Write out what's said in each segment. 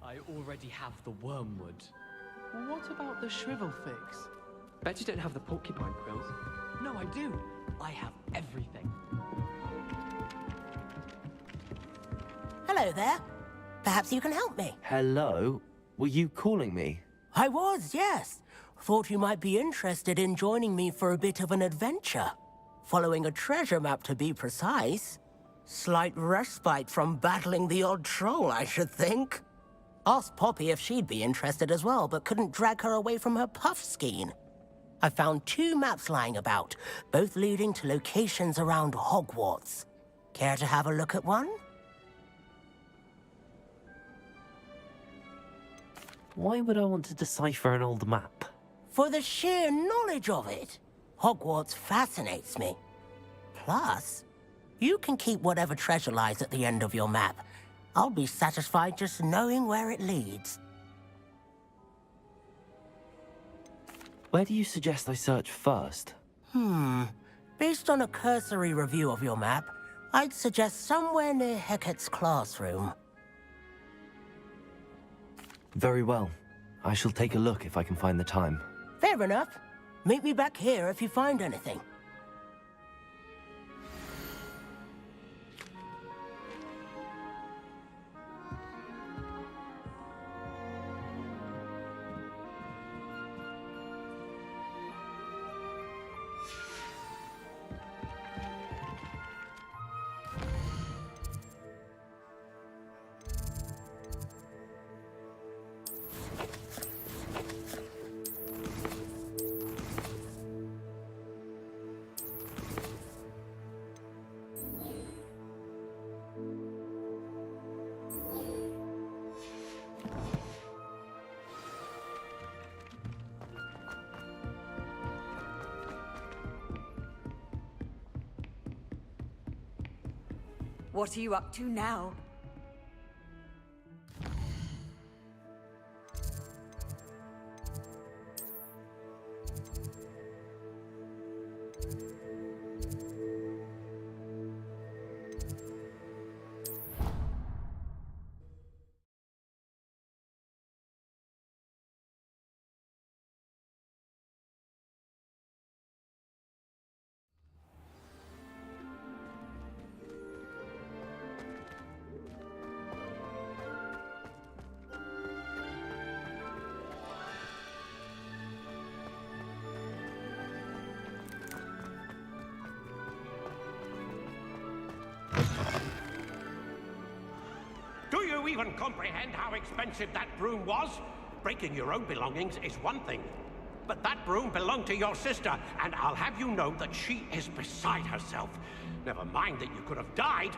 I already have the wormwood. What about the shrivel fix? Bet you don't have the porcupine quills. No, I do. I have everything. Hello there. Perhaps you can help me. Hello? Were you calling me? I was, yes. Thought you might be interested in joining me for a bit of an adventure. Following a treasure map, to be precise. Slight respite from battling the odd troll, I should think. Asked Poppy if she'd be interested as well, but couldn't drag her away from her puff skein. I found 2 maps lying about, both leading to locations around Hogwarts. Care to have a look at one? Why would I want to decipher an old map? For the sheer knowledge of it. Hogwarts fascinates me. Plus, you can keep whatever treasure lies at the end of your map. I'll be satisfied just knowing where it leads. Where do you suggest I search first? Based on a cursory review of your map, I'd suggest somewhere near Hecat's classroom. Very well. I shall take a look if I can find the time. Fair enough. Meet me back here if you find anything. What are you up to now? Do you even comprehend how expensive that broom was? Breaking your own belongings is one thing, but that broom belonged to your sister, and I'll have you know that she is beside herself. Never mind that you could have died.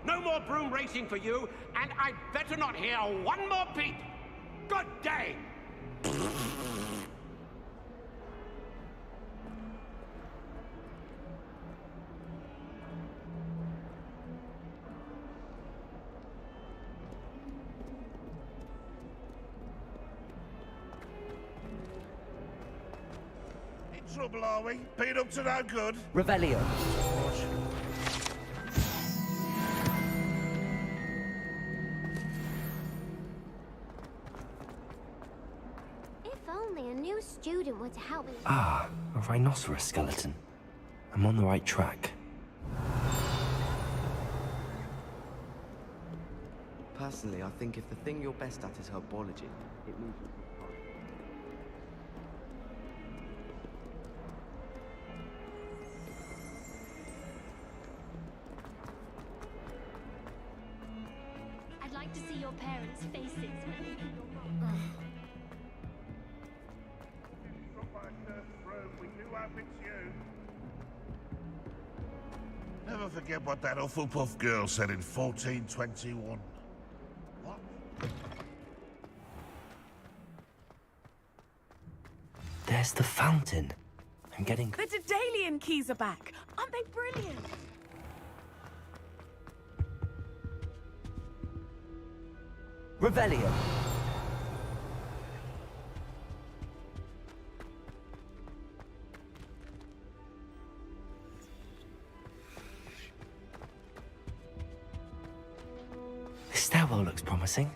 No more broom racing for you, and I'd better not hear one more peep. Good day! Trouble, are we? Been up to no good? Revelio. If only a new student were to help me. Ah, a rhinoceros skeleton. I'm on the right track. Personally, I think if the thing you're best at is herbology, it means you can I'd like to see your parents' faces when you do your We do hope it's you. Never forget what that Hufflepuff girl said in 1421. What? There's the fountain. I'm getting... The Daedalian keys are back. Aren't they brilliant? Revelio. promising.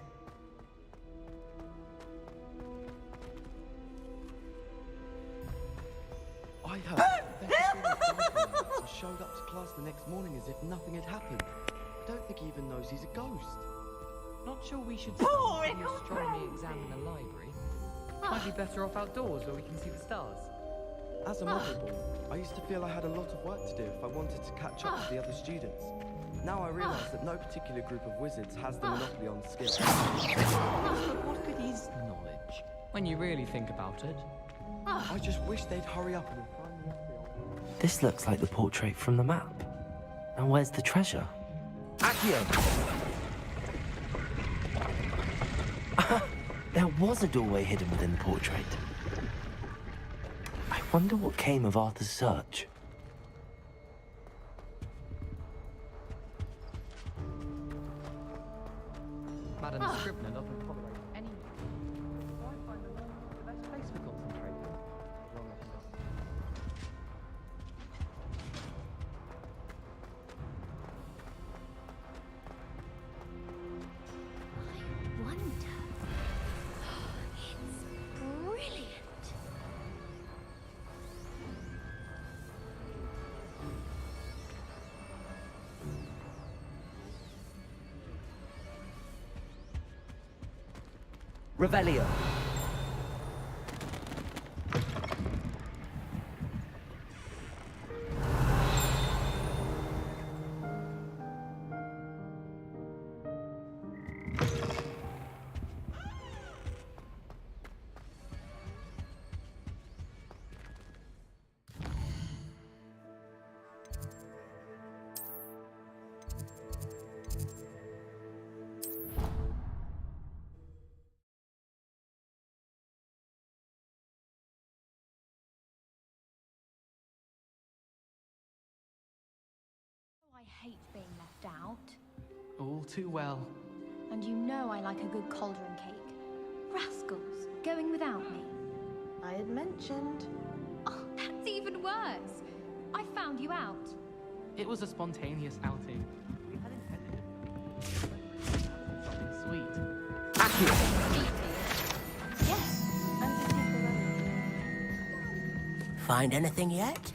I heard that he showed up to class the next morning as if nothing had happened. I don't think he even knows he's a ghost. Not sure we should start the astronomy exam in the library. Might be better off outdoors where we can see the stars. As a model boy, I used to feel I had a lot of work to do if I wanted to catch up with the other students. Now I realise that no particular group of wizards has the monopoly on skill. But what good is knowledge, when you really think about it? I just wish they'd hurry up and find me up there. This looks like the portrait from the map. Now where's the treasure? Accio! There was a doorway hidden within the portrait. I wonder what came of Arthur's search. Madam Scribner doesn't tolerate any... So I find the best place for concentrating. As long as she doesn't... I wonder. It's brilliant. Revelio. I hate being left out. All too well. And you know I like a good cauldron cake. Rascals, going without me. I had mentioned. Oh, that's even worse. I found you out. It was a spontaneous outing. We had intended something sweet. Accio! Yes. And to take the run. Find anything yet?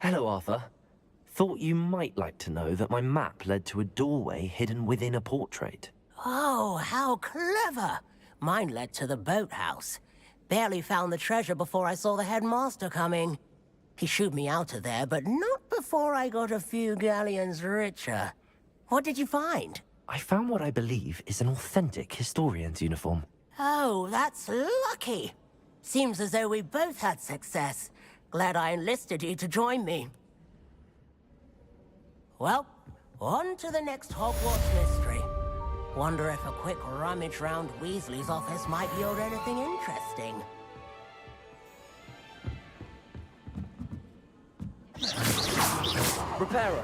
Hello, Arthur. Thought you might like to know that my map led to a doorway hidden within a portrait. Oh, how clever! Mine led to the boathouse. Barely found the treasure before I saw the headmaster coming. He shooed me out of there, but not before I got a few galleons richer. What did you find? I found what I believe is an authentic historian's uniform. Oh, that's lucky. Seems as though we both had success. Glad I enlisted you to join me. Well, on to the next Hogwarts mystery. Wonder if a quick rummage round Weasley's office might yield anything interesting. Reparo.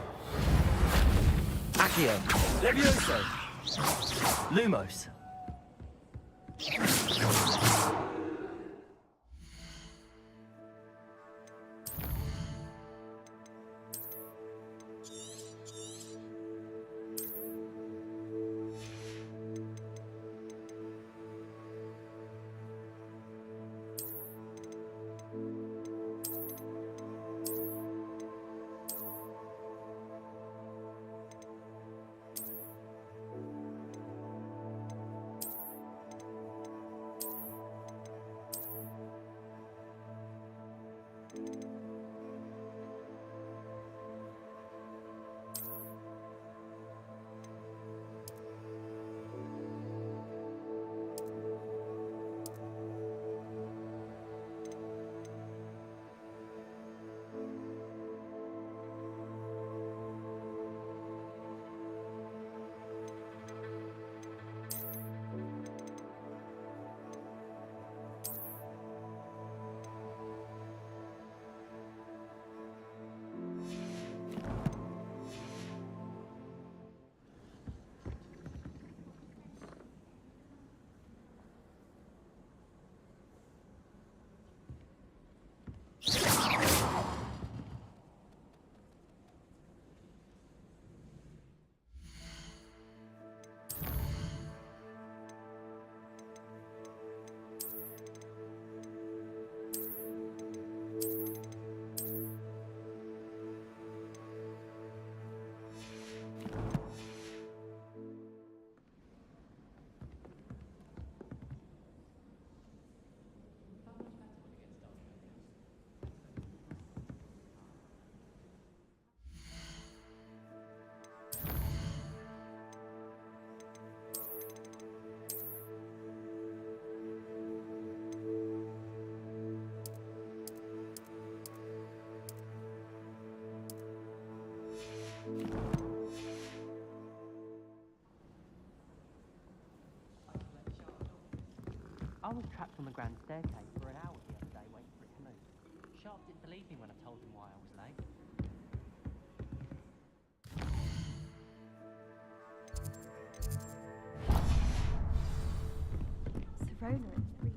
Accio. Levioso. Lumos. I was trapped on the grand staircase for an hour the other day waiting for it to move. Sharp didn't believe me when I told him why I was late. Serona at 3.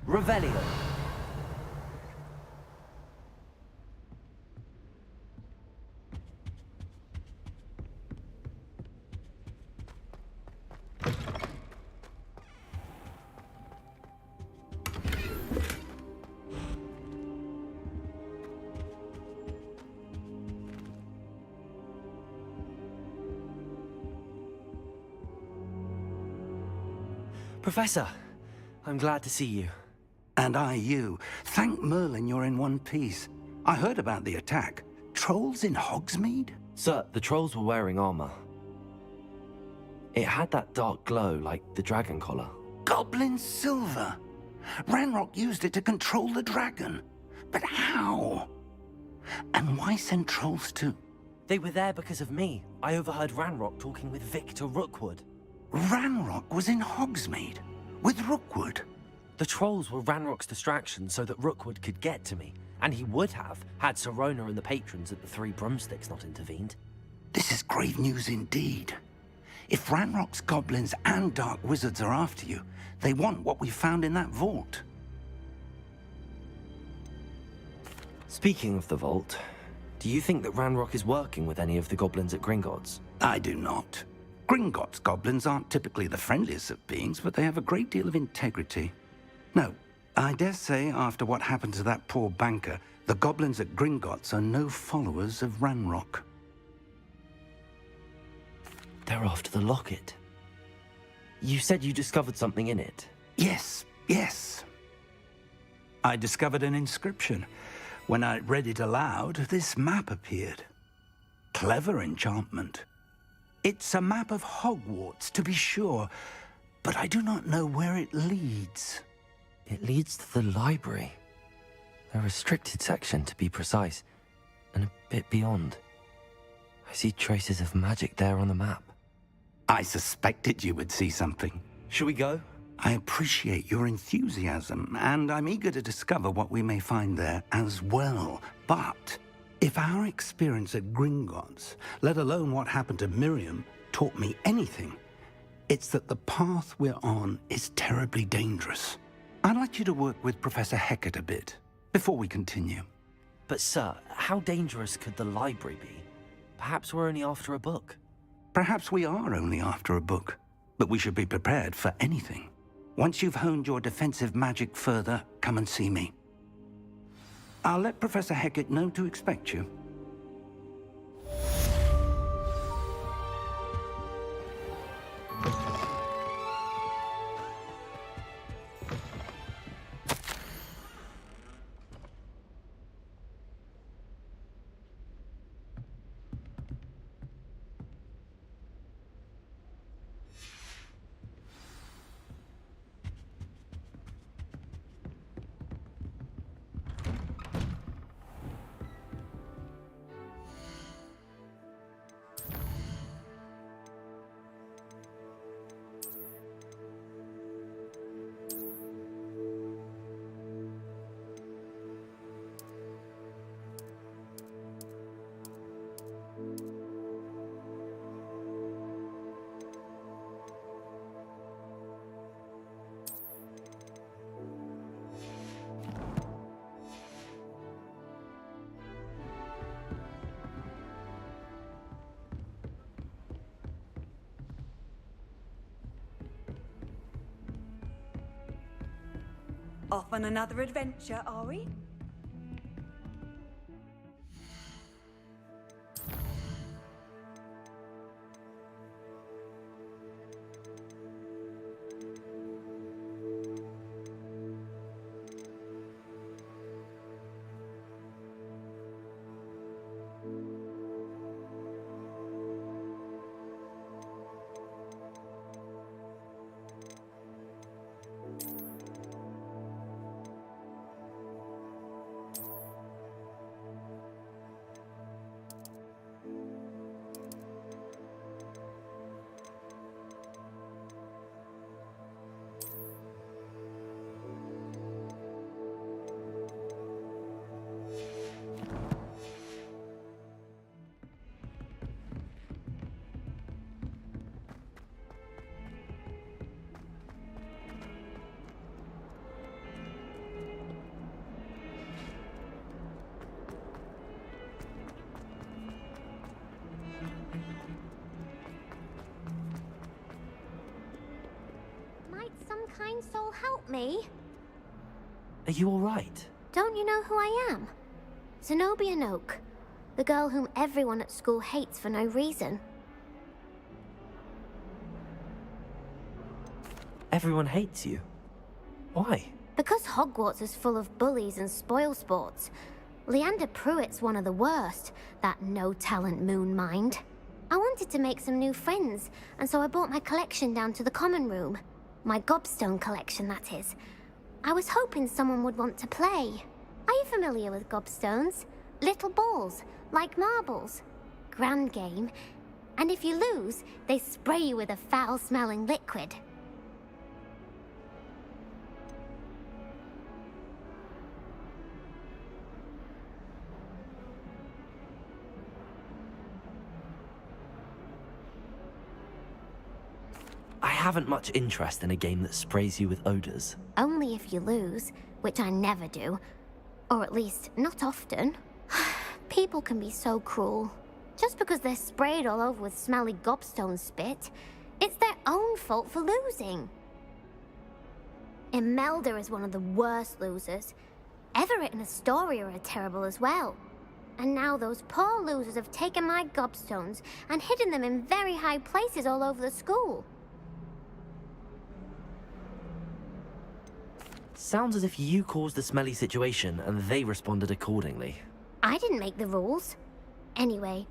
Revelio. Professor, I'm glad to see you. And I you. Thank Merlin you're in one piece. I heard about the attack. Trolls in Hogsmeade? Sir, the trolls were wearing armor. It had that dark glow like the dragon collar. Goblin silver! Ranrock used it to control the dragon. But how? And why send trolls too? They were there because of me. I overheard Ranrock talking with Victor Rookwood. Ranrock was in Hogsmeade? With Rookwood? The trolls were Ranrock's distraction so that Rookwood could get to me. And he would have, had Serona and the patrons at the Three Broomsticks not intervened. This is grave news indeed. If Ranrock's goblins and dark wizards are after you, they want what we found in that vault. Speaking of the vault, do you think that Ranrock is working with any of the goblins at Gringotts? I do not. Gringotts goblins aren't typically the friendliest of beings, but they have a great deal of integrity. No, I dare say after what happened to that poor banker, the goblins at Gringotts are no followers of Ranrock. They're after the locket. You said you discovered something in it. Yes. I discovered an inscription. When I read it aloud, this map appeared. Clever enchantment. It's a map of Hogwarts, to be sure, but I do not know where it leads. It leads to the library. A restricted section, to be precise, and a bit beyond. I see traces of magic there on the map. I suspected you would see something. Shall we go? I appreciate your enthusiasm, and I'm eager to discover what we may find there as well. But if our experience at Gringotts, let alone what happened to Miriam, taught me anything, it's that the path we're on is terribly dangerous. I'd like you to work with Professor Hecat a bit, before we continue. But sir, how dangerous could the library be? Perhaps we're only after a book. Perhaps we are only after a book, but we should be prepared for anything. Once you've honed your defensive magic further, come and see me. I'll let Professor Hecat know to expect you. Off on another adventure, are we? might some kind soul help me? Are you alright? Don't you know who I am? Zenobia Noak, the girl whom everyone at school hates for no reason. Everyone hates you. Why? Because Hogwarts is full of bullies and spoilsports. Leander Pruitt's one of the worst, that no-talent moon mind. I wanted to make some new friends, and so I brought my collection down to the common room. My gobstone collection, that is. I was hoping someone would want to play. Are you familiar with gobstones? Little balls, like marbles. Grand game. And if you lose, they spray you with a foul-smelling liquid. I haven't much interest in a game that sprays you with odors. Only if you lose, which I never do. Or at least, not often. People can be so cruel. Just because they're sprayed all over with smelly gobstone spit, it's their own fault for losing. Imelda is one of the worst losers. Everett and Astoria are terrible as well. And now those poor losers have taken my gobstones and hidden them in very high places all over the school. Sounds as if you caused the smelly situation and they responded accordingly. I didn't make the rules. Anyway,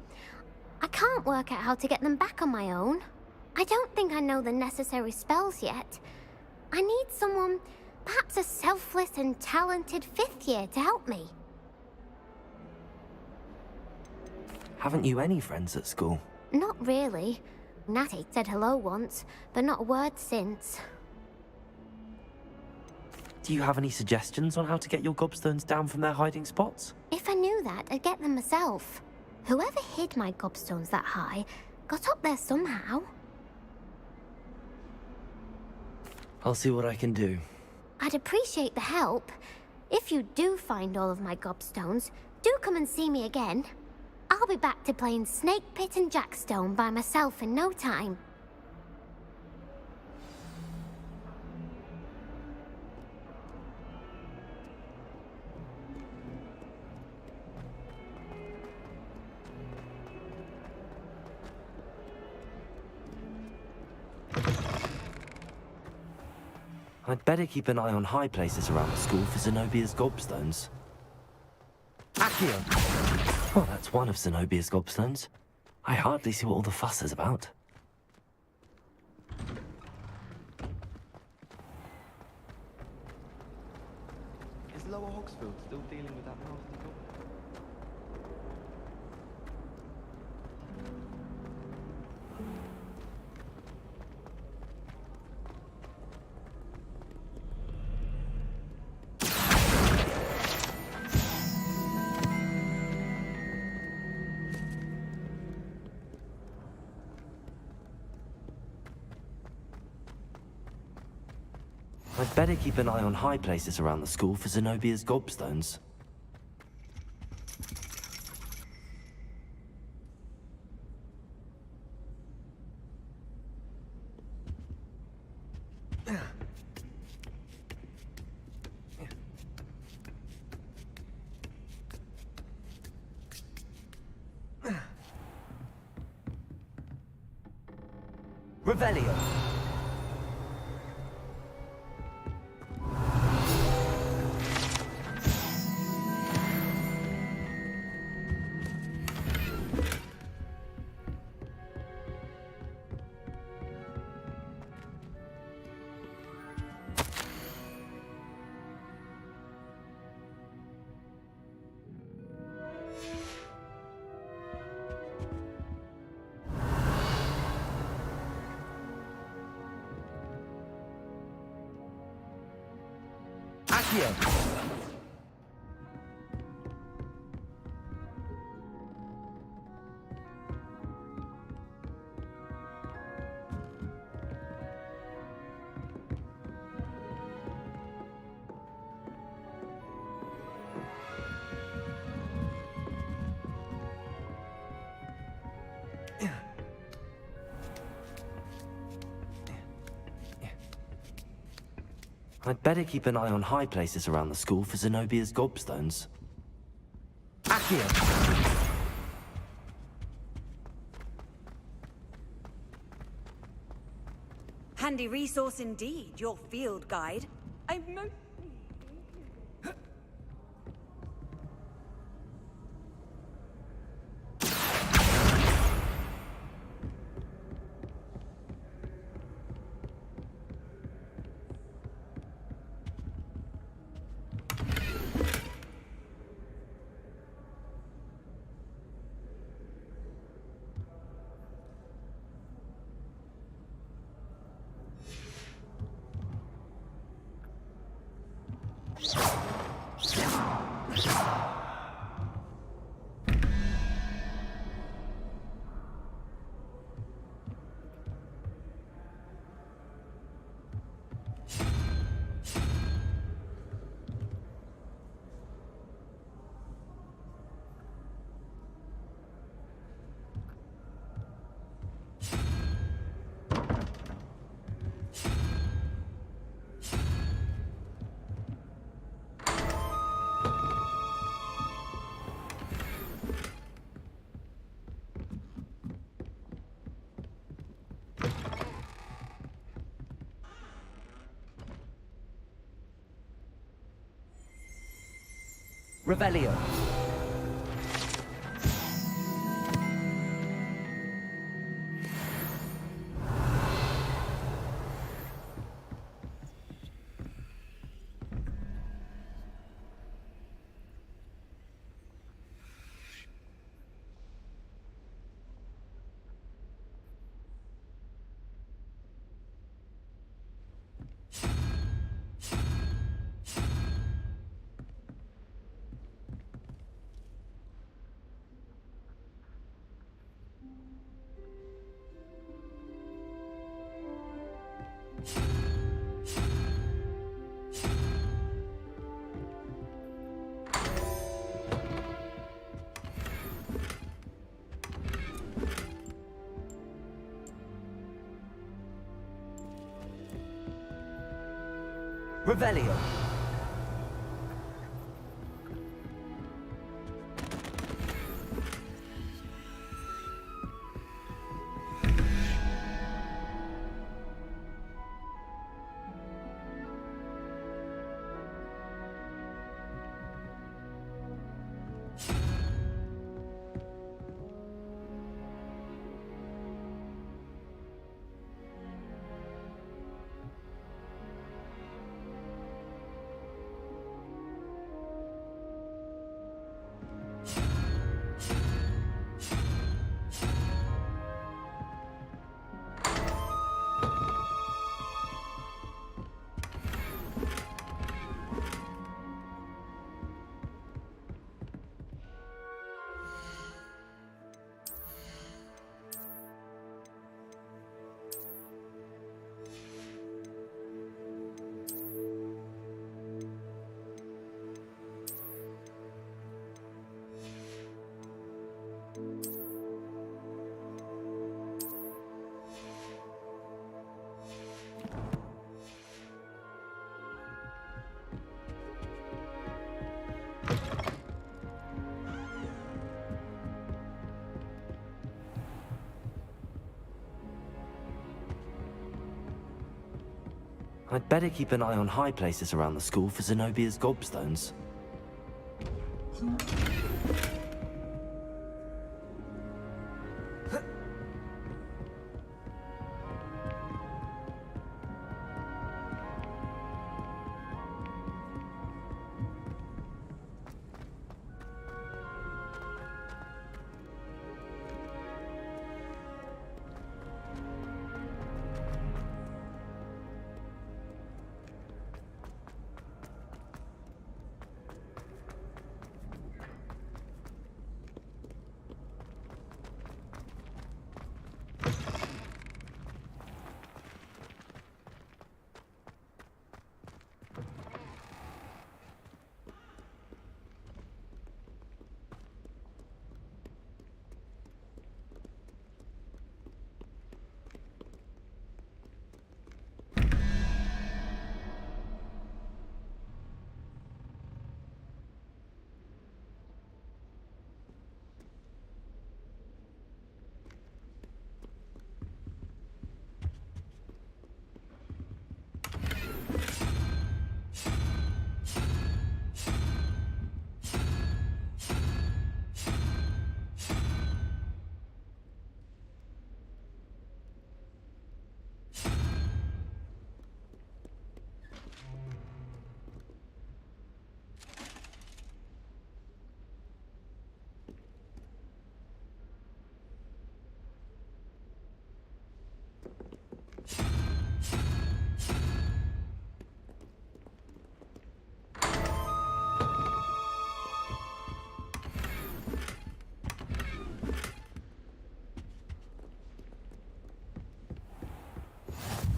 I can't work out how to get them back on my own. I don't think I know the necessary spells yet. I need someone, perhaps a selfless and talented 5th year to help me. Haven't you any friends at school? Not really. Natty said hello once, but not a word since. Do you have any suggestions on how to get your gobstones down from their hiding spots? If I knew that, I'd get them myself. Whoever hid my gobstones that high got up there somehow. I'll see what I can do. I'd appreciate the help. If you do find all of my gobstones, do come and see me again. I'll be back to playing Snake Pit and Jackstone by myself in no time. I'd better keep an eye on high places around the school for Zenobia's gobstones. Accio! Oh, that's one of Zenobia's gobstones. I hardly see what all the fuss is about. Is Lower Hogsfield still dealing with that nasty goblin? I'd better keep an eye on high places around the school for Zenobia's gobstones. Revelio! Accio! I'd better keep an eye on high places around the school for Zenobia's gobstones. Accio! Handy resource indeed, your field guide. I'm most... Revelio. Revelio. I'd better keep an eye on high places around the school for Zenobia's gobstones.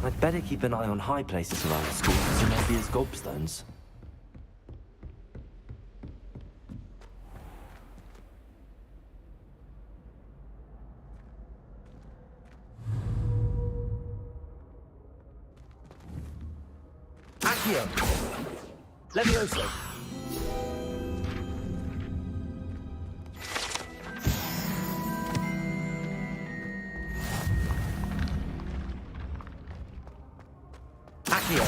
I'd better keep an eye on high places around the school for Zenobia's gobstones. Accio! Levioso! Accio!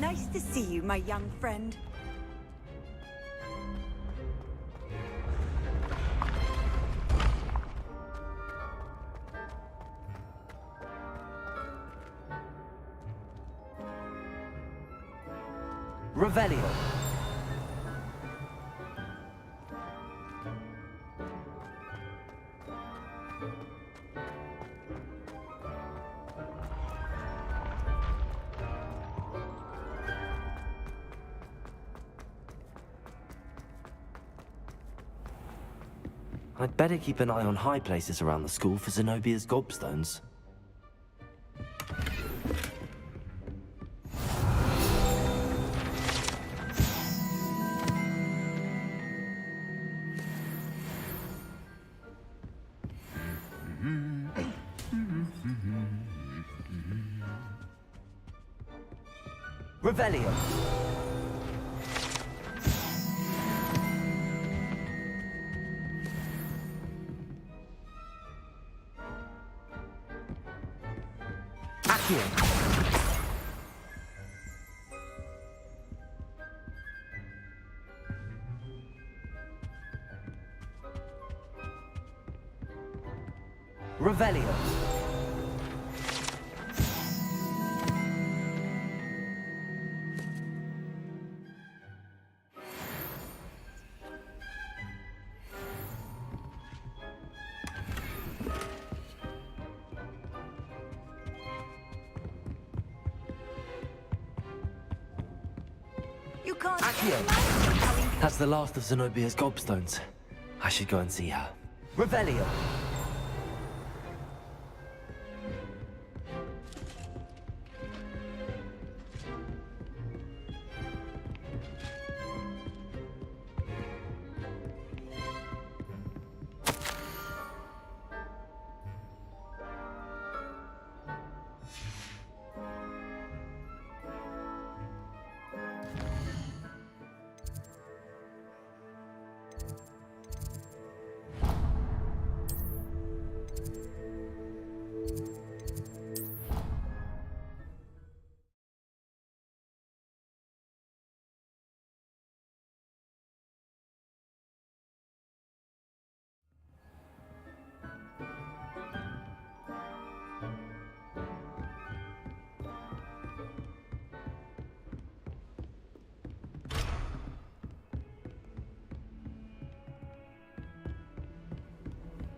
Nice to see you, my young friend. Revelio. I'd better keep an eye on high places around the school for Zenobia's gobstones. Revelio. Accio. Revelio. You can't. Accio. That's the last of Zenobia's gobstones. I should go and see her. Revelio.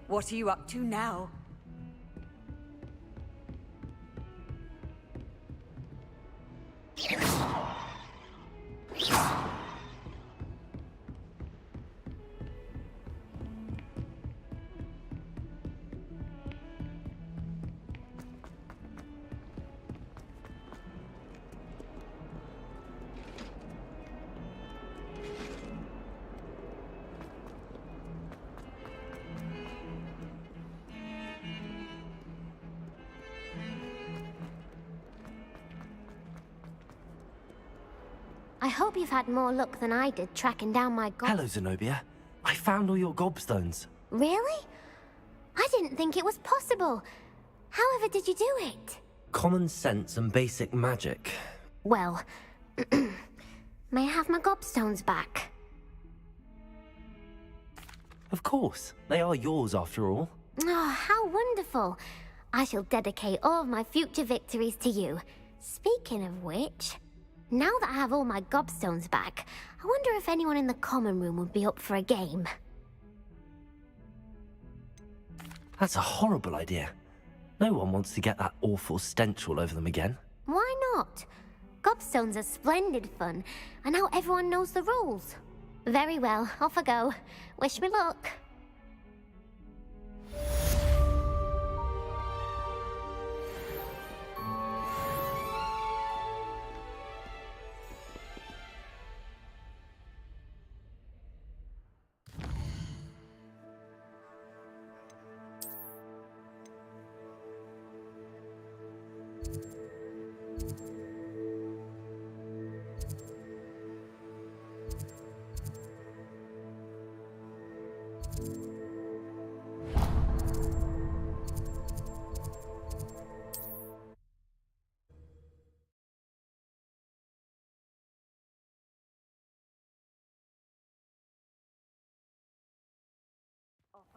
What are you up to now? I hope you've had more luck than I did tracking down my Hello, Zenobia. I found all your gobstones. Really? I didn't think it was possible. However did you do it? Common sense and basic magic. Well, may I have my gobstones back? Of course. They are yours after all. Oh, how wonderful. I shall dedicate all of my future victories to you. Speaking of which, now that I have all my gobstones back, I wonder if anyone in the common room would be up for a game. That's a horrible idea. No one wants to get that awful stench all over them again. Why not? Gobstones are splendid fun, and now everyone knows the rules. Very well, off I go. Wish me luck.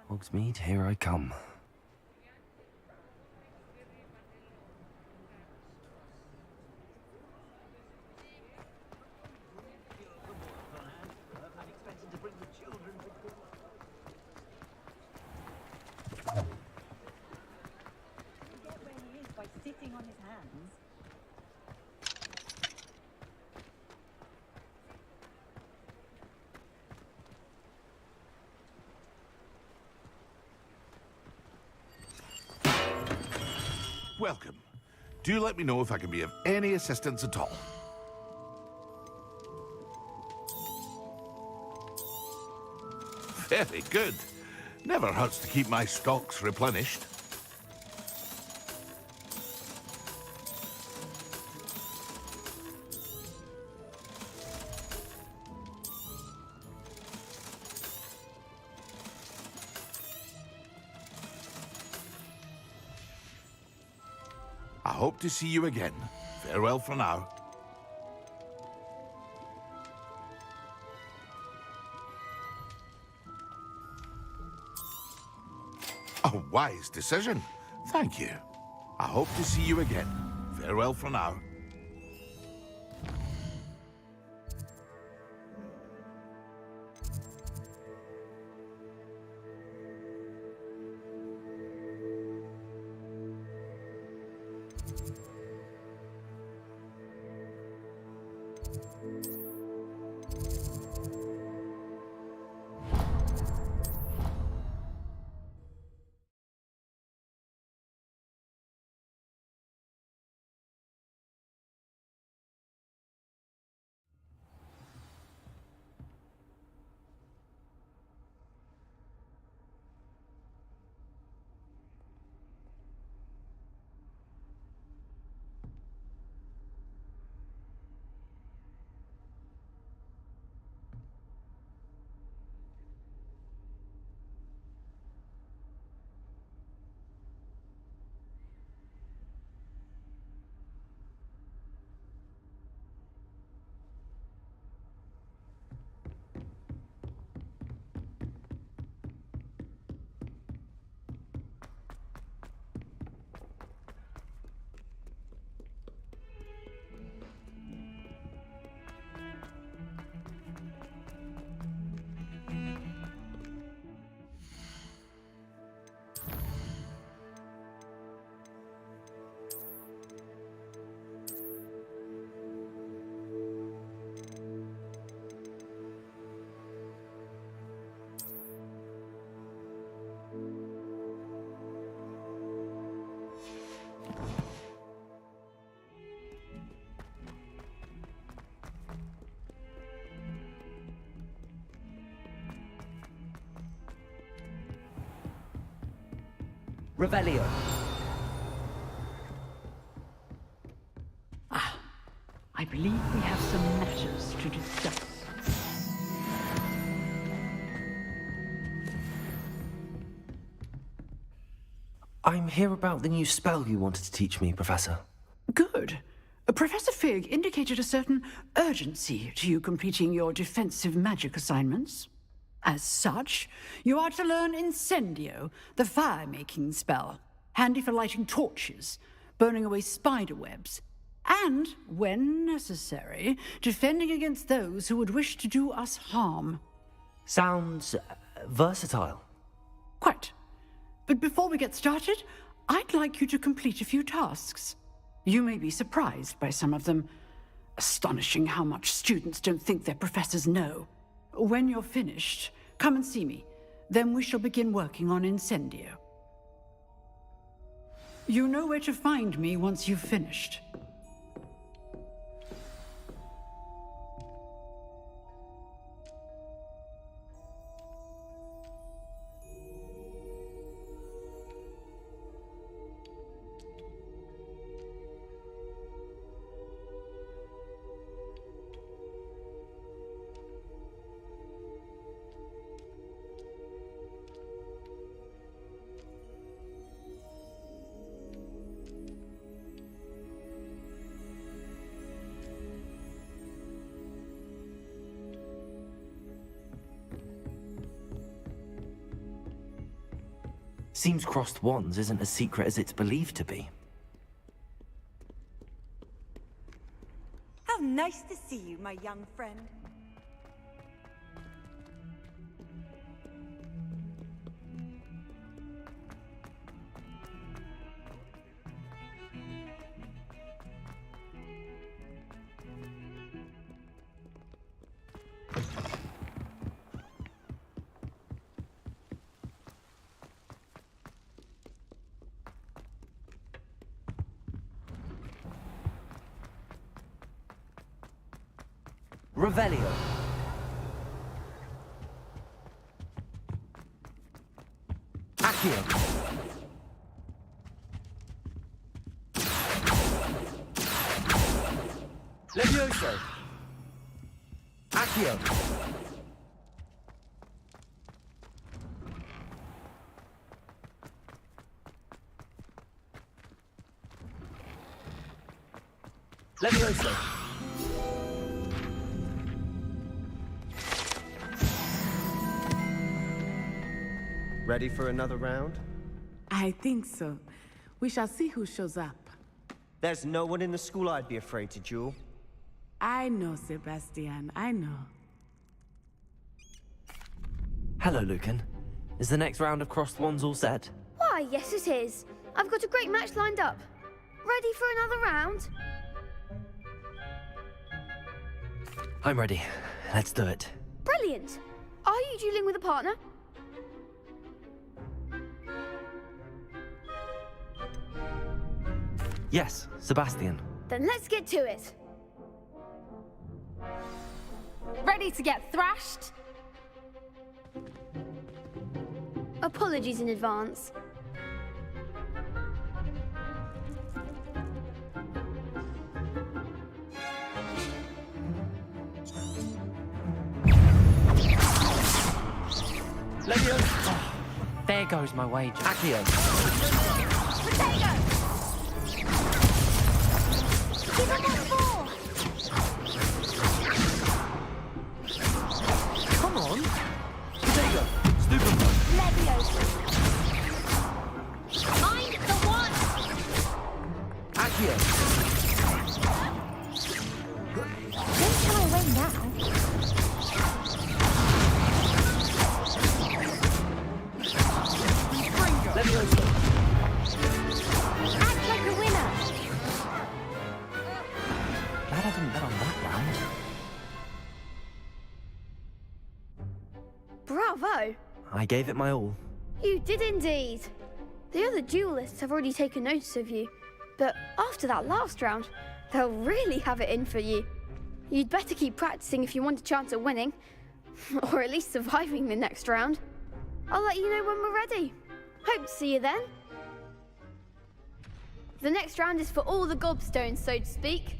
Hogsmeade, here I come. Sitting on his hands. Welcome. Do let me know if I can be of any assistance at all. Very good. Never hurts to keep my stocks replenished. I hope to see you again. Farewell for now. A wise decision. Thank you. I hope to see you again. Farewell for now. Revelio. I believe we have some matters to discuss. I'm here about the new spell you wanted to teach me, Professor. Good. Professor Fig indicated a certain urgency to you completing your defensive magic assignments. As such, you are to learn Incendio, the fire-making spell, handy for lighting torches, burning away spider webs, and, when necessary, defending against those who would wish to do us harm. Sounds versatile. Quite. But before we get started, I'd like you to complete a few tasks. You may be surprised by some of them. Astonishing how much students don't think their professors know. When you're finished, come and see me. Then we shall begin working on Incendio. You know where to find me once you've finished. Seems crossed wands isn't as secret as it's believed to be. How nice to see you, my young friend. Revelio. Accio. Levioso. Accio. Levioso. Ready for another round? I think so. We shall see who shows up. There's no one in the school I'd be afraid to duel. I know, Sebastian, I know. Hello, Lucan. Is the next round of crossed wands all set? Why, yes it is. I've got a great match lined up. Ready for another round? I'm ready. Let's do it. Brilliant. Are you dueling with a partner? Yes, Sebastian. Then let's get to it. Ready to get thrashed? Apologies in advance. Oh, there goes my wager. Accio. Potato! Give him one more! Come on. Potato. Stupid. Leviosa. Mind the one! Accio. Don't shy away now. Leviosa. Act like a winner. Glad I didn't bet on that round. Bravo! I gave it my all. You did indeed. The other duelists have already taken notice of you, but after that last round, they'll really have it in for you. You'd better keep practicing if you want a chance at winning, or at least surviving the next round. I'll let you know when we're ready. Hope to see you then. The next round is for all the gobstones, so to speak.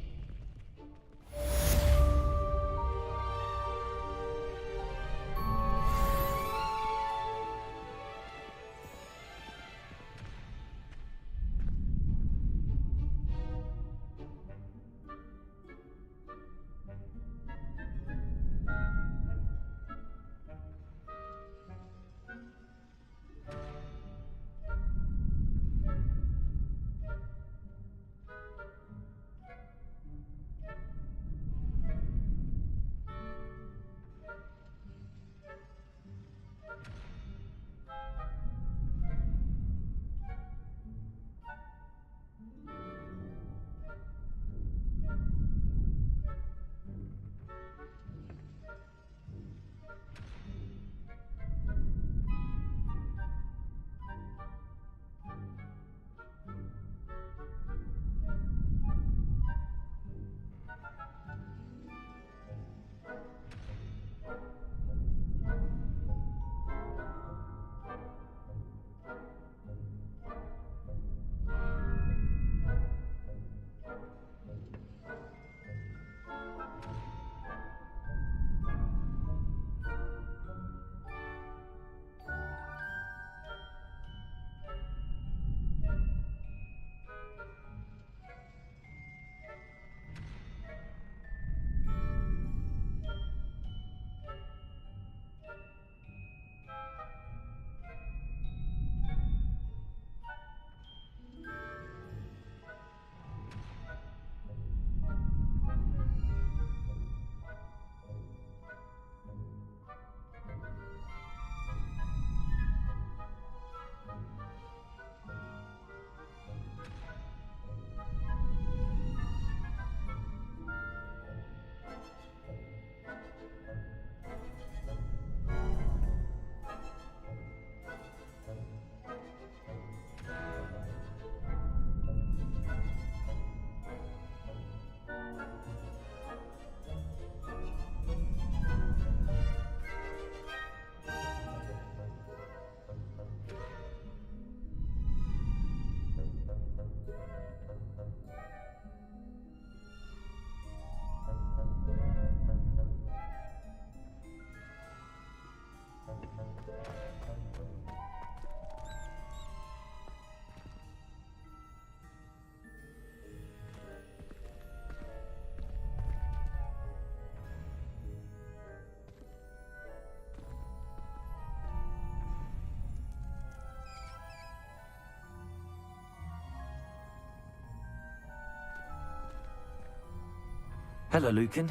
Hello, Lucan.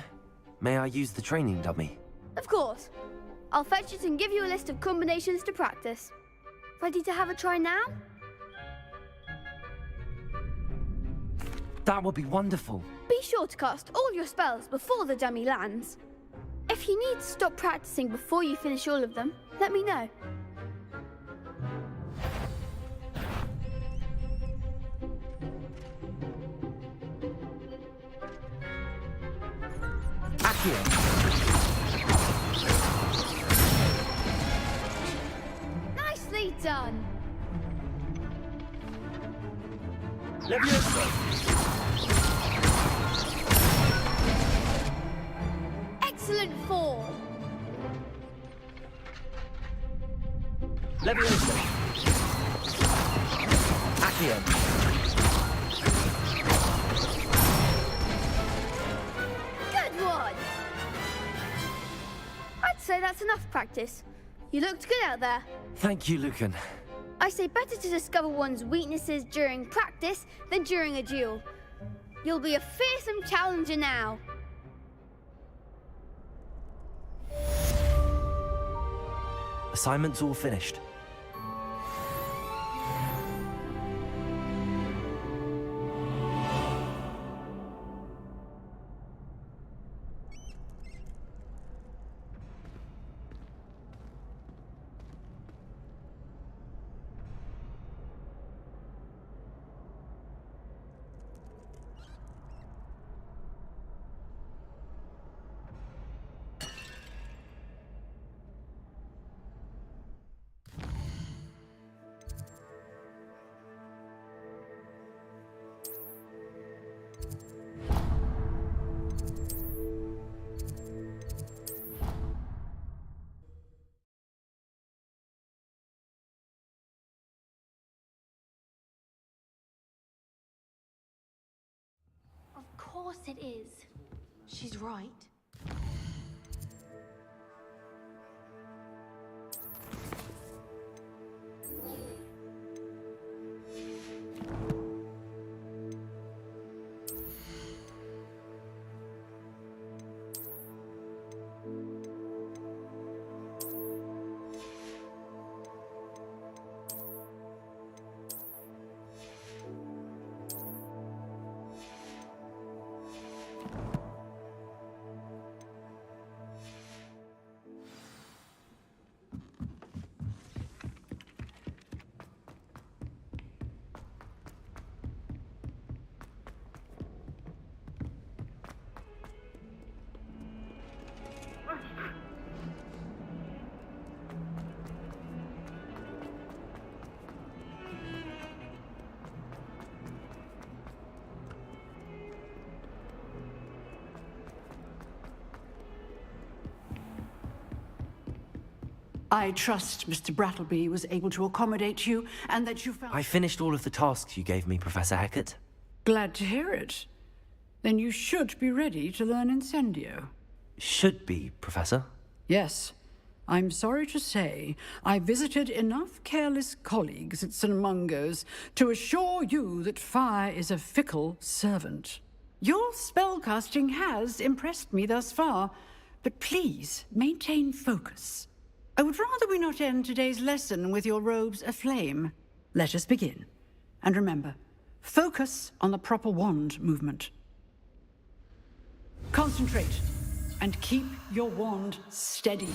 May I use the training dummy? Of course. I'll fetch it and give you a list of combinations to practice. Ready to have a try now? That would be wonderful. Be sure to cast all your spells before the dummy lands. If you need to stop practicing before you finish all of them, let me know. Accio. Nicely done. Leviosa. Excellent form. Leviosa. Accio. Good one. I'd say that's enough practice. You looked good out there. Thank you, Lucan. I say better to discover one's weaknesses during practice than during a duel. You'll be a fearsome challenger now. Assignment's all finished. course it is. She's right. I trust Mr. Brattleby was able to accommodate you and that you found... I finished all of the tasks you gave me, Professor Hackett. Glad to hear it. Then you should be ready to learn Incendio. Should be, Professor. Yes. I'm sorry to say, I visited enough careless colleagues at St. Mungo's to assure you that fire is a fickle servant. Your spellcasting has impressed me thus far, but please maintain focus. I would rather we not end today's lesson with your robes aflame. Let us begin. And remember, focus on the proper wand movement. Concentrate, and keep your wand steady.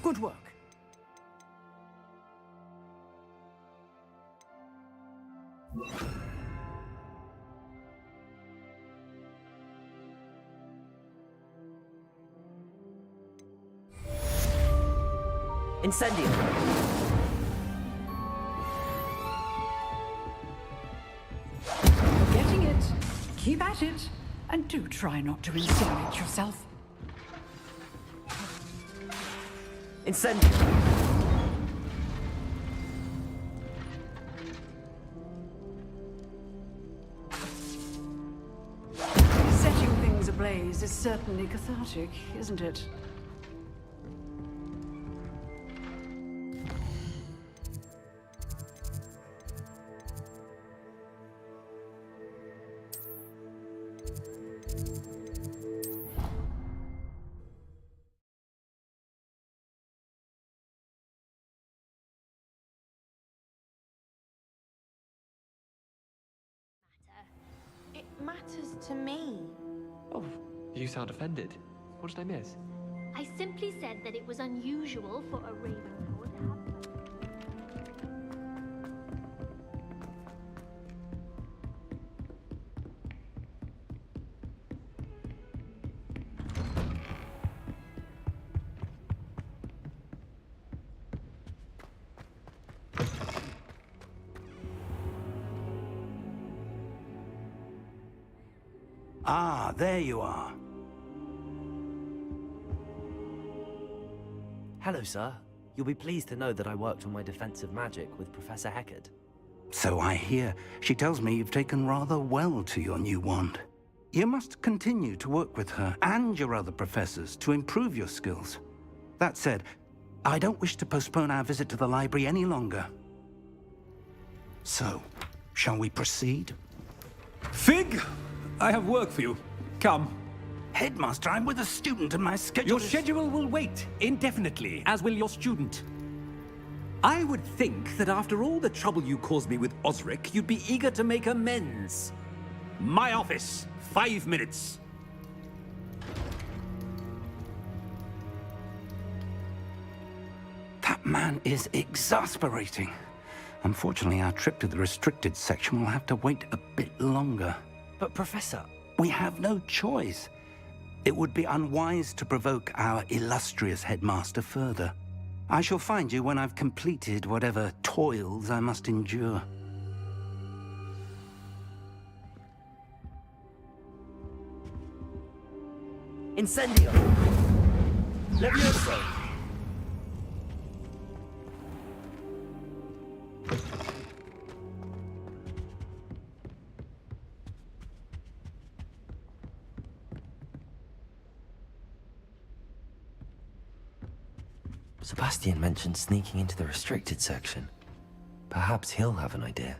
Good work. Incendio! Getting it. Keep at it. And do try not to incinerate yourself. Incendio! Setting things ablaze is certainly cathartic, isn't it? It matters to me. Oh, you sound offended. What did I miss? I simply said that it was unusual for a Ravenclaw to have... Ah, there you are. Hello, sir. You'll be pleased to know that I worked on my defensive magic with Professor Hackett. So I hear. She tells me you've taken rather well to your new wand. You must continue to work with her and your other professors to improve your skills. That said, I don't wish to postpone our visit to the library any longer. So, shall we proceed? Fig! I have work for you. Come. Headmaster, I'm with a student and my schedule Your schedule will wait indefinitely, as will your student. I would think that after all the trouble you caused me with Osric, you'd be eager to make amends. My office, 5 minutes. That man is exasperating. Unfortunately, our trip to the restricted section will have to wait a bit longer. But, Professor... We have no choice. It would be unwise to provoke our illustrious headmaster further. I shall find you when I've completed whatever toils I must endure. Incendio! Levioso! Sebastian mentioned sneaking into the restricted section. Perhaps he'll have an idea.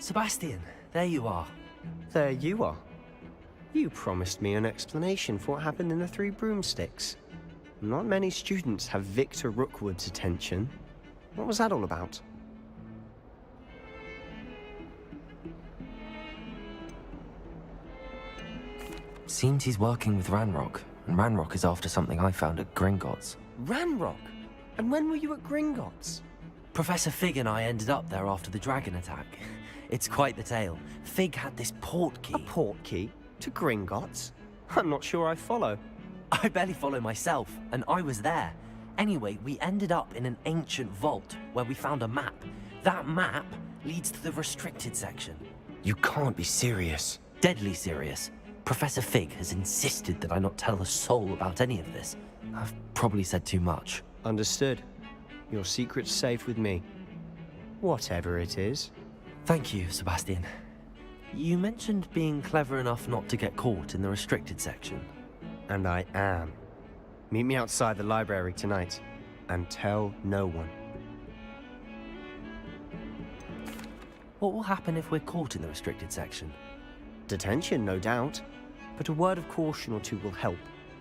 Sebastian, there you are. There you are. You promised me an explanation for what happened in the Three Broomsticks. Not many students have Victor Rookwood's attention. What was that all about? Seems he's working with Ranrock, and Ranrock is after something I found at Gringotts. Ranrock? And when were you at Gringotts? Professor Fig and I ended up there after the dragon attack. It's quite the tale. Fig had this port key. A port key? To Gringotts? I'm not sure I follow. I barely follow myself, and I was there. Anyway, we ended up in an ancient vault where we found a map. That map leads to the restricted section. You can't be serious. Deadly serious. Professor Fig has insisted that I not tell a soul about any of this. I've probably said too much. Understood. Your secret's safe with me. Whatever it is. Thank you, Sebastian. You mentioned being clever enough not to get caught in the restricted section. And I am. Meet me outside the library tonight, and tell no one. What will happen if we're caught in the restricted section? Detention, no doubt. But a word of caution or two will help.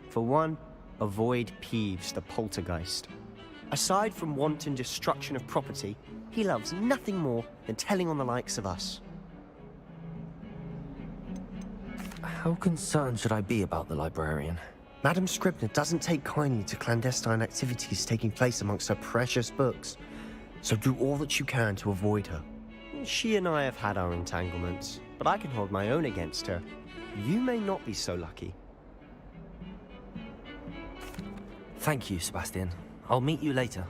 For one, avoid Peeves the poltergeist. Aside from wanton destruction of property, he loves nothing more than telling on the likes of us. How concerned should I be about the librarian? Madame Scribner doesn't take kindly to clandestine activities taking place amongst her precious books, so do all that you can to avoid her. She and I have had our entanglements, but I can hold my own against her. You may not be so lucky. Thank you, Sebastian. I'll meet you later.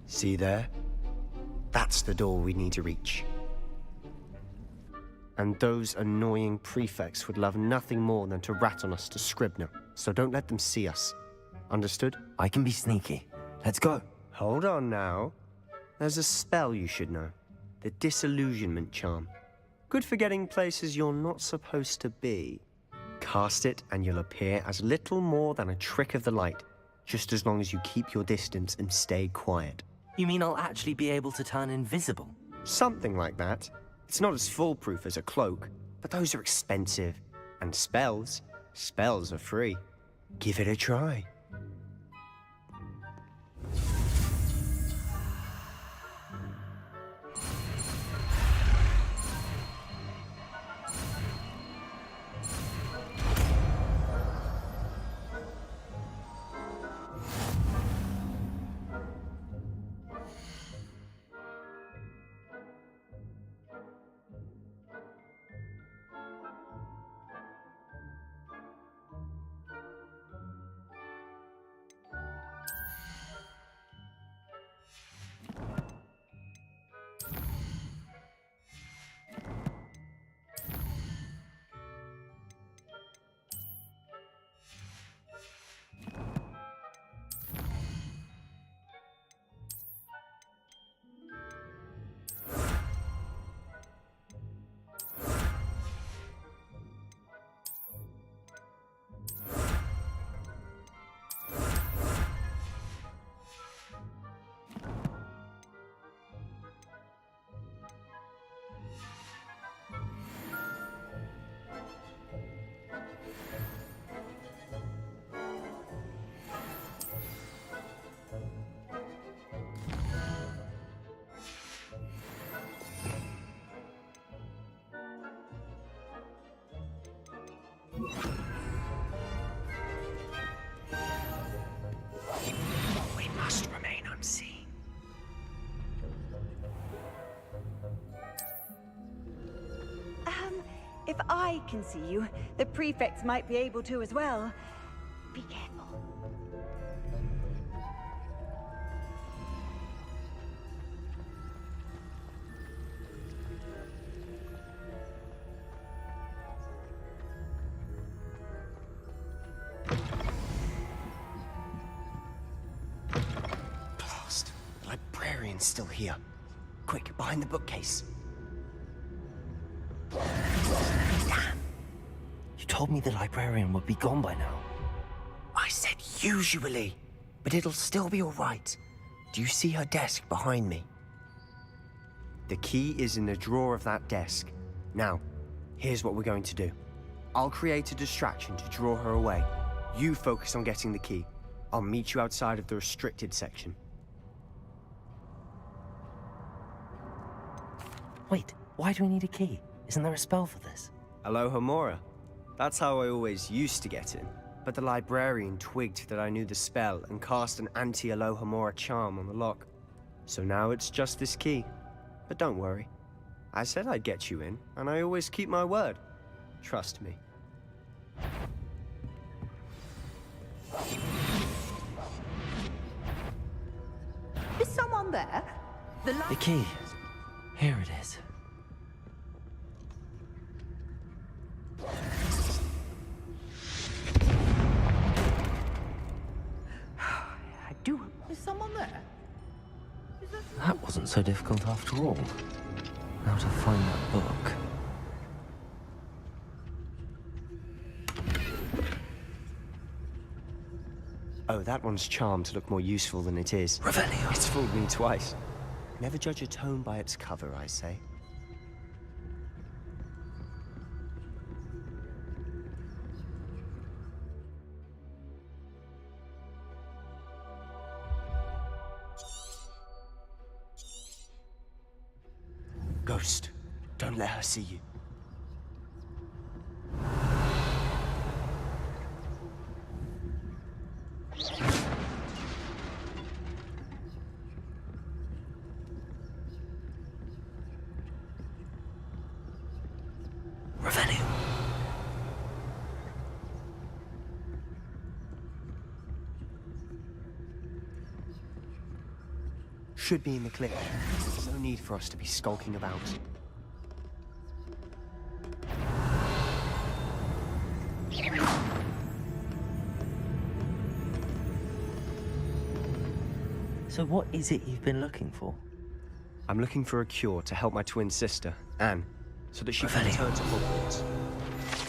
See there? That's the door we need to reach. And those annoying prefects would love nothing more than to rat on us to Scribner, so don't let them see us. Understood? I can be sneaky. Let's go. Hold on now. There's a spell you should know. The Disillusionment Charm. Good for getting places you're not supposed to be. Cast it and you'll appear as little more than a trick of the light, just as long as you keep your distance and stay quiet. You mean I'll actually be able to turn invisible? Something like that. It's not as foolproof as a cloak, but those are expensive. And spells are free. Give it a try. We must remain unseen. If I can see you, the prefects might be able to as well. Be careful. Blast. The librarian's still here. Quick, behind the bookcase. Damn. You told me the librarian would be gone by now. I said usually, but it'll still be all right. Do you see her desk behind me? The key is in the drawer of that desk. Now, here's what we're going to do. I'll create a distraction to draw her away. You focus on getting the key. I'll meet you outside of the restricted section. Wait, why do we need a key? Isn't there a spell for this? Alohomora. That's how I always used to get in. But the librarian twigged that I knew the spell and cast an anti-Alohomora charm on the lock. So now it's just this key. But don't worry. I said I'd get you in, and I always keep my word. Trust me. Is someone there? The key. Here it is. I do. Is someone there? That wasn't so difficult after all. Now to find that book. Oh, that one's charmed to look more useful than it is. Revelio. It's fooled me twice. Never judge a tome by its cover, I say. Ghost, don't let her see you. Revelio. Should be in the clip. There's no need for us to be skulking about. So what is it you've been looking for? I'm looking for a cure to help my twin sister, Anne, so that she can return to Hogwarts.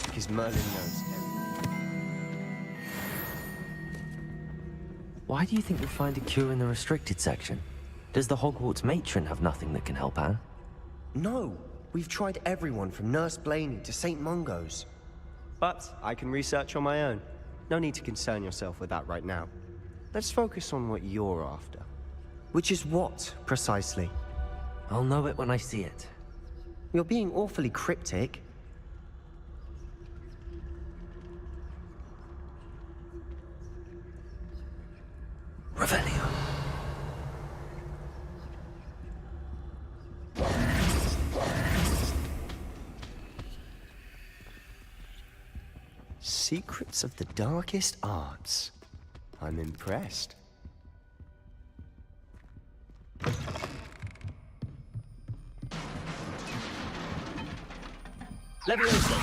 Because Merlin knows everything. Why do you think you'll find a cure in the restricted section? Does the Hogwarts matron have nothing that can help Anne? No, we've tried everyone from Nurse Blaney to St. Mungo's. But I can research on my own. No need to concern yourself with that right now. Let's focus on what you're after. Which is what, precisely? I'll know it when I see it. You're being awfully cryptic. Revelio. Secrets of the darkest arts. I'm impressed. Leviosa.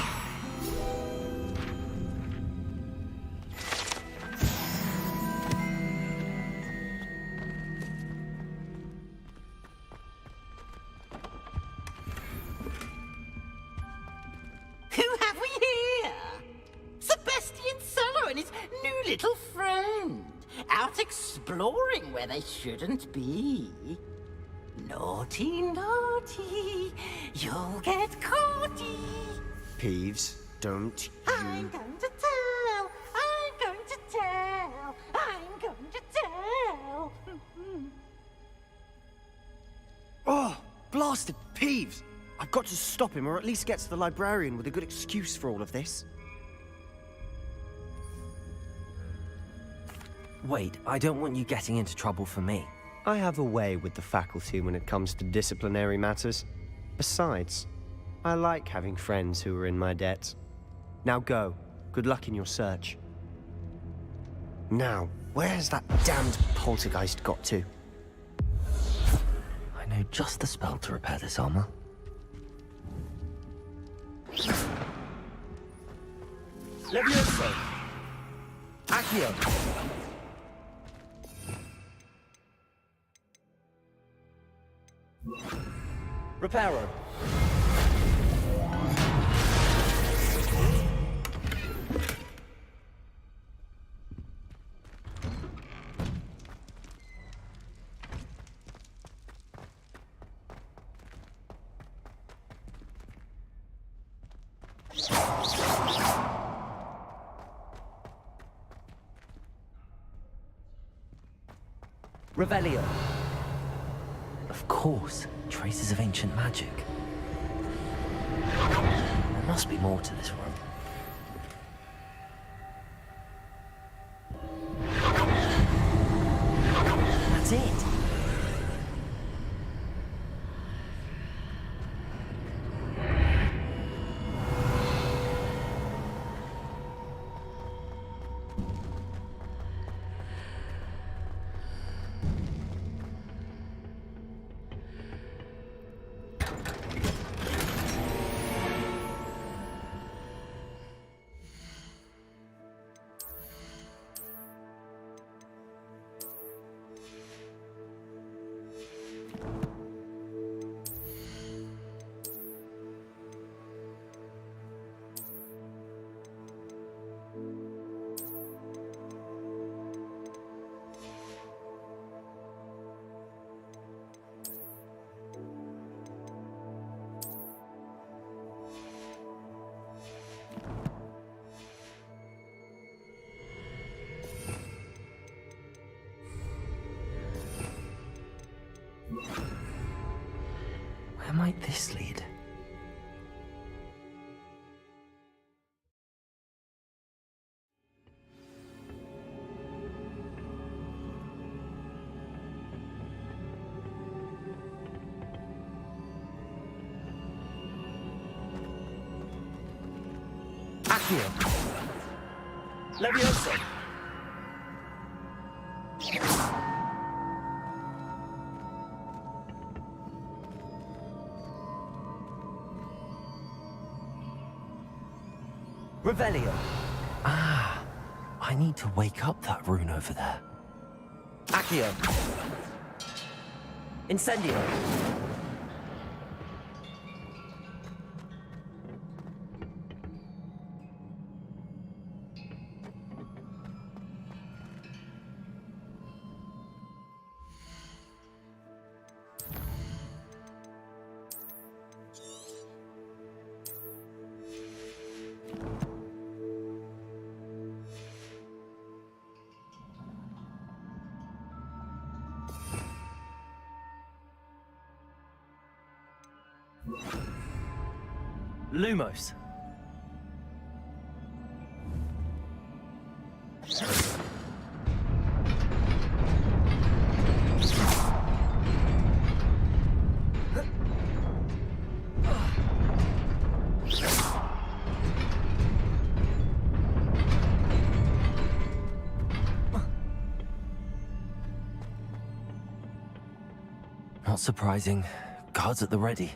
Who have we here? Sebastian Cello and his new little friend. Out exploring where they shouldn't be. Naughty, naughty, you'll get caughty. Peeves, don't you... I'm going to tell, I'm going to tell, I'm going to tell. Oh, blasted Peeves! I've got to stop him, or at least get to the librarian with a good excuse for all of this. Wait, I don't want you getting into trouble for me. I have a way with the faculty when it comes to disciplinary matters. Besides, I like having friends who are in my debt. Now go. Good luck in your search. Now, where's that damned poltergeist got to? I know just the spell to repair this armor. Levioso! Accio! Reparo! Revelio. Of course, traces of ancient magic. There must be more to this room. That's it. Where might this lead? Accio! Levioso! Revelio. Ah, I need to wake up that rune over there. Accio. Incendio. Lumos. Not surprising. Guards at the ready.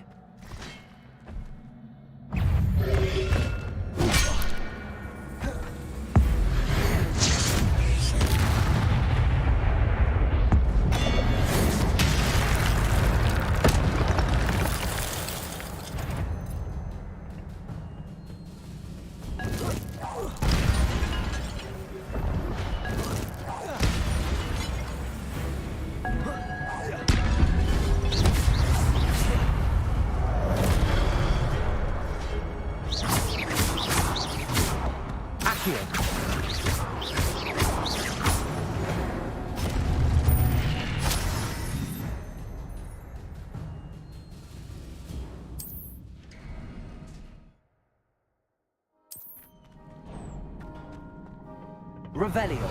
Revelio.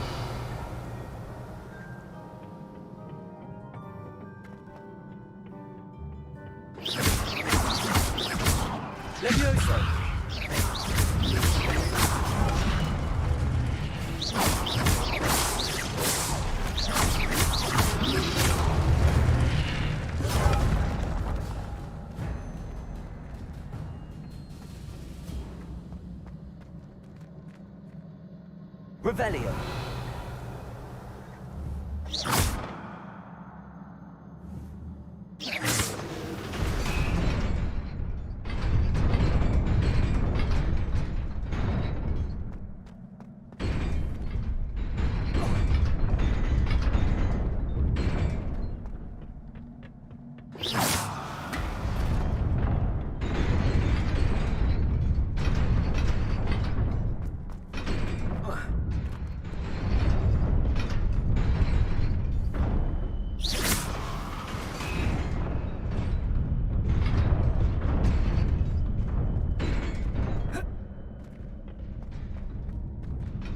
Levioso! Revelio.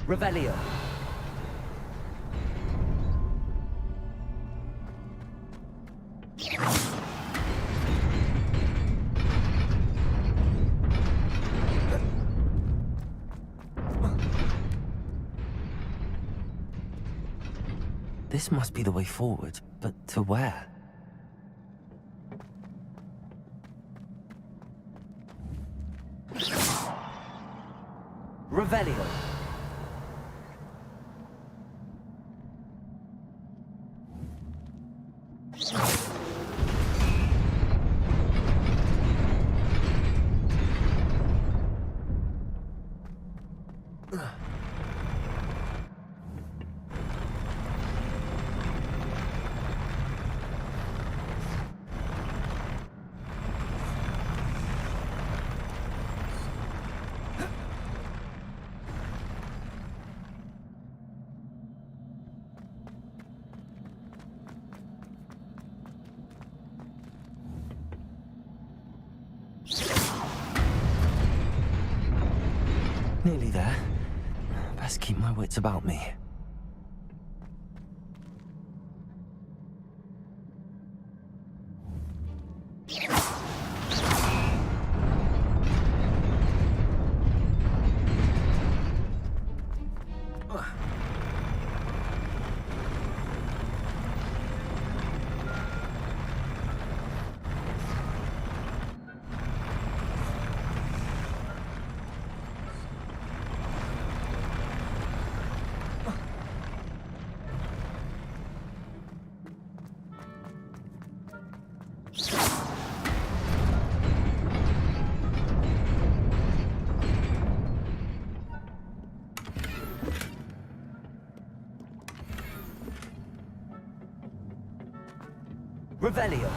Revelio. This must be the way forward, but to where? Revelio. Nearly there. Best keep my wits about me. Revelio.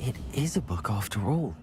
It is a book after all.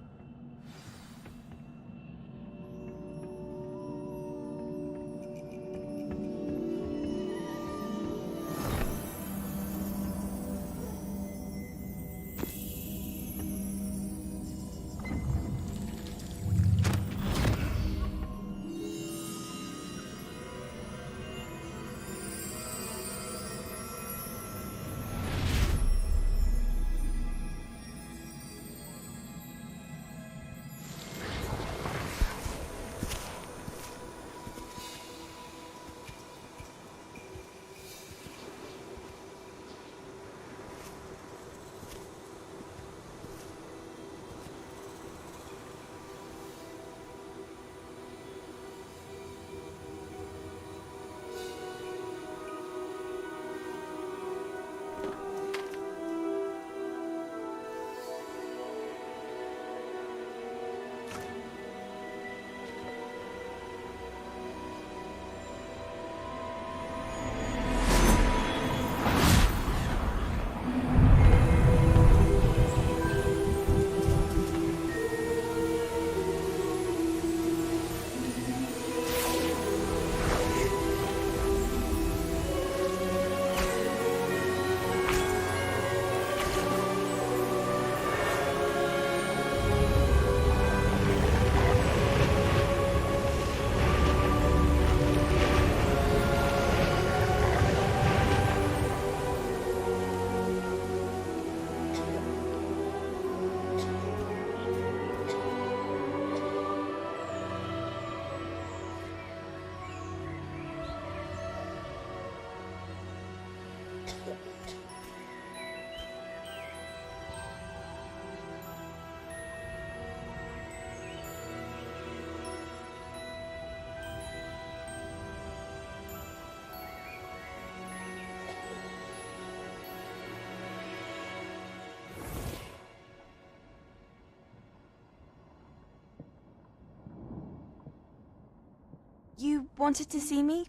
You wanted to see me?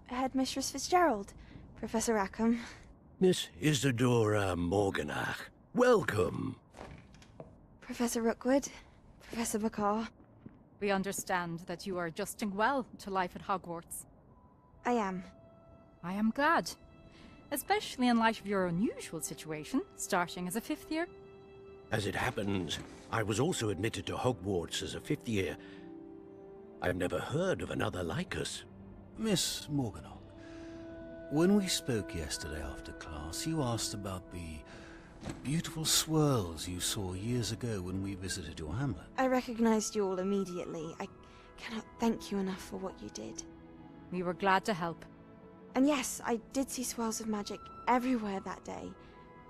Headmistress Fitzgerald, Professor Rackham. Miss Isadora Morganach, welcome. Professor Rookwood, Professor McCaw. We understand that you are adjusting well to life at Hogwarts. I am. I am glad. Especially in light of your unusual situation, starting as a 5th year. As it happens, I was also admitted to Hogwarts as a 5th year. I've never heard of another like us. Miss Morganach, when we spoke yesterday after class, you asked about the beautiful swirls you saw years ago when we visited your hamlet. I recognized you all immediately. I cannot thank you enough for what you did. We were glad to help. And yes, I did see swirls of magic everywhere that day.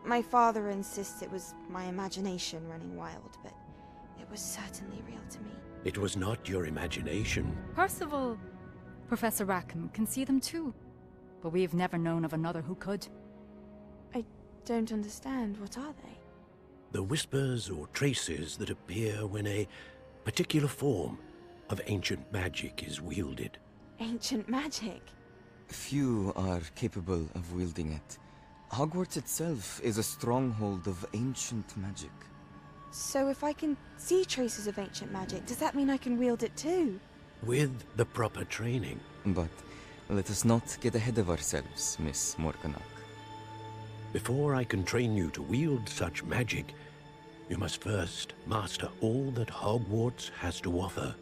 My father insists it was my imagination running wild, but it was certainly real to me. It was not your imagination. Percival, Professor Rackham can see them too. But we've never known of another who could. I don't understand. What are they? The whispers or traces that appear when a particular form of ancient magic is wielded. Ancient magic? Few are capable of wielding it. Hogwarts itself is a stronghold of ancient magic. So if I can see traces of ancient magic, does that mean I can wield it too? With the proper training. But let us not get ahead of ourselves, Miss Morganach. Before I can train you to wield such magic, you must first master all that Hogwarts has to offer.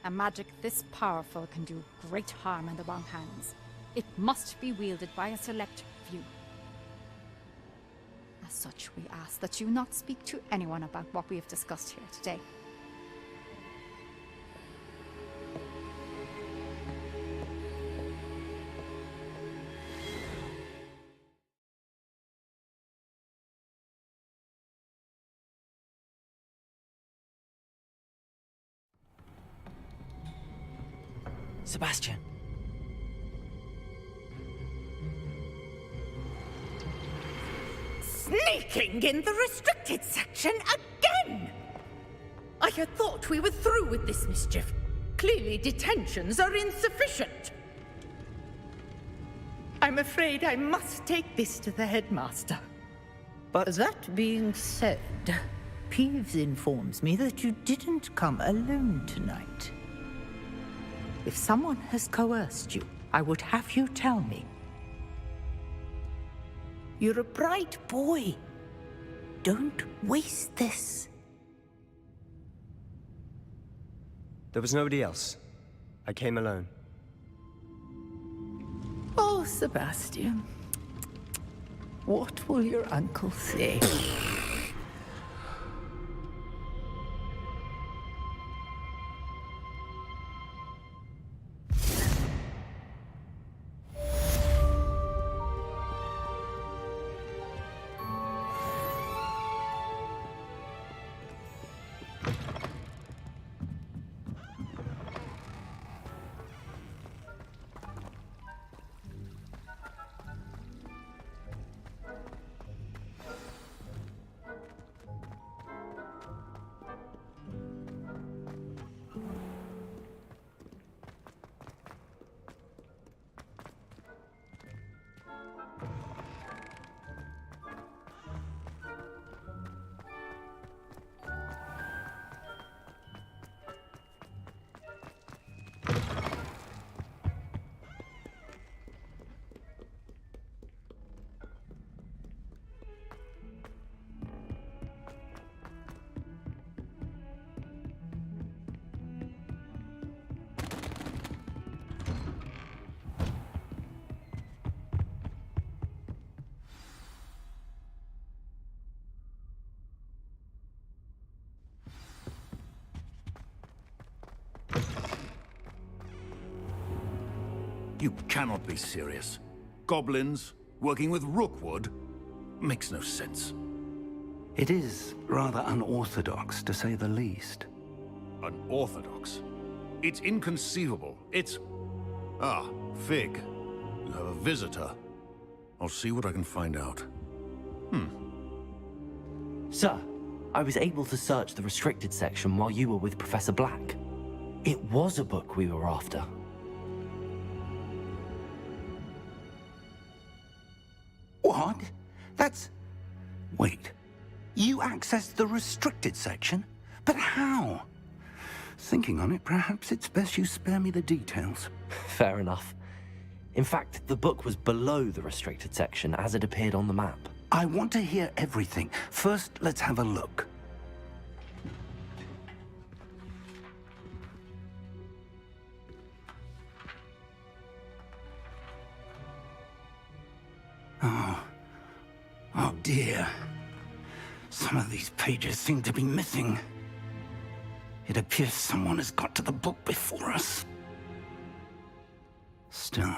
A magic this powerful can do great harm in the wrong hands. It must be wielded by a select few. As such, we ask that you not speak to anyone about what we have discussed here today. Sebastian. Sneaking in the restricted section again! I had thought we were through with this mischief. Clearly detentions are insufficient. I'm afraid I must take this to the headmaster. But that being said, Peeves informs me that you didn't come alone tonight. If someone has coerced you, I would have you tell me. You're a bright boy. Don't waste this. There was nobody else. I came alone. Oh, Sebastian. What will your uncle say? You cannot be serious. Goblins working with Rookwood makes no sense. It is rather unorthodox, to say the least. Unorthodox? It's inconceivable. It's... Ah, Fig. You have a visitor. I'll see what I can find out. Sir, I was able to search the restricted section while you were with Professor Black. It was a book we were after. What? That's... Wait. You accessed the restricted section? But how? Thinking on it, perhaps it's best you spare me the details. Fair enough. In fact, the book was below the restricted section as it appeared on the map. I want to hear everything. First, let's have a look. Oh dear. Some of these pages seem to be missing. It appears someone has got to the book before us. Still,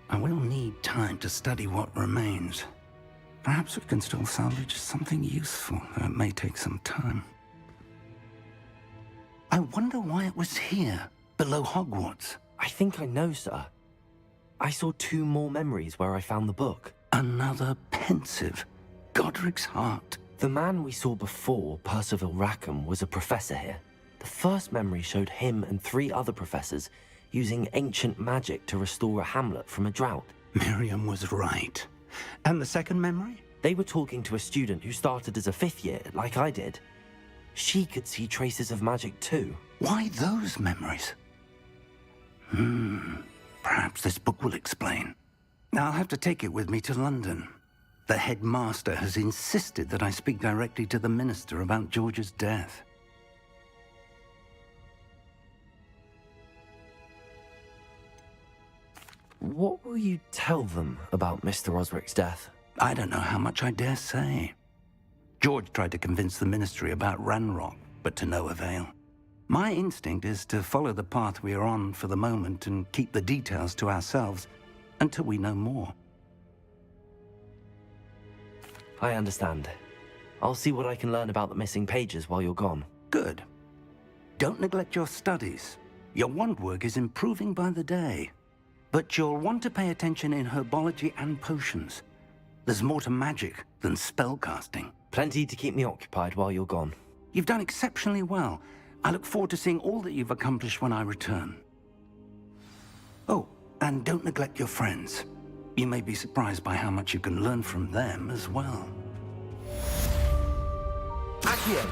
I will need time to study what remains. Perhaps we can still salvage something useful, though it may take some time. I wonder why it was here, below Hogwarts. I think I know, sir. I saw 2 more memories where I found the book. Another pensive. Godric's heart. The man we saw before, Percival Rackham, was a professor here. The first memory showed him and 3 other professors using ancient magic to restore a hamlet from a drought. Miriam was right. And the second memory? They were talking to a student who started as a 5th year, like I did. She could see traces of magic too. Why those memories? Perhaps this book will explain. I'll have to take it with me to London. The headmaster has insisted that I speak directly to the minister about George's death. What will you tell them about Mr. Osric's death? I don't know how much I dare say. George tried to convince the ministry about Ranrock, but to no avail. My instinct is to follow the path we are on for the moment and keep the details to ourselves until we know more. I understand. I'll see what I can learn about the missing pages while you're gone. Good. Don't neglect your studies. Your wand work is improving by the day. But you'll want to pay attention in herbology and potions. There's more to magic than spellcasting. Plenty to keep me occupied while you're gone. You've done exceptionally well. I look forward to seeing all that you've accomplished when I return. Oh, and don't neglect your friends. You may be surprised by how much you can learn from them as well. Accio!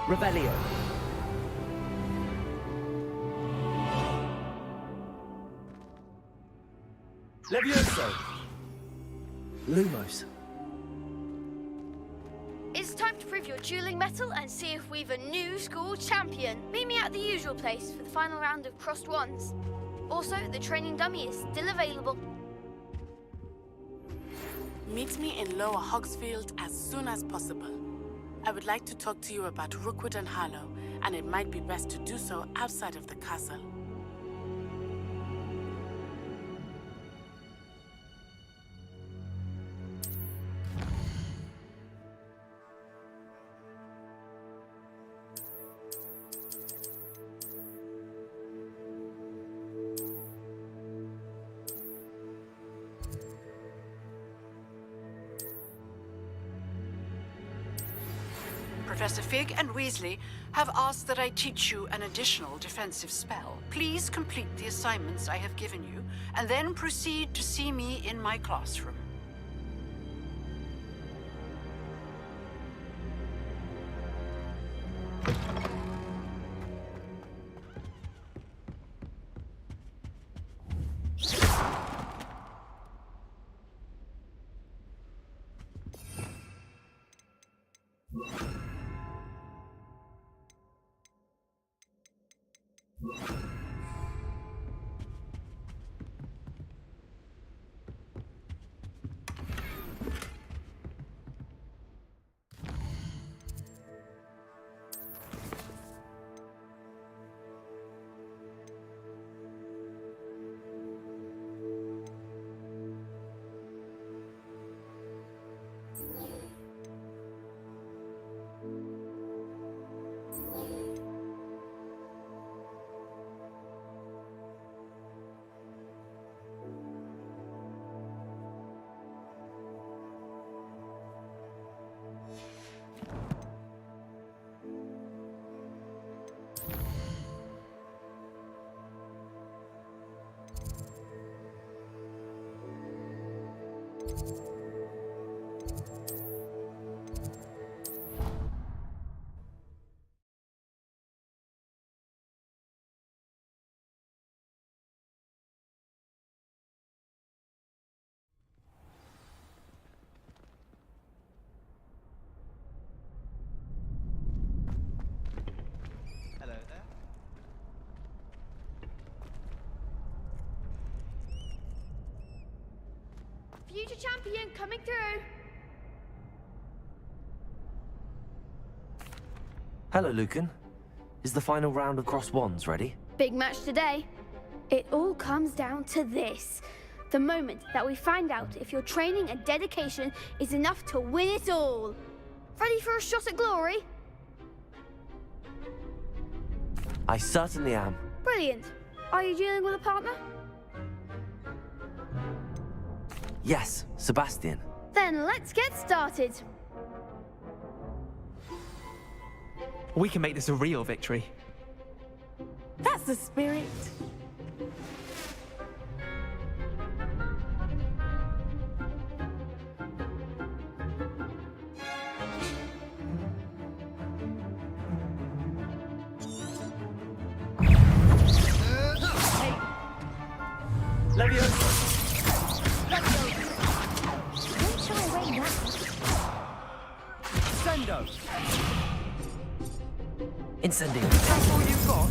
Revelio! Levioso! Lumos. It's time to prove your dueling mettle and see if we've a new school champion. Meet me at the usual place for the final round of crossed wands. Also, the training dummy is still available. Meet me in Lower Hogsfield as soon as possible. I would like to talk to you about Rookwood and Harlow, and it might be best to do so outside of the castle. Professor Fig and Weasley have asked that I teach you an additional defensive spell. Please complete the assignments I have given you, and then proceed to see me in my classroom. future champion coming through. Hello, Lucan. Is the final round of cross wands ready? Big match today. It all comes down to this. The moment that we find out if your training and dedication is enough to win it all. Ready for a shot at glory? I certainly am. Brilliant. Are you dealing with a partner? Yes, Sebastian. Then let's get started. We can make this a real victory. That's the spirit. Leviosa! Don't shy away now. Sendo! Incendio! That's all you've got?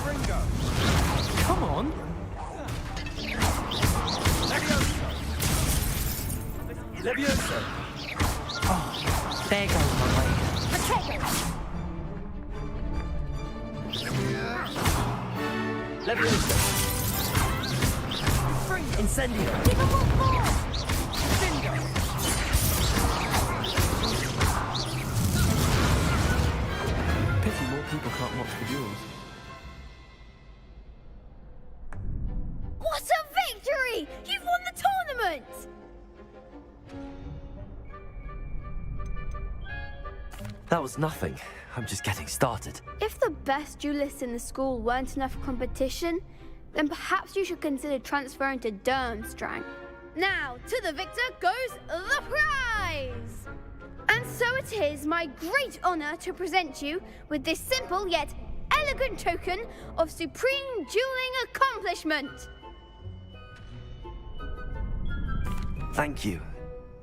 Ringo! Come on! Leviosa! Leviosa! Oh, there goes my way. Leviosa! Incendio! Give him one more! Pity more people can't watch the duels. What a victory! You've won the tournament! That was nothing. I'm just getting started. If the best duelists in the school weren't enough for competition, then perhaps you should consider transferring to Durmstrang. Now, to the victor goes the prize! And so it is my great honor to present you with this simple yet elegant token of supreme dueling accomplishment. Thank you.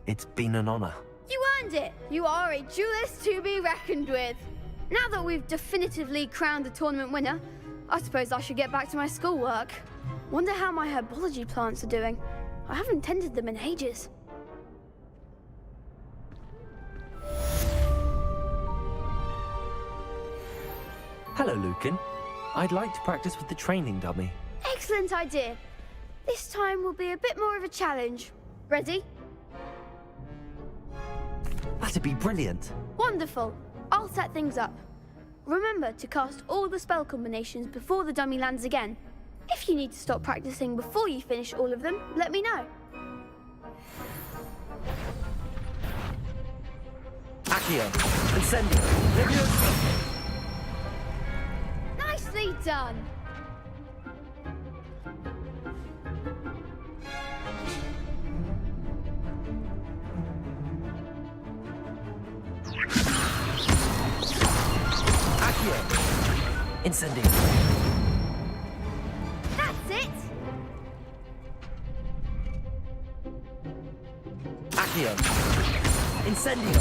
It's been an honor. You earned it. You are a duelist to be reckoned with. Now that we've definitively crowned the tournament winner, I suppose I should get back to my schoolwork. Wonder how my herbology plants are doing. I haven't tended them in ages. Hello, Lucan. I'd like to practice with the training dummy. Excellent idea. This time will be a bit more of a challenge. Ready? That'd be brilliant. Wonderful. I'll set things up. Remember to cast all the spell combinations before the dummy lands again. If you need to stop practicing before you finish all of them, let me know. Accio! Incendio! Leviosa! Nicely done. Accio! Incendio! That's it. Accio! Incendio!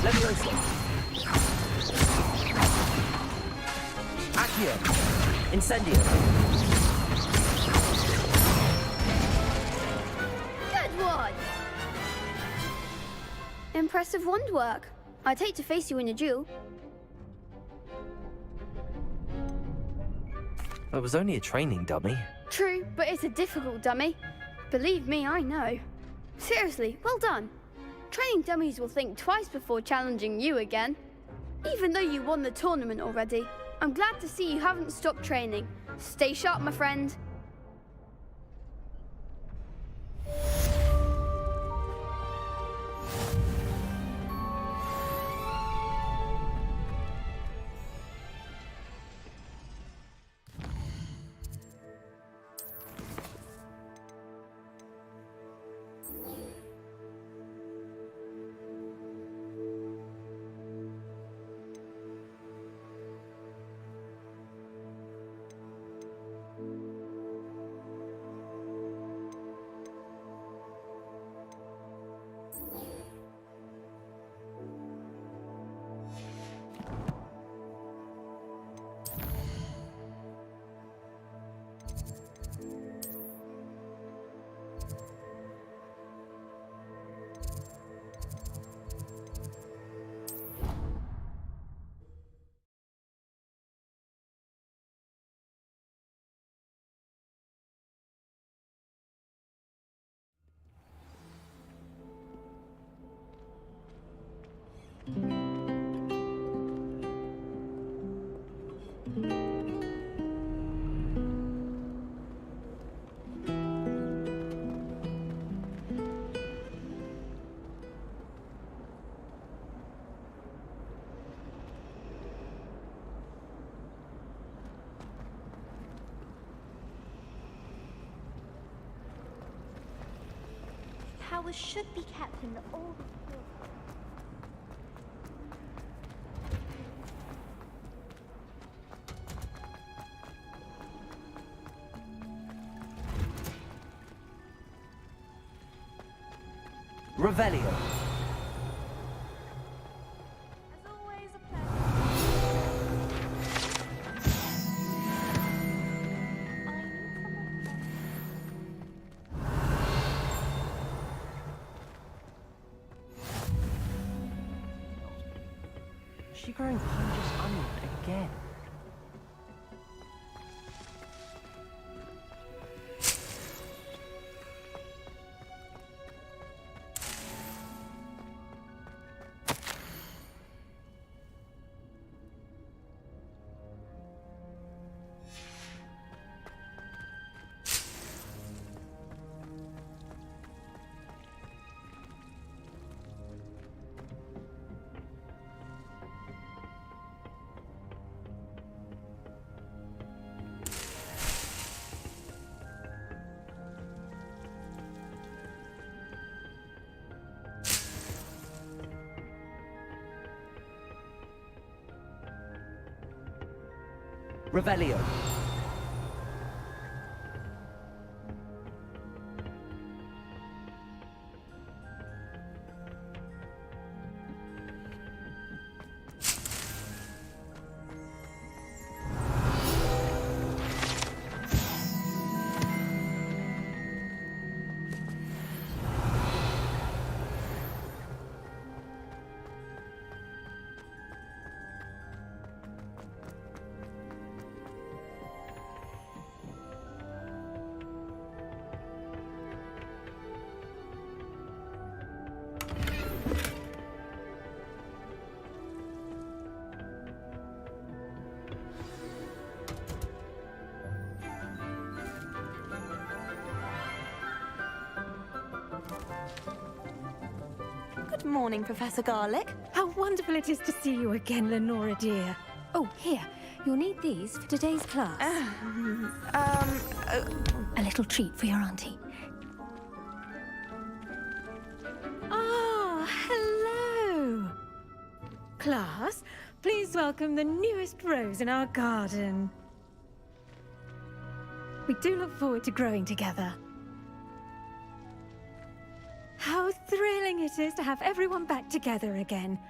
Leviosa! Accio! Incendio! Good one. Impressive wand work. I'd hate to face you in a duel. It was only a training dummy. True, but it's a difficult dummy. Believe me, I know. Seriously, well done. Training dummies will think twice before challenging you again. Even though you won the tournament already, I'm glad to see you haven't stopped training. Stay sharp, my friend. flowers should be kept in all the Revelio. Is she growing Punch's onion again? Revelio. Good morning, Professor Garlick. How wonderful it is to see you again, Lenora dear. Oh, here. You'll need these for today's class. A little treat for your auntie. Ah, hello. Class, please welcome the newest rose in our garden. We do look forward to growing together. How thrilling it is to have everyone back together again.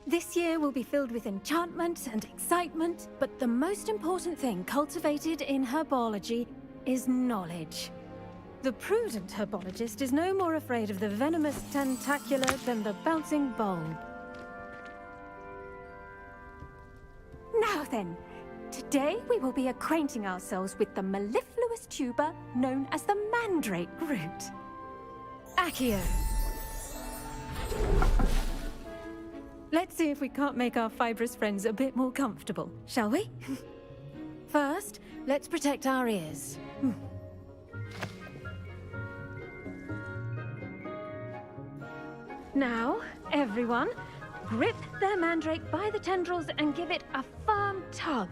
This year will be filled with enchantment and excitement, but the most important thing cultivated in herbology is knowledge. The prudent herbologist is no more afraid of the venomous tentacular than the bouncing bulb. Now then, today we will be acquainting ourselves with the mellifluous tuber known as the mandrake root. Accio. Let's see if we can't make our fibrous friends a bit more comfortable, shall we? First, let's protect our ears. Now, everyone, grip their mandrake by the tendrils and give it a firm tug.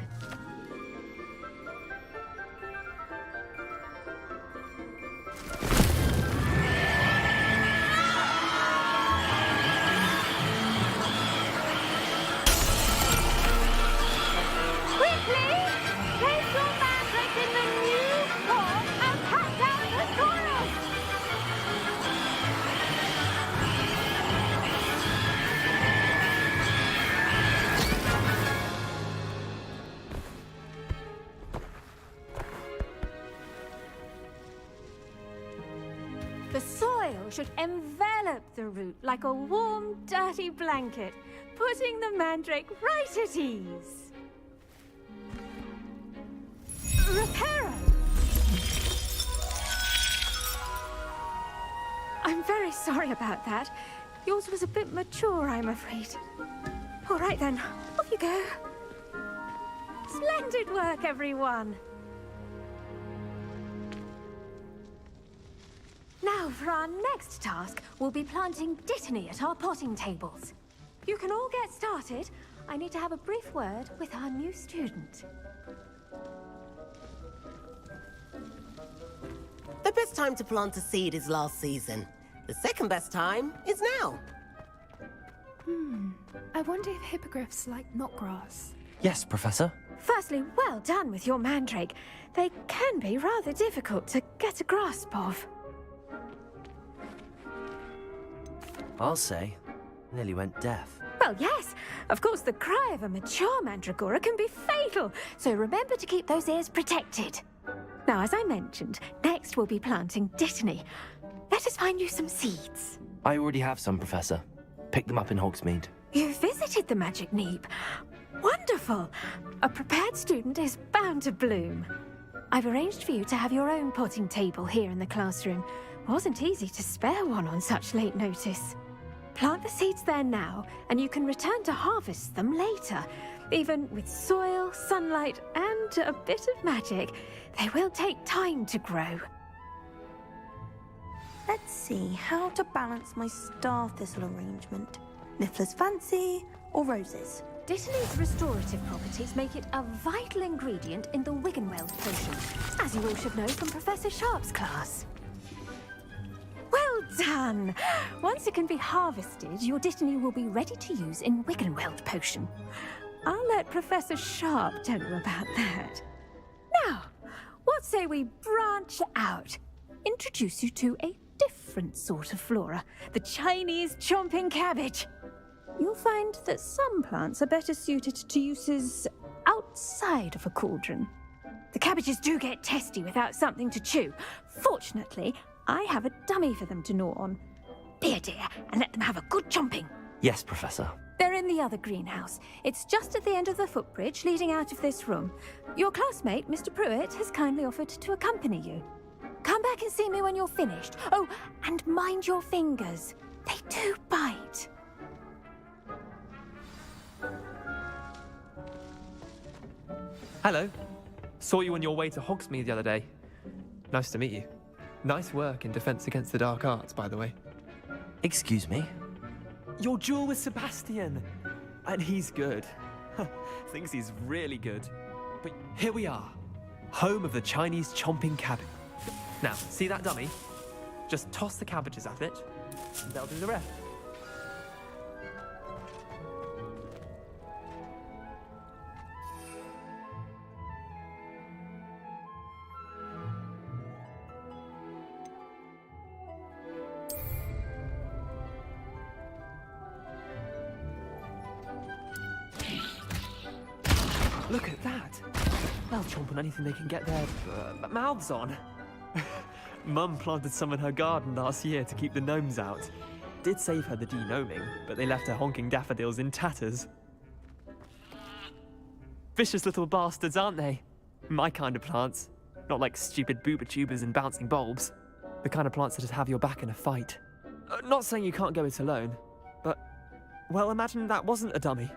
The soil should envelop the root like a warm, dirty blanket, putting the mandrake right at ease. Reparo! I'm very sorry about that. Yours was a bit mature, I'm afraid. All right then, off you go. Splendid work, everyone. Now, for our next task, we'll be planting Dittany at our potting tables. You can all get started. I need to have a brief word with our new student. The best time to plant a seed is last season. The second best time is now. I wonder if hippogriffs like knotgrass. Yes, Professor. Firstly, well done with your mandrake. They can be rather difficult to get a grasp of. I'll say. Nearly went deaf. Well, yes. Of course, the cry of a mature mandragora can be fatal, so remember to keep those ears protected. Now, as I mentioned, next we'll be planting dittany. Let us find you some seeds. I already have some, Professor. Picked them up in Hogsmeade. You visited the Magic Neep. Wonderful! A prepared student is bound to bloom. I've arranged for you to have your own potting table here in the classroom. Wasn't easy to spare one on such late notice. Plant the seeds there now, and you can return to harvest them later. Even with soil, sunlight, and a bit of magic, they will take time to grow. Let's see how to balance my star thistle arrangement. Niffler's fancy or roses? Dittany's restorative properties make it a vital ingredient in the Wiggenweld potion, as you all should know from Professor Sharp's class. Well done! Once it can be harvested, your dittany will be ready to use in Wiggenweld potion. I'll let Professor Sharp tell you about that. Now, what say we branch out? Introduce you to a different sort of flora, the Chinese chomping cabbage. You'll find that some plants are better suited to uses outside of a cauldron. The cabbages do get testy without something to chew. Fortunately, I have a dummy for them to gnaw on. Be a dear and let them have a good chomping. Yes, Professor. They're in the other greenhouse. It's just at the end of the footbridge leading out of this room. Your classmate, Mr. Pruitt, has kindly offered to accompany you. Come back and see me when you're finished. Oh, and mind your fingers. They do bite. Hello. Saw you on your way to Hogsmeade the other day. Nice to meet you. Nice work in Defense Against the Dark Arts, by the way. Excuse me? Your duel with Sebastian. And he's good. Thinks he's really good. But here we are. Home of the Chinese chomping cabbage. Now, see that dummy? Just toss the cabbages at it, and they'll do the rest. Look at that! They'll chomp on anything they can get their mouths on. Mum planted some in her garden last year to keep the gnomes out. Did save her the de-gnoming, but they left her honking daffodils in tatters. Vicious little bastards, aren't they? My kind of plants. Not like stupid booba tubers and bouncing bulbs. The kind of plants that'd have your back in a fight. Not saying you can't go it alone, but... well, imagine that wasn't a dummy.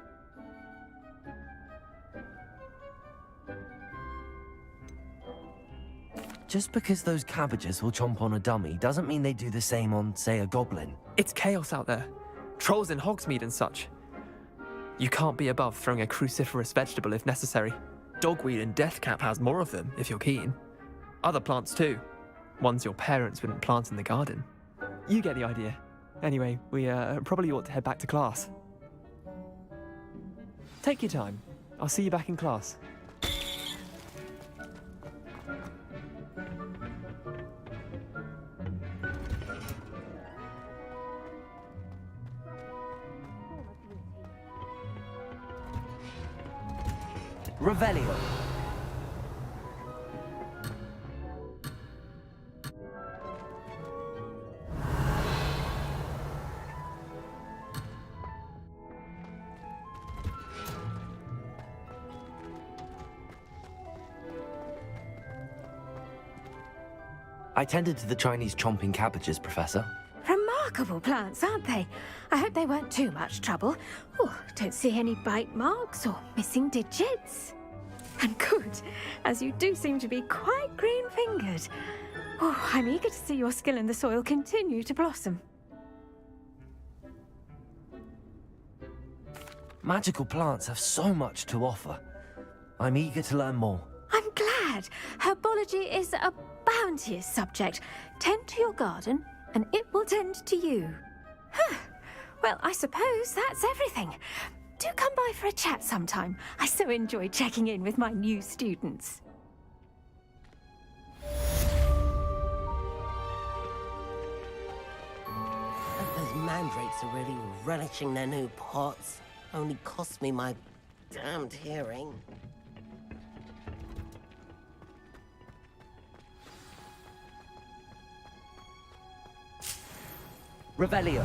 Just because those cabbages will chomp on a dummy doesn't mean they do the same on, say, a goblin. It's chaos out there. Trolls in Hogsmeade and such. You can't be above throwing a cruciferous vegetable if necessary. Dogweed and deathcap has more of them, if you're keen. Other plants too. Ones your parents wouldn't plant in the garden. You get the idea. Anyway, we probably ought to head back to class. Take your time. I'll see you back in class. Revelio. I tended to the Chinese chomping cabbages, Professor. Remarkable plants, aren't they? I hope they weren't too much trouble. Oh, don't see any bite marks or missing digits. And good, as you do seem to be quite green-fingered. Oh, I'm eager to see your skill in the soil continue to blossom. Magical plants have so much to offer. I'm eager to learn more. I'm glad. Herbology is a bounteous subject. Tend to your garden, and it will tend to you. Huh. Well, I suppose that's everything. Do come by for a chat sometime. I so enjoy checking in with my new students. Those mandrakes are really relishing their new pots. Only cost me my damned hearing. Revelio.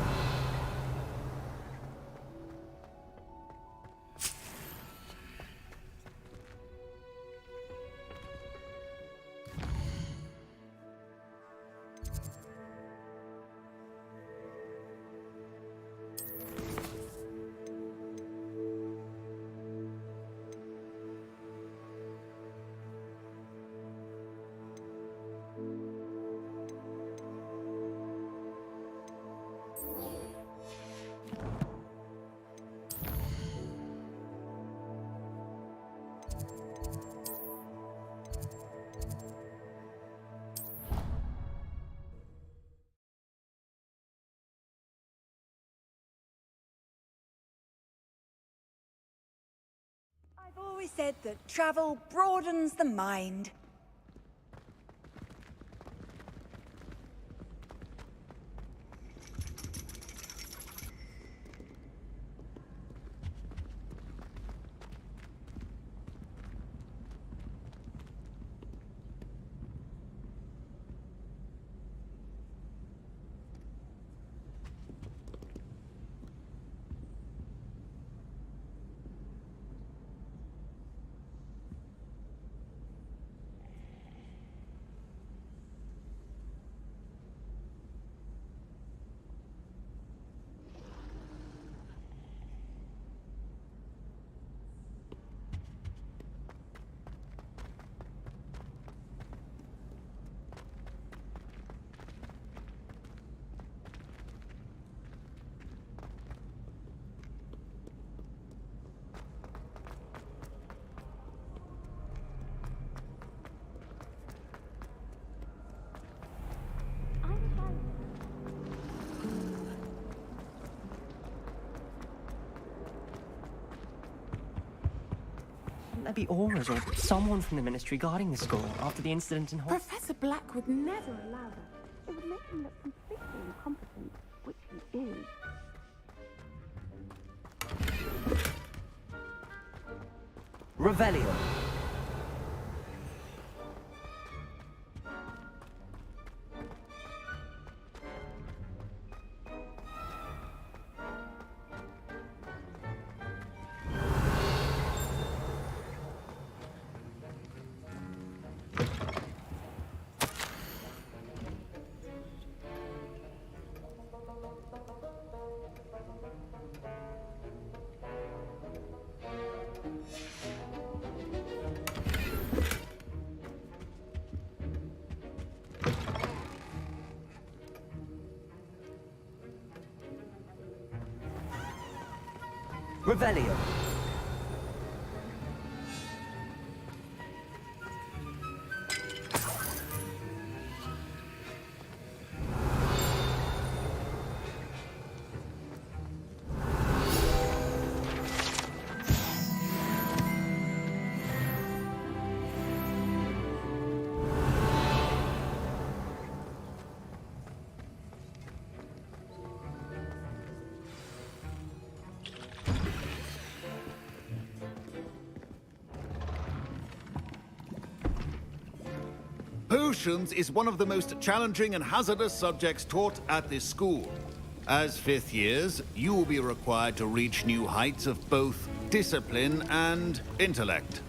I've always said that travel broadens the mind. There be auras or someone from the ministry guarding the school after the incident in Hogwarts. Professor Black would never allow that. It would make him look completely incompetent, which he is. Revelio. Revelio. Potions is one of the most challenging and hazardous subjects taught at this school. As fifth years, you will be required to reach new heights of both discipline and intellect.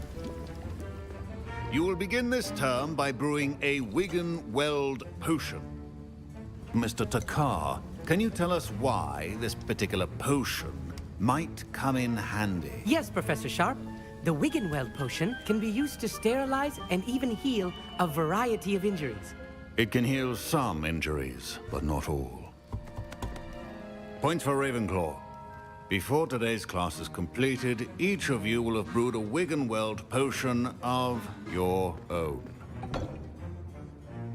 You will begin this term by brewing a Wigan-Weld potion. Mr. Takar, can you tell us why this particular potion might come in handy? Yes, Professor Sharp. The Wigan-Weld potion can be used to sterilize and even heal a variety of injuries. It can heal some injuries, but not all. Points for Ravenclaw. Before today's class is completed, each of you will have brewed a Wigan-Weld potion of your own.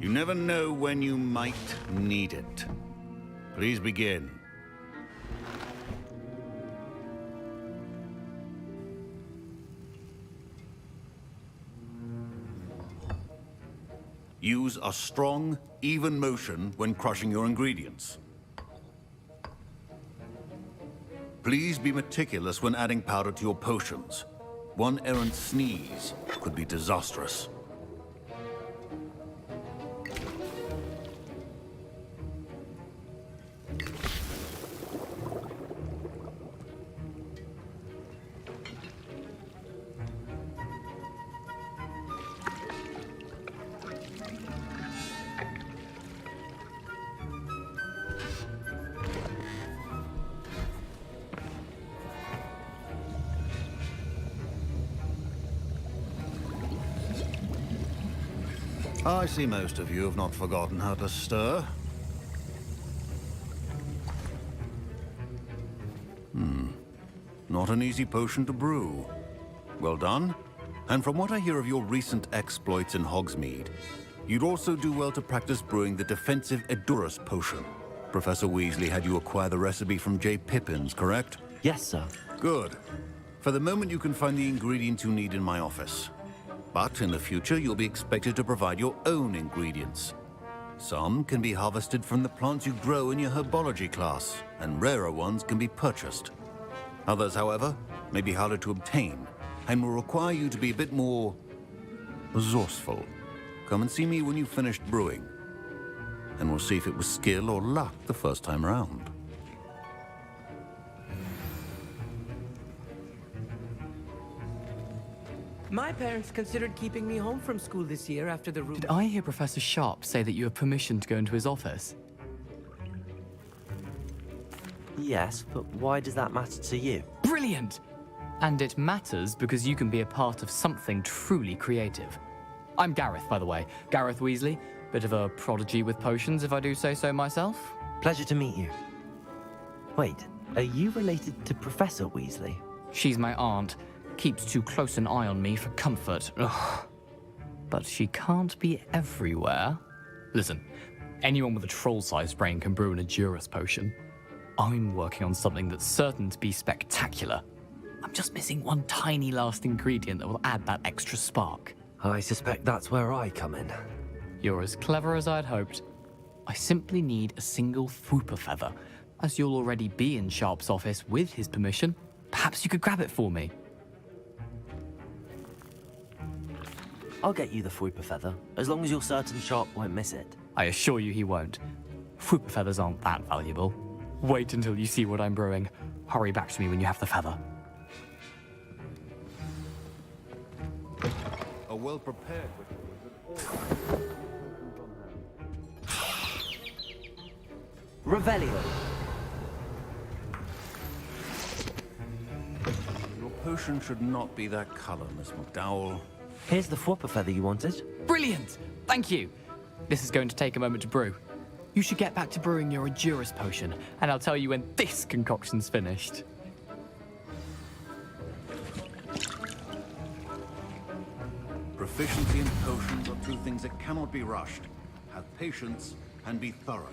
You never know when you might need it. Please begin. Use a strong, even motion when crushing your ingredients. Please be meticulous when adding powder to your potions. One errant sneeze could be disastrous. I see most of you have not forgotten how to stir. Not an easy potion to brew. Well done. And from what I hear of your recent exploits in Hogsmeade, you'd also do well to practice brewing the defensive Edurus potion. Professor Weasley had you acquire the recipe from J. Pippin's, correct? Yes, sir. Good. For the moment, you can find the ingredients you need in my office. But in the future, you'll be expected to provide your own ingredients. Some can be harvested from the plants you grow in your herbology class, and rarer ones can be purchased. Others, however, may be harder to obtain, and will require you to be a bit more resourceful. Come and see me when you've finished brewing, and we'll see if it was skill or luck the first time around. My parents considered keeping me home from school this year after the Did I hear Professor Sharp say that you have permission to go into his office? Yes, but why does that matter to you? Brilliant! And it matters because you can be a part of something truly creative. I'm Gareth, by the way. Gareth Weasley. Bit of a prodigy with potions, if I do say so myself. Pleasure to meet you. Wait, are you related to Professor Weasley? She's my aunt. Keeps too close an eye on me for comfort. Ugh. But she can't be everywhere. Listen, anyone with a troll-sized brain can brew an Edurus potion. I'm working on something that's certain to be spectacular. I'm just missing one tiny last ingredient that will add that extra spark. I suspect that's where I come in. You're as clever as I'd hoped. I simply need a single Fwooper feather. As you'll already be in Sharp's office with his permission, perhaps you could grab it for me. I'll get you the Fwooper feather, as long as you're certain Sharp won't miss it. I assure you he won't. Fwooper feathers aren't that valuable. Wait until you see what I'm brewing. Hurry back to me when you have the feather. A well-prepared Revelio. Your potion should not be that color, Miss McDowell. Here's the Fwooper feather you wanted. Brilliant! Thank you! This is going to take a moment to brew. You should get back to brewing your Edurus potion, and I'll tell you when this concoction's finished. Proficiency in potions are two things that cannot be rushed. Have patience and be thorough.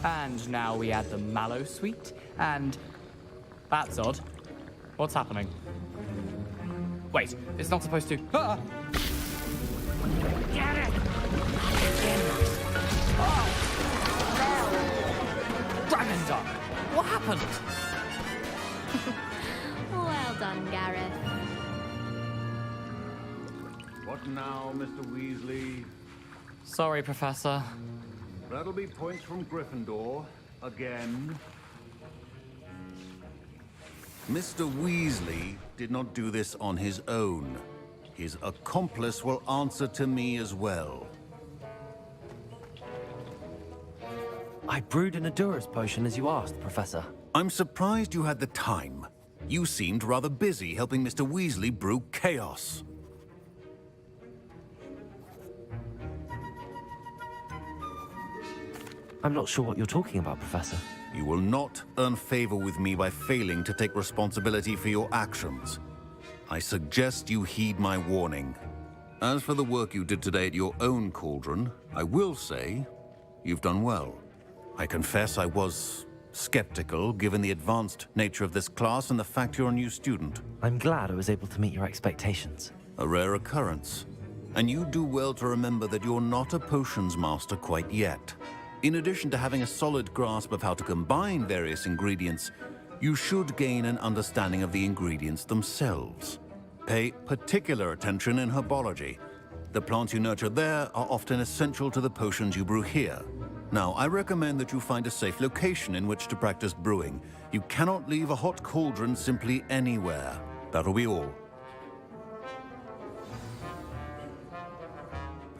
And now we add the mallow sweet, and... That's odd. What's happening? Wait, it's not supposed to... Ah! Get it! Oh! Dragon Duck! What happened? Well done, Gareth. What now, Mr. Weasley? Sorry, Professor. That'll be points from Gryffindor, again. Mr. Weasley did not do this on his own. His accomplice will answer to me as well. I brewed an Adura's potion as you asked, Professor. I'm surprised you had the time. You seemed rather busy helping Mr. Weasley brew chaos. I'm not sure what you're talking about, Professor. You will not earn favor with me by failing to take responsibility for your actions. I suggest you heed my warning. As for the work you did today at your own cauldron, I will say you've done well. I confess I was skeptical, given the advanced nature of this class and the fact you're a new student. I'm glad I was able to meet your expectations. A rare occurrence. And you do well to remember that you're not a potions master quite yet. In addition to having a solid grasp of how to combine various ingredients, you should gain an understanding of the ingredients themselves. Pay particular attention in herbology. The plants you nurture there are often essential to the potions you brew here. Now, I recommend that you find a safe location in which to practice brewing. You cannot leave a hot cauldron simply anywhere. That'll be all.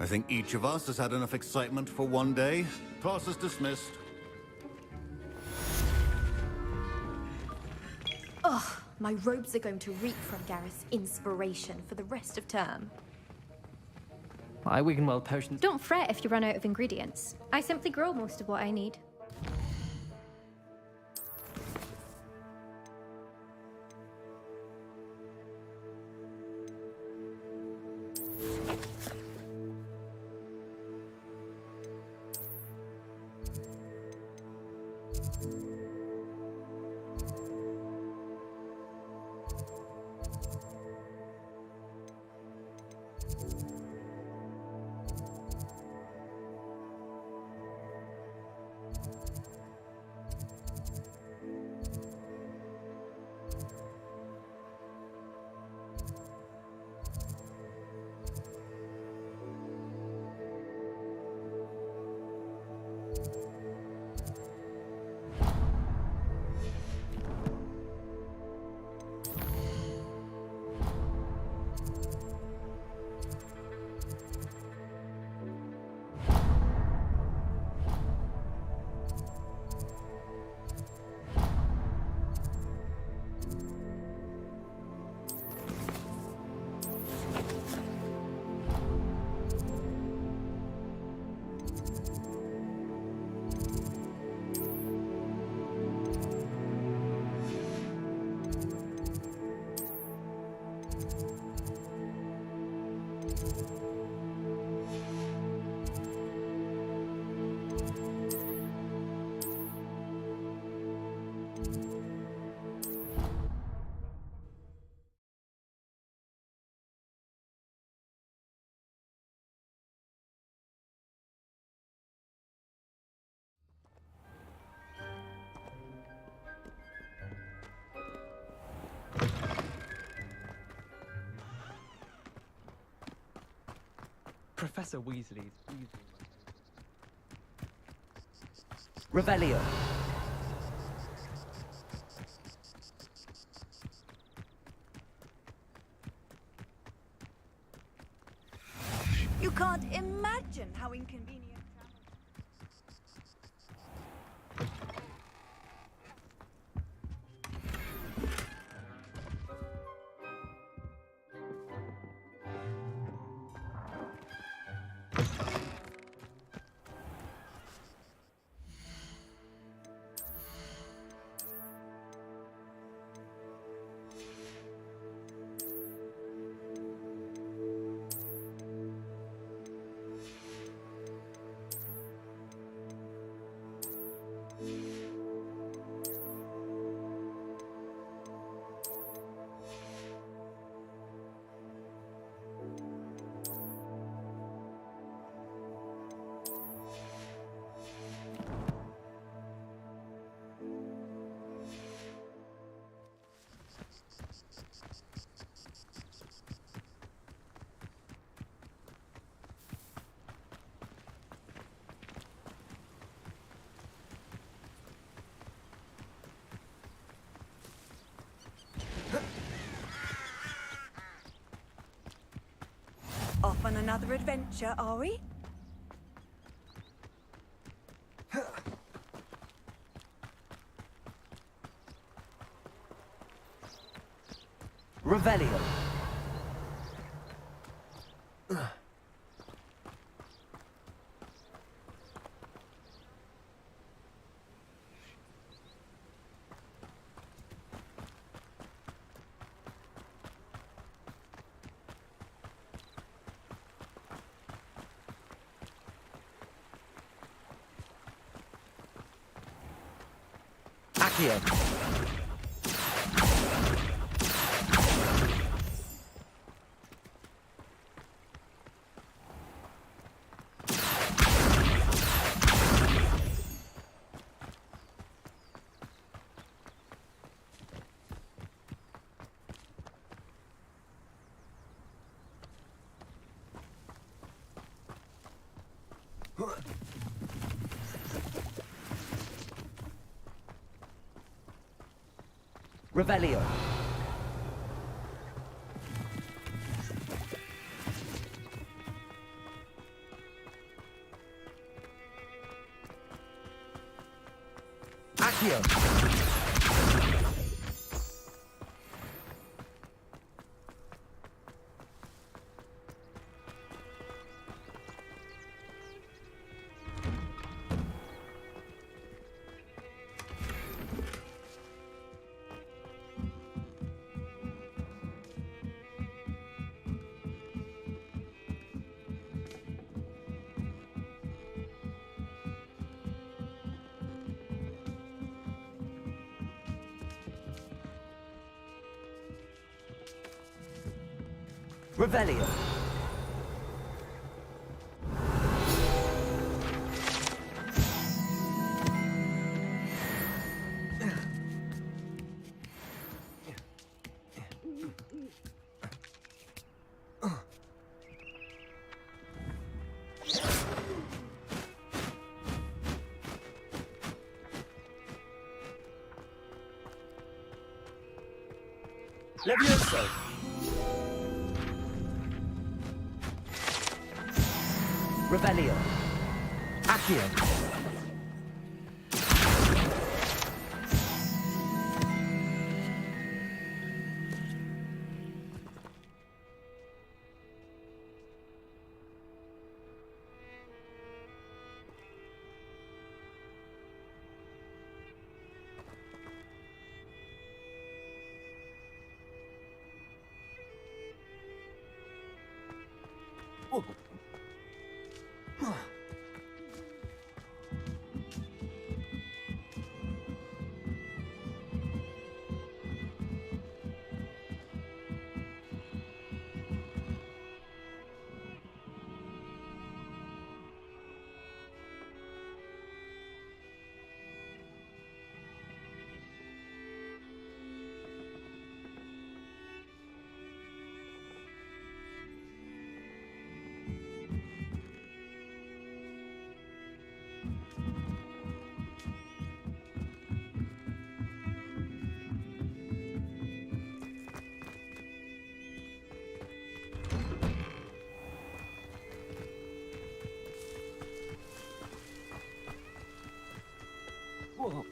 I think each of us has had enough excitement for one day. Class is dismissed. Ugh, my robes are going to reek from Gareth's inspiration for the rest of term. My Wiggenweld potions. Don't fret if you run out of ingredients. I simply grow most of what I need. Professor Weasley's. Revelio. You can't imagine how inconvenient. Off on another adventure, are we? Revelio. Accio. Revelio. Accio. Revelio. Levioso. Revelio. Accio. Oh. Whoa.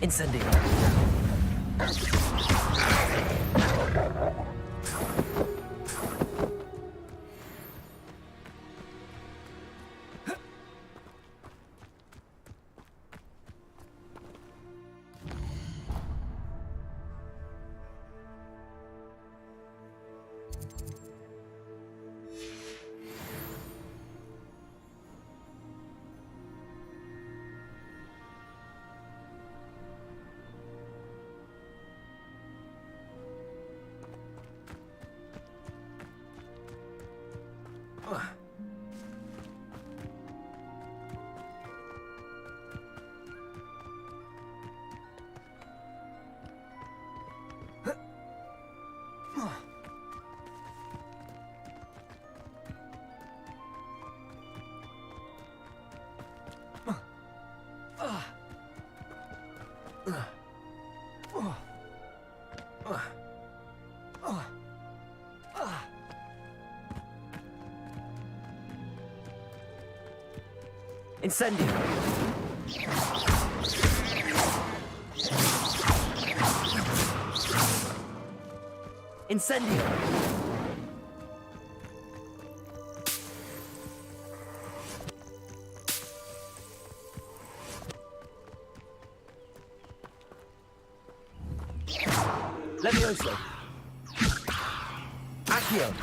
Incendio. Incendio. Incendio. Levioso. Accio.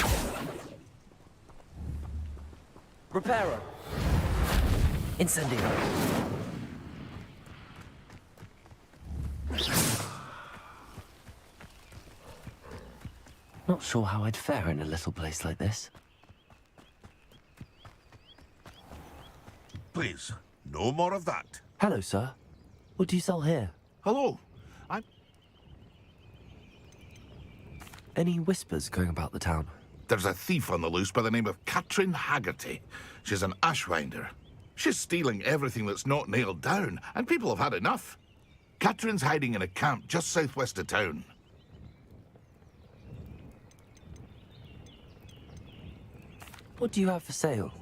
Reparo. Incendio. Not sure how I'd fare in a little place like this. Please, no more of that. Hello, sir. What do you sell here? Hello. Any whispers going about the town? There's a thief on the loose by the name of Katrin Haggerty. She's an ashwinder. She's stealing everything that's not nailed down, and people have had enough. Katrin's hiding in a camp just southwest of town. What do you have for sale?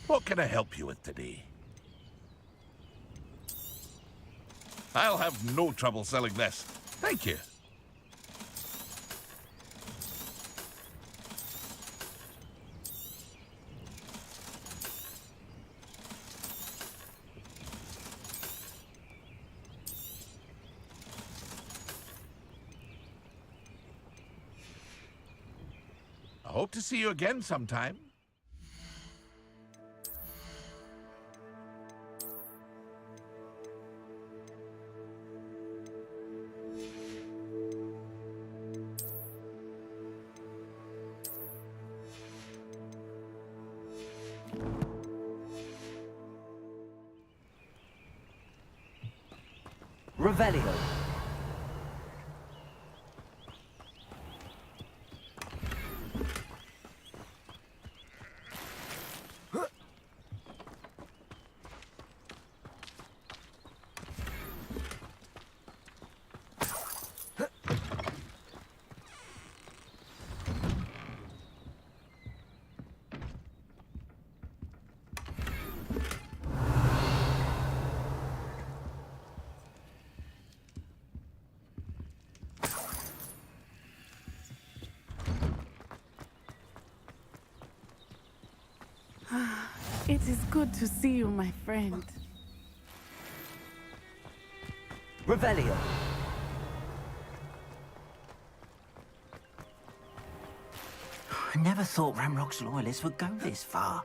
What can I help you with today? I'll have no trouble selling this. Thank you. I hope to see you again sometime. Revelio. It is good to see you, my friend. Revelio. I never thought Ramrock's loyalists would go this far.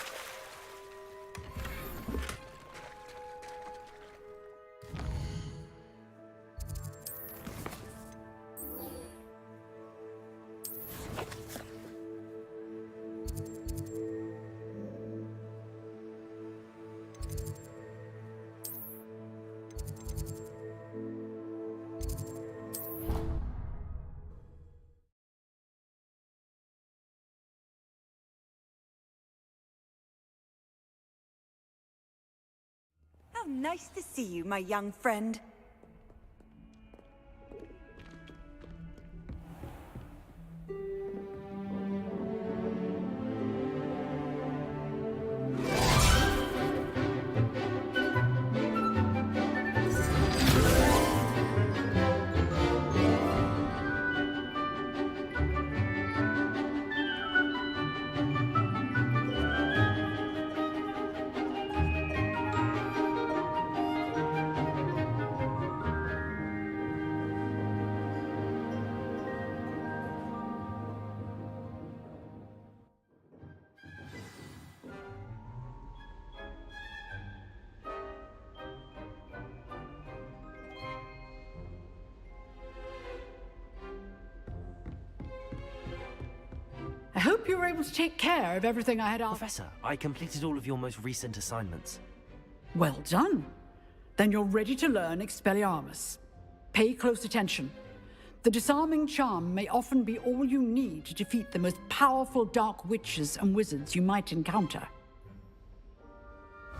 How nice to see you, my young friend. hope you were able to take care of everything I had asked. Professor, I completed all of your most recent assignments. Well done. Then you're ready to learn Expelliarmus. Pay close attention. The disarming charm may often be all you need to defeat the most powerful dark witches and wizards you might encounter.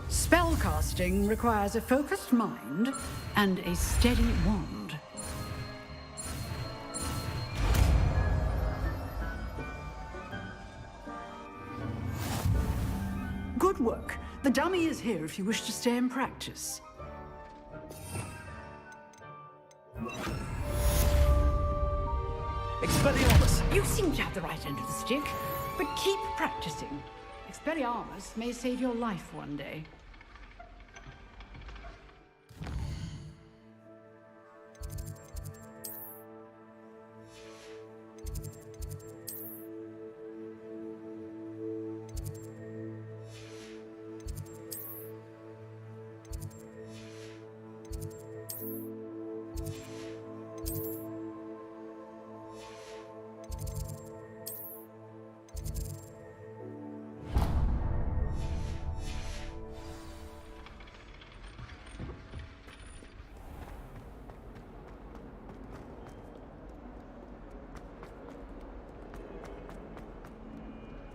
Spellcasting requires a focused mind and a steady wand. Good work. The dummy is here if you wish to stay and practice. Expelliarmus! You seem to have the right end of the stick, but keep practicing. Expelliarmus may save your life one day.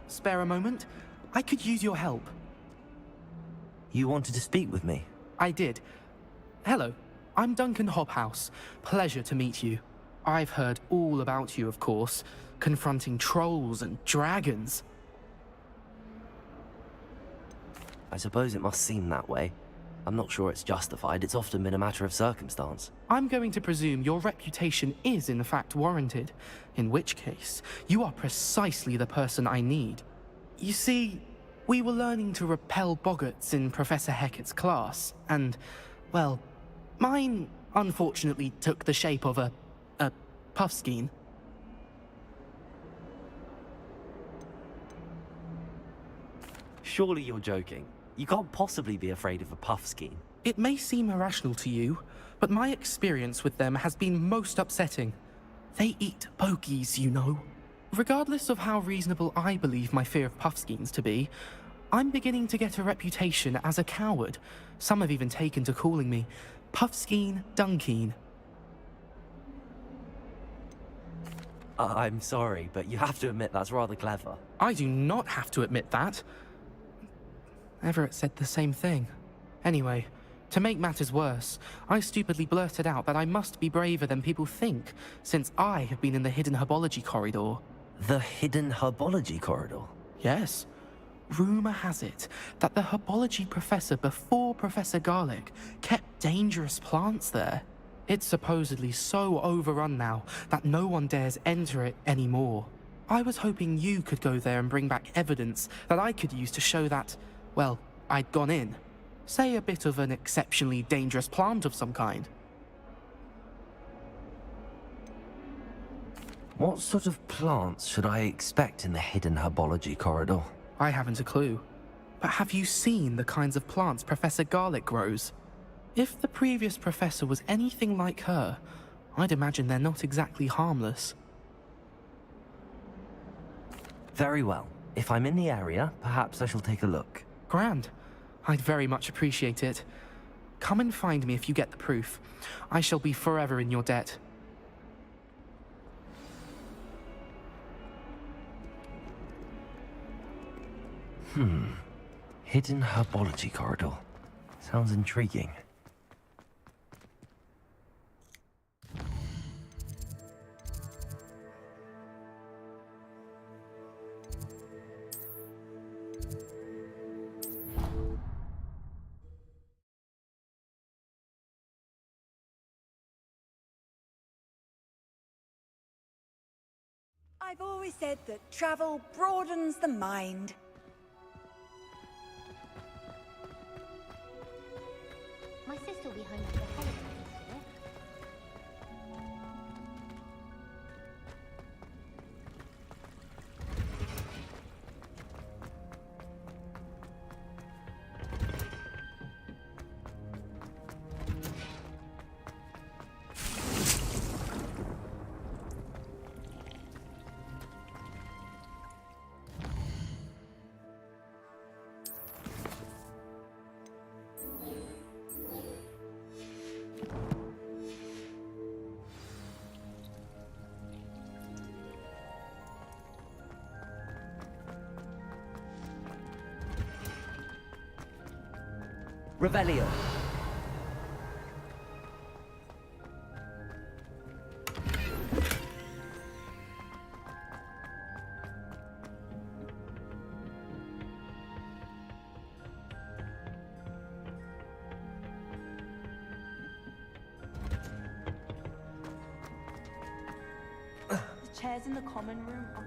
Spare a moment? I could use your help. You wanted to speak with me? I did. Hello, I'm Duncan Hobhouse. Pleasure to meet you. I've heard all about you, of course, confronting trolls and dragons. I suppose it must seem that way. I'm not sure it's justified. It's often been a matter of circumstance. I'm going to presume your reputation is in fact warranted, in which case, you are precisely the person I need. You see, we were learning to repel boggarts in Professor Hecat's class, and, well, mine unfortunately took the shape of a puffskein. Surely you're joking. You can't possibly be afraid of a puffskein. It may seem irrational to you, but my experience with them has been most upsetting. They eat bogies, you know. Regardless of how reasonable I believe my fear of puffskeins to be, I'm beginning to get a reputation as a coward. Some have even taken to calling me Puffskeen Dunkeen. I'm sorry, but you have to admit that's rather clever. I do not have to admit that. Everett said the same thing. Anyway, to make matters worse, I stupidly blurted out that I must be braver than people think, since I have been in the hidden herbology corridor. The hidden herbology corridor? Yes. Rumor has it that the herbology professor before Professor Garlic kept dangerous plants there. It's supposedly so overrun now that no one dares enter it anymore. I was hoping you could go there and bring back evidence that I could use to show that, well, I'd gone in. Say a bit of an exceptionally dangerous plant of some kind. What sort of plants should I expect in the hidden herbology corridor? I haven't a clue. But have you seen the kinds of plants Professor Garlic grows? If the previous professor was anything like her, I'd imagine they're not exactly harmless. Very well. If I'm in the area, perhaps I shall take a look. Grand. I'd very much appreciate it. Come and find me if you get the proof. I shall be forever in your debt. Hidden herbology corridor. Sounds intriguing. I've always said that travel broadens the mind. My sister will be home for the holidays this year. Revelio. The chairs in the common room are...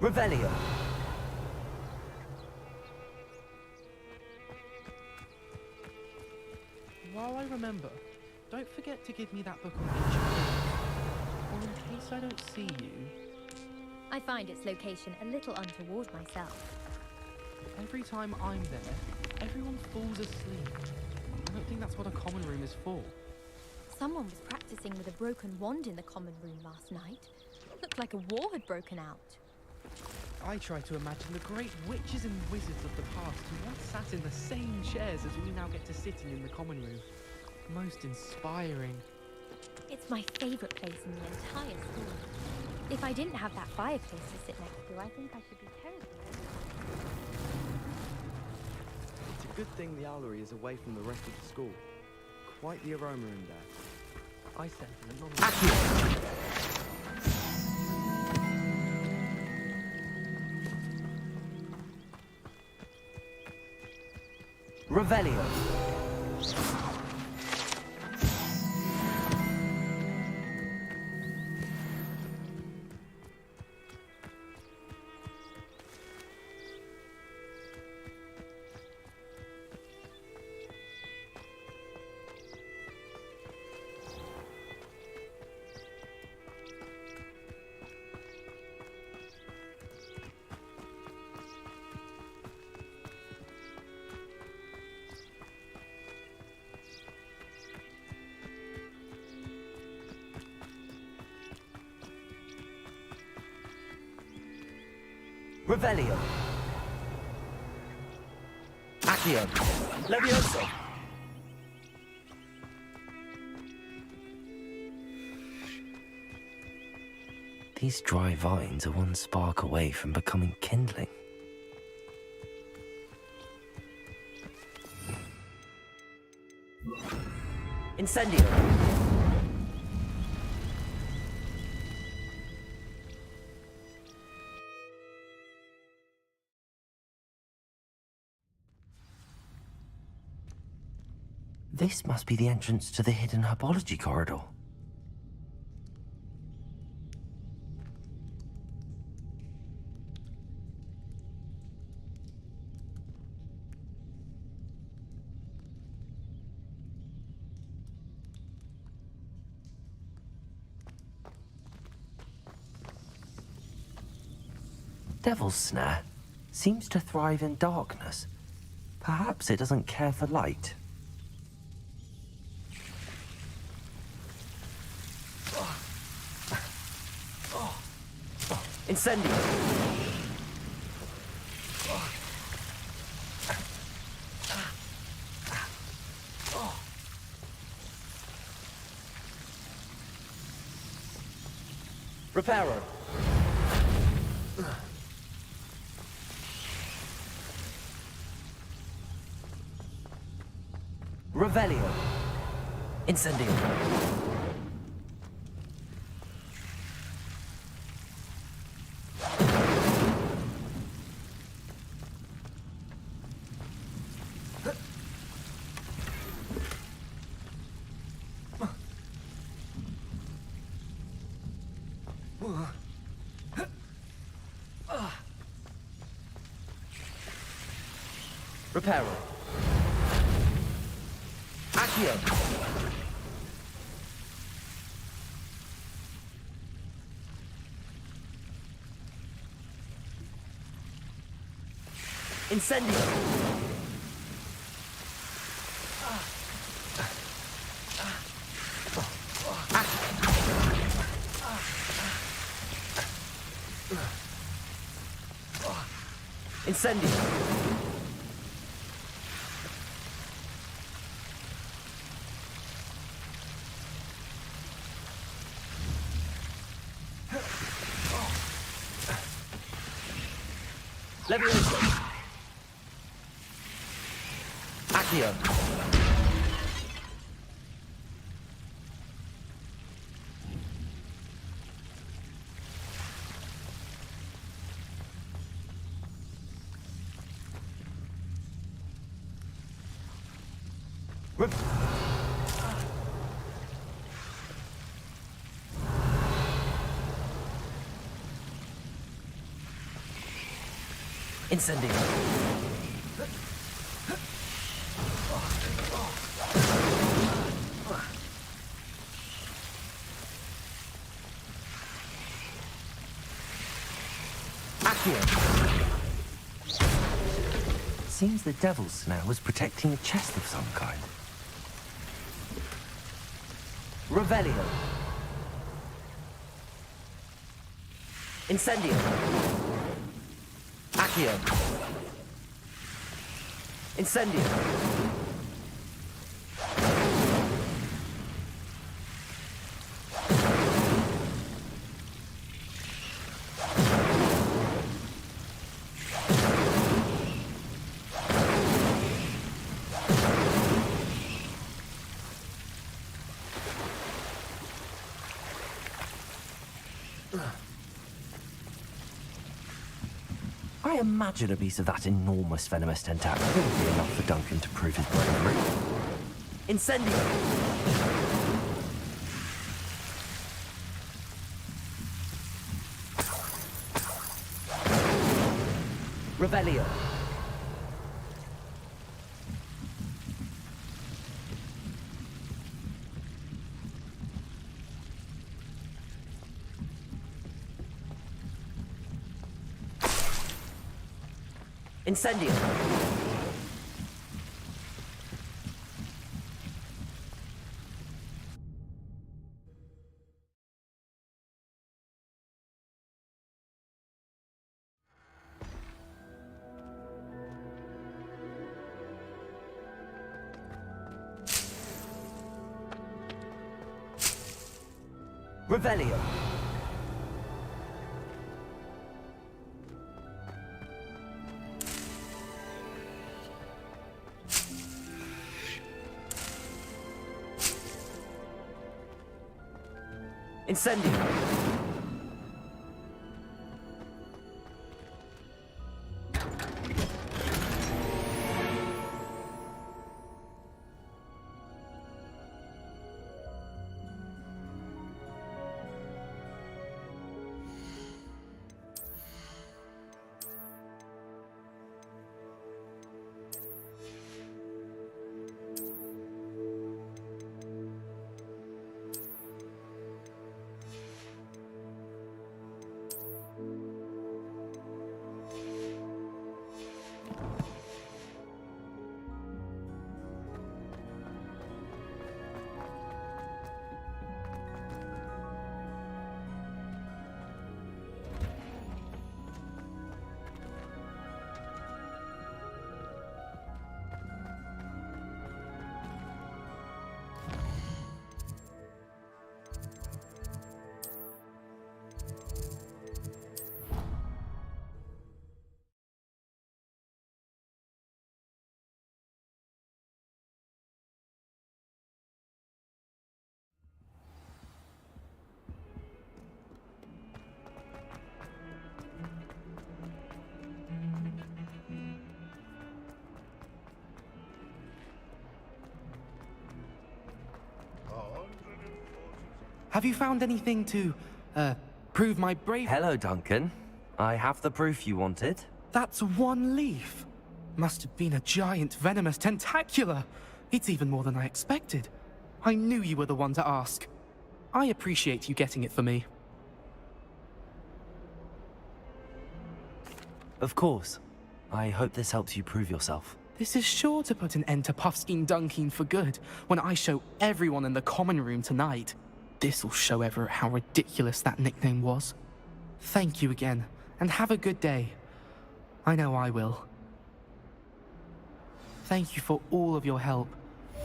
Revelio. While I remember, don't forget to give me that book on ancient history. Or in case I don't see you... I find its location a little untoward myself. Every time I'm there, everyone falls asleep. I don't think that's what a common room is for. Someone was practicing with a broken wand in the common room last night. Looked like a war had broken out. I try to imagine the great witches and wizards of the past who once sat in the same chairs as we now get to sitting in the common room. Most inspiring. It's my favourite place in the entire school. If I didn't have that fireplace to sit next to, I think I should be terribly lonely. It's a good thing the owlery is away from the rest of the school. Quite the aroma in there. I sent an anonymous... Revelio. Revelio. Accio. Levioso. These dry vines are one spark away from becoming kindling. Incendio. This must be the entrance to the hidden herbology corridor. Devil's Snare seems to thrive in darkness. Perhaps it doesn't care for light. Incendio. Reparo. Revelio. Incendio. Reparo. Accio. Incendio. Incendio. Levioso. Accio. Incendio. Seems the devil's snare was protecting a chest of some kind. Revelio. Incendio. Accio. Incendio. I imagine a piece of that enormous venomous tentacle wouldn't be enough for Duncan to prove his bravery. Incendio. Revelio. Incendio. Revelio. Incendio. Have you found anything to, prove my bravery? Hello, Duncan. I have the proof you wanted. That's one leaf. Must have been a giant venomous tentacula. It's even more than I expected. I knew you were the one to ask. I appreciate you getting it for me. Of course. I hope this helps you prove yourself. This is sure to put an end to Puffskein Dunkeen for good when I show everyone in the common room tonight. This'll show Everett how ridiculous that nickname was. Thank you again, and have a good day. I know I will. Thank you for all of your help.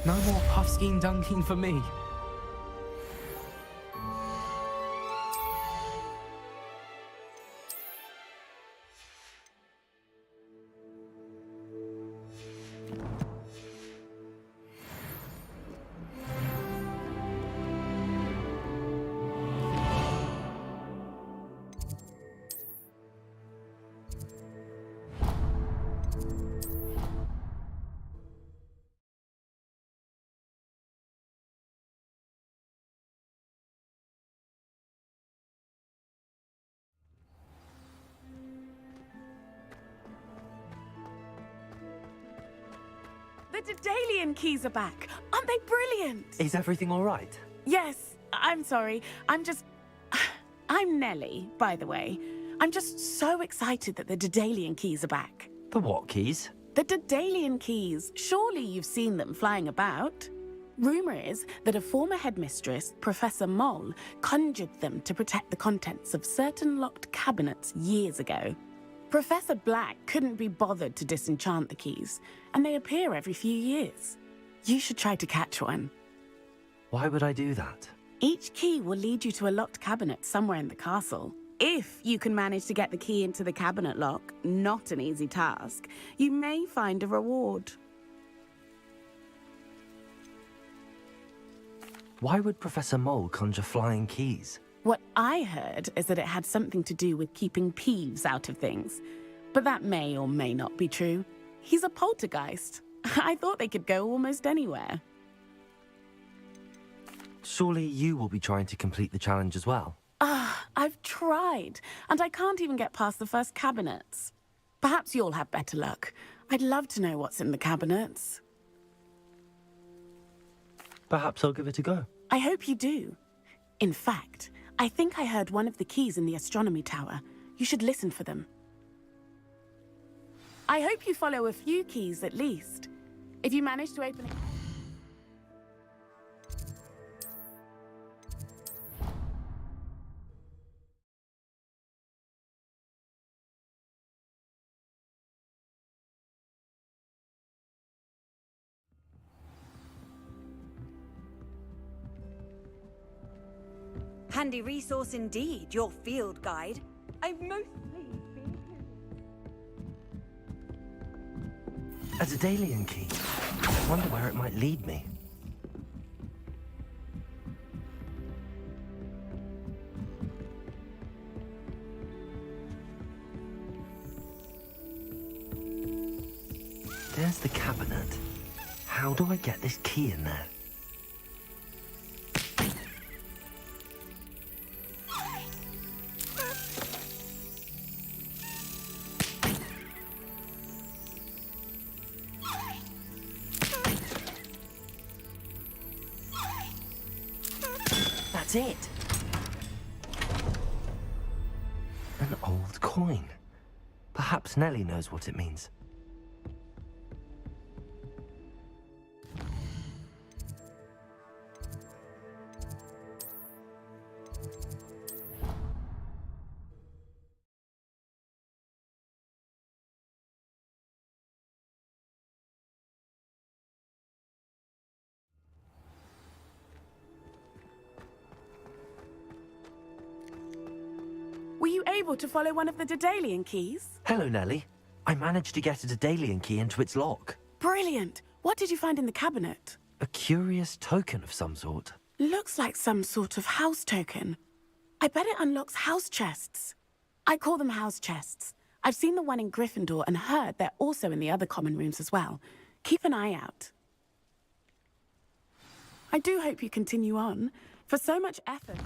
No more Puffskein Dunkeen for me. The Daedalian keys are back. Aren't they brilliant? Is everything all right? Yes, I'm sorry. I'm Nellie, by the way. I'm just so excited that the Daedalian keys are back. The what keys? The Daedalian keys. Surely you've seen them flying about. Rumour is that a former headmistress, Professor Moll, conjured them to protect the contents of certain locked cabinets years ago. Professor Black couldn't be bothered to disenchant the keys, and they appear every few years. You should try to catch one. Why would I do that? Each key will lead you to a locked cabinet somewhere in the castle. If you can manage to get the key into the cabinet lock, not an easy task, you may find a reward. Why would Professor Mole conjure flying keys? What I heard is that it had something to do with keeping Peeves out of things. But that may or may not be true. He's a poltergeist. I thought they could go almost anywhere. Surely you will be trying to complete the challenge as well? I've tried, and I can't even get past the first cabinets. Perhaps you'll have better luck. I'd love to know what's in the cabinets. Perhaps I'll give it a go. I hope you do. In fact, I think I heard one of the keys in the astronomy tower. You should listen for them. I hope you follow a few keys at least. If you manage to open it... Handy resource indeed, your field guide. I'm most pleased being A Daedalian key. I wonder where it might lead me. There's the cabinet. How do I get this key in there? That's it. An old coin. Perhaps Nellie knows what it means. Were you able to follow one of the Daedalian keys? Hello, Nellie. I managed to get a Daedalian key into its lock. Brilliant! What did you find in the cabinet? A curious token of some sort. Looks like some sort of house token. I bet it unlocks house chests. I call them house chests. I've seen the one in Gryffindor and heard they're also in the other common rooms as well. Keep an eye out. I do hope you continue on. For so much effort.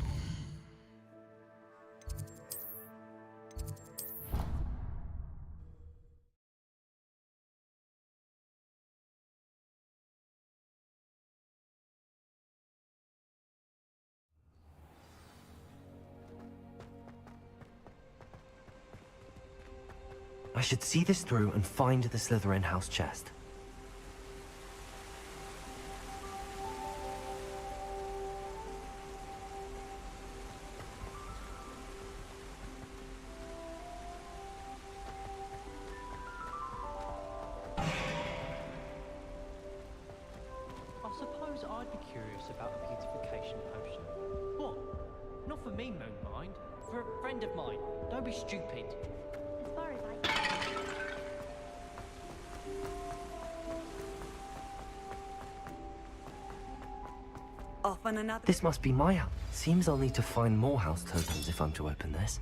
I should see this through and find the Slytherin house chest. I suppose I'd be curious about a beautification potion. What? Not for me, Moonmind. For a friend of mine. Don't be stupid. As far as I can. Off on another. This must be my house. Seems I'll need to find more house tokens if I'm to open this.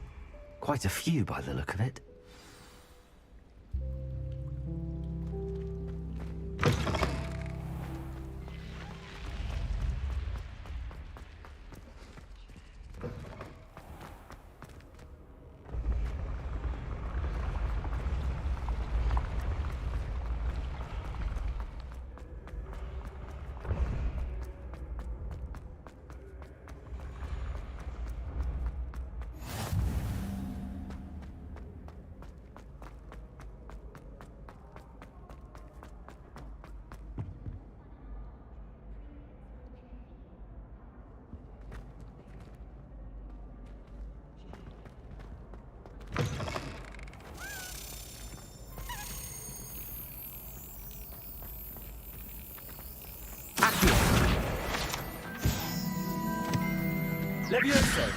Quite a few by the look of it. Levioso!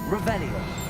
Revelio!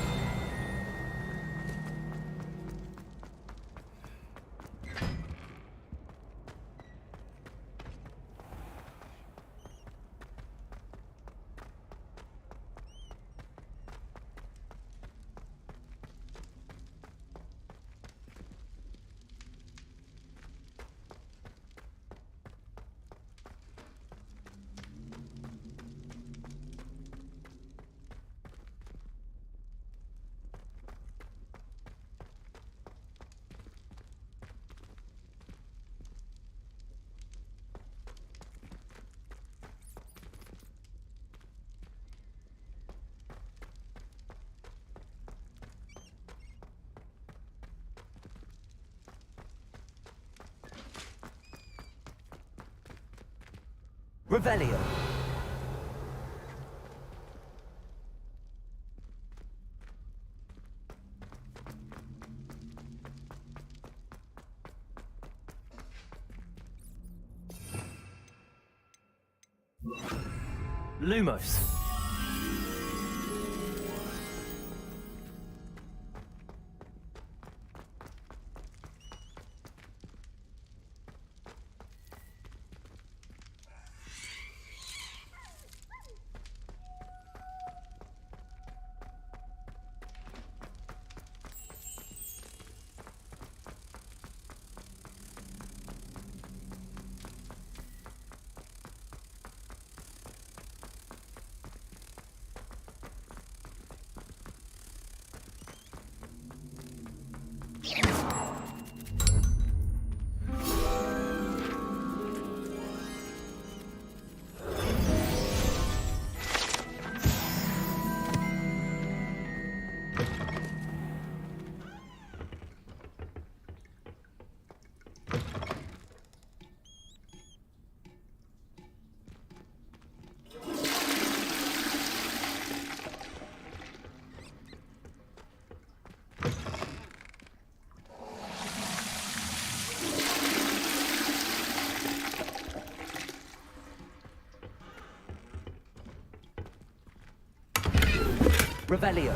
Revelio. Lumos. Revelio.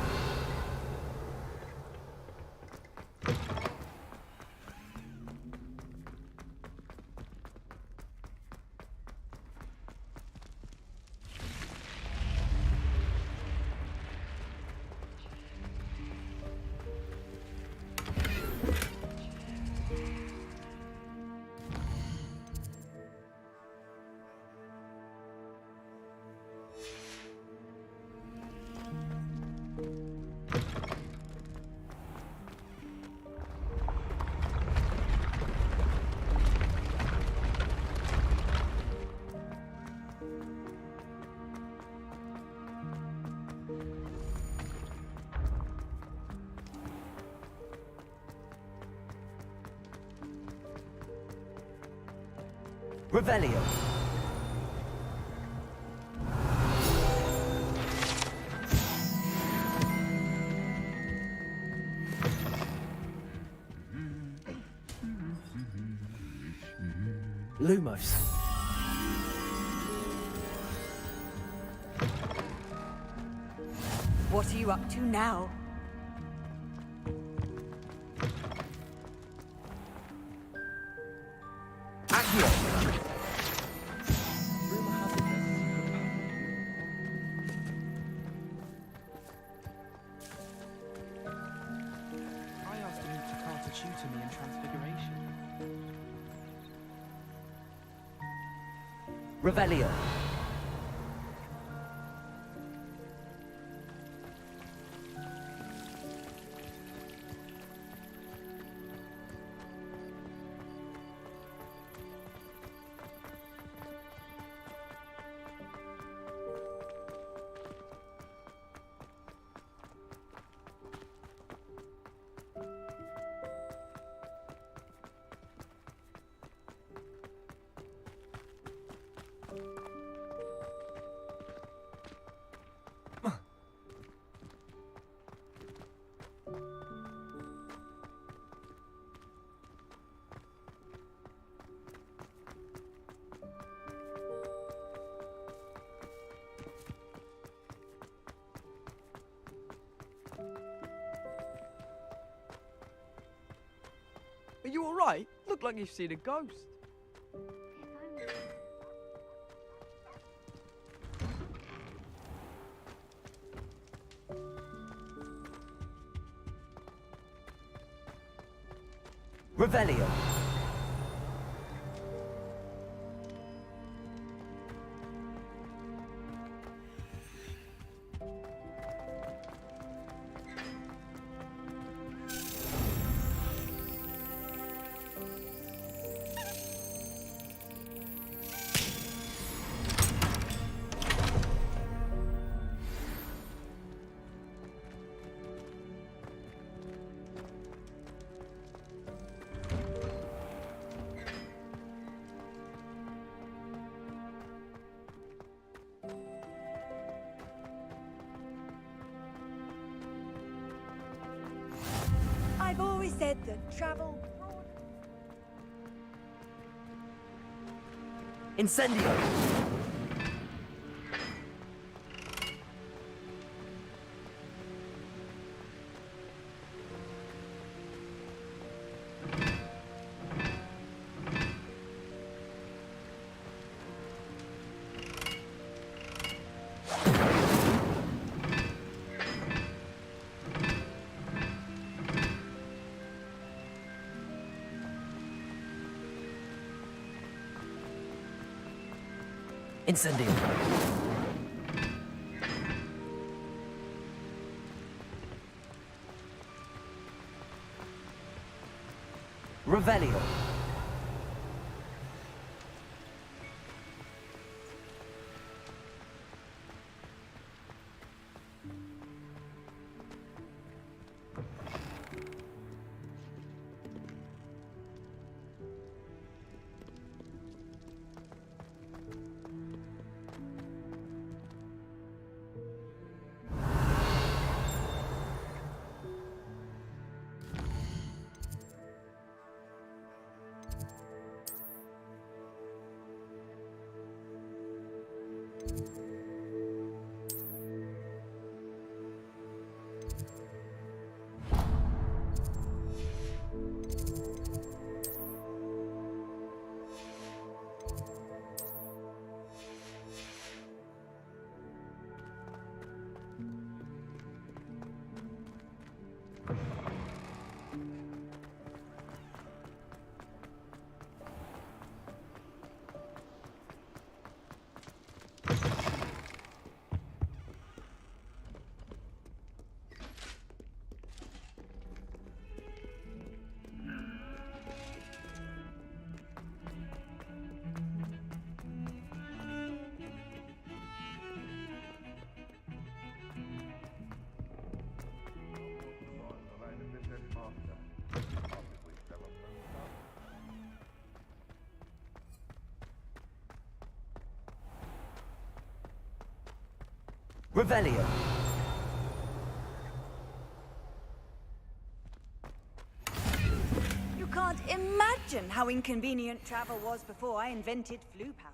Revelio. Lumos. What are you up to now? I asked him to cast a tutor me in Transfiguration. Revelio. Are you alright? Look like you've seen a ghost. Revelio. I've always said that travel... Incendio. Incendio. Revelio. Revelio. You can't imagine how inconvenient travel was before I invented flu powder.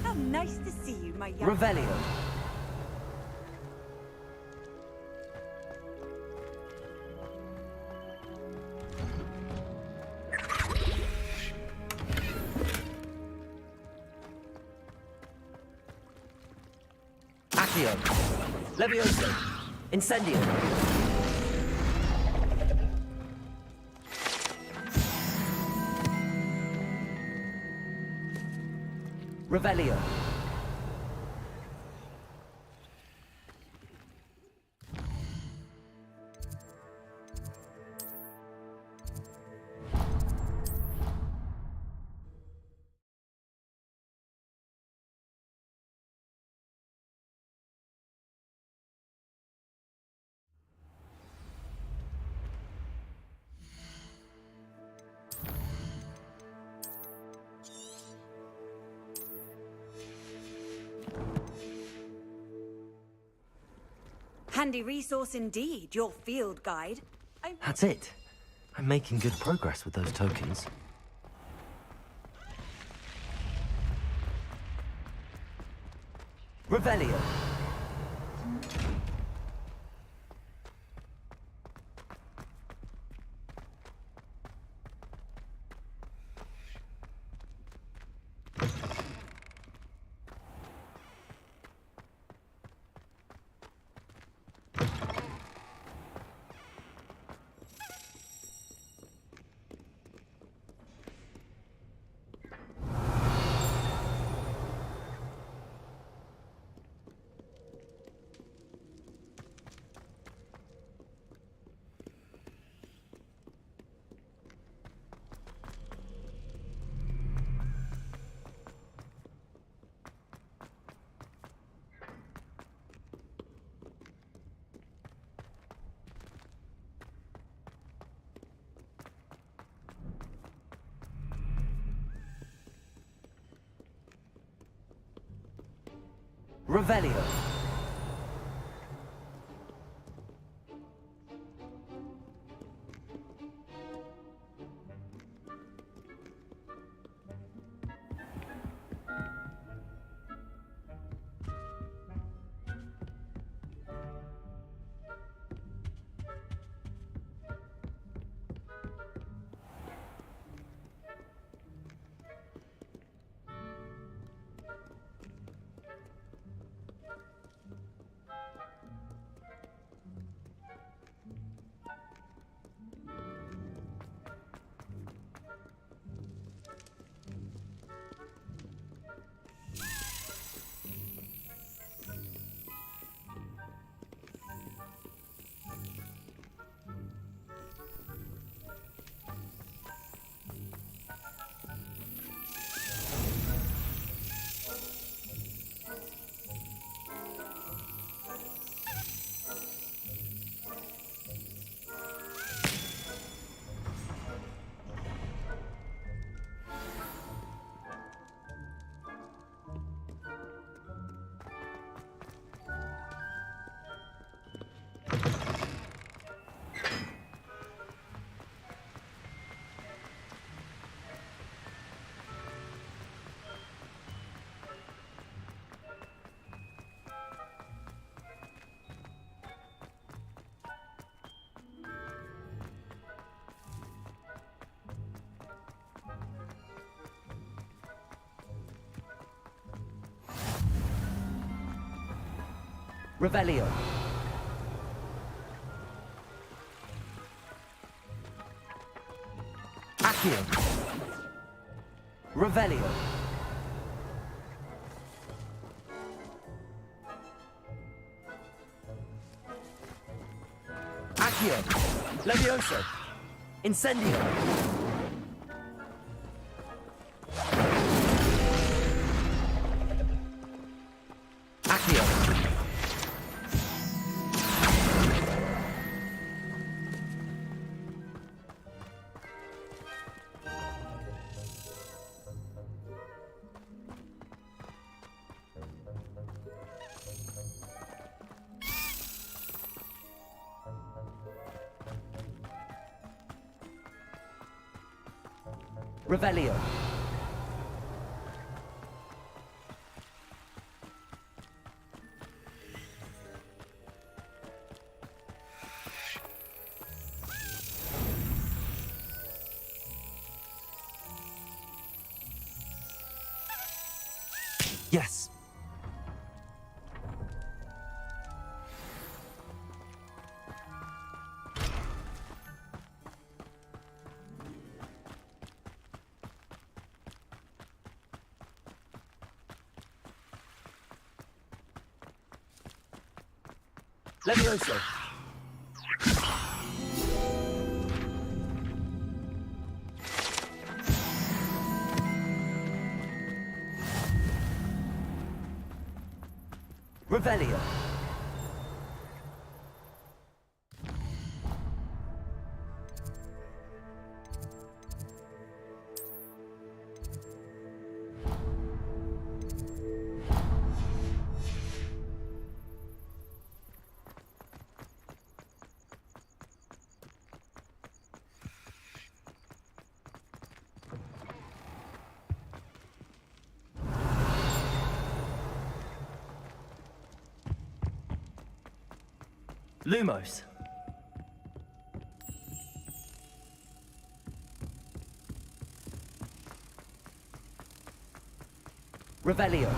How nice to see you, my young... Revelio. Accio. Levioso. Incendio. Revelio. Handy resource indeed, your field guide. That's it. I'm making good progress with those tokens. Revelio. Revelio. Revelio. Accio. Revelio. Accio. Levioso. Incendio. Accio. Revelio. Yes. Levioso. Revelio. Lumos. Revelio.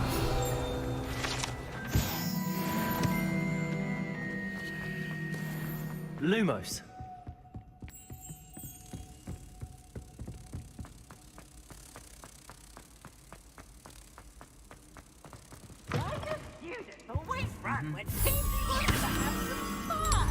Lumos. Always run when teams want to have some fun.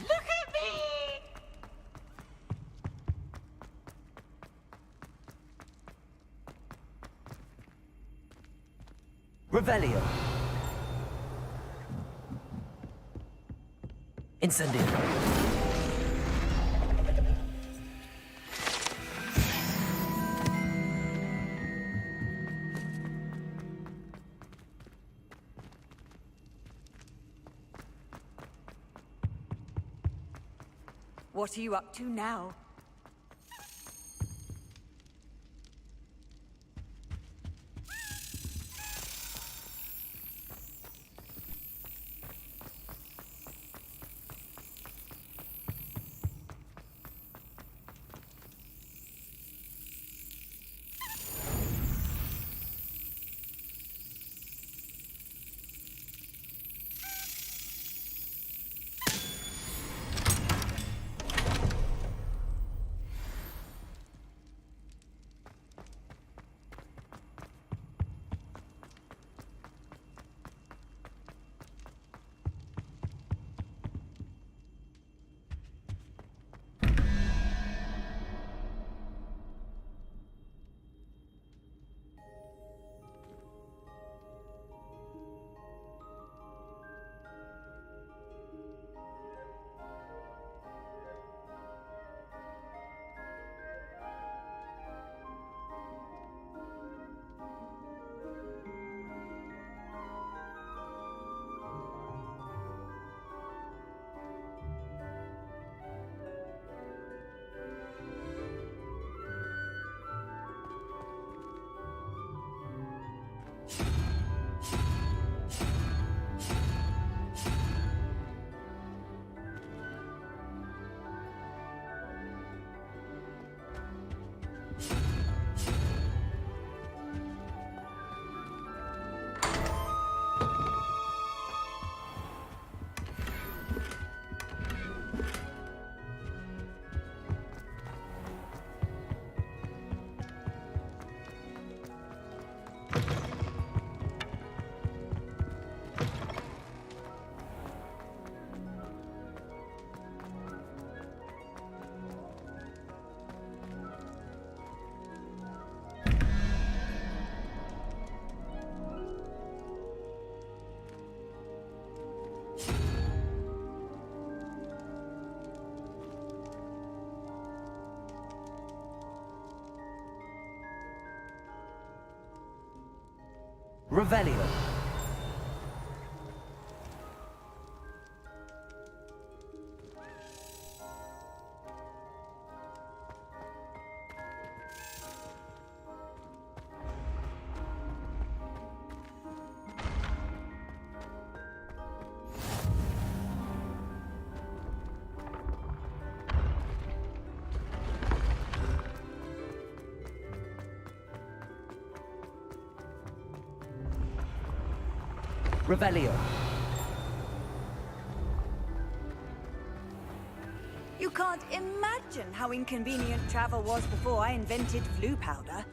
Look at me! Revelio. Incendio. What are you up to now? Revelio. Revelio. You can't imagine how inconvenient travel was before I invented flu powder.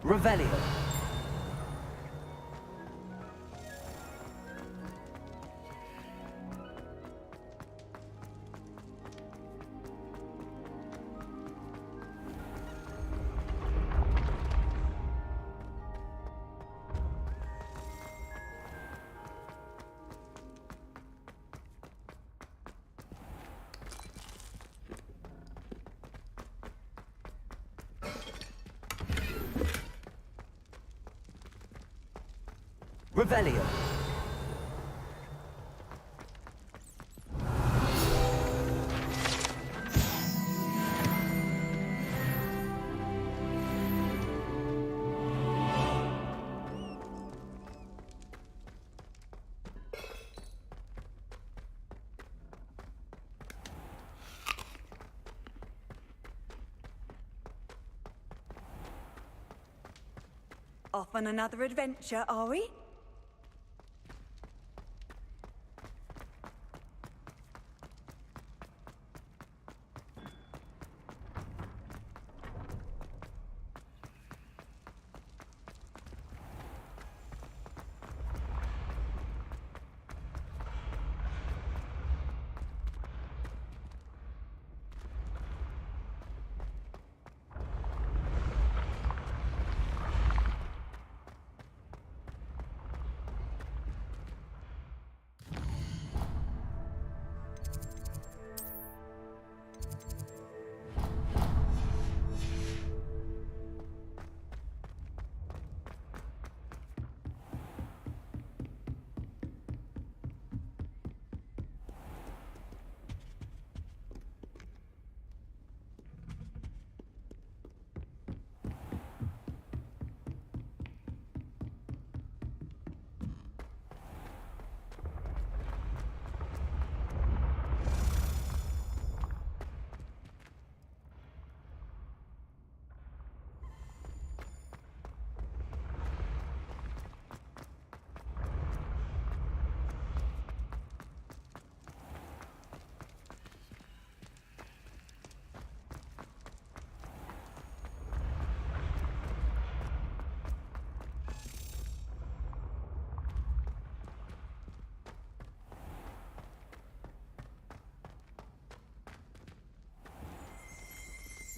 Revelio. Revelio. Off on another adventure, are we?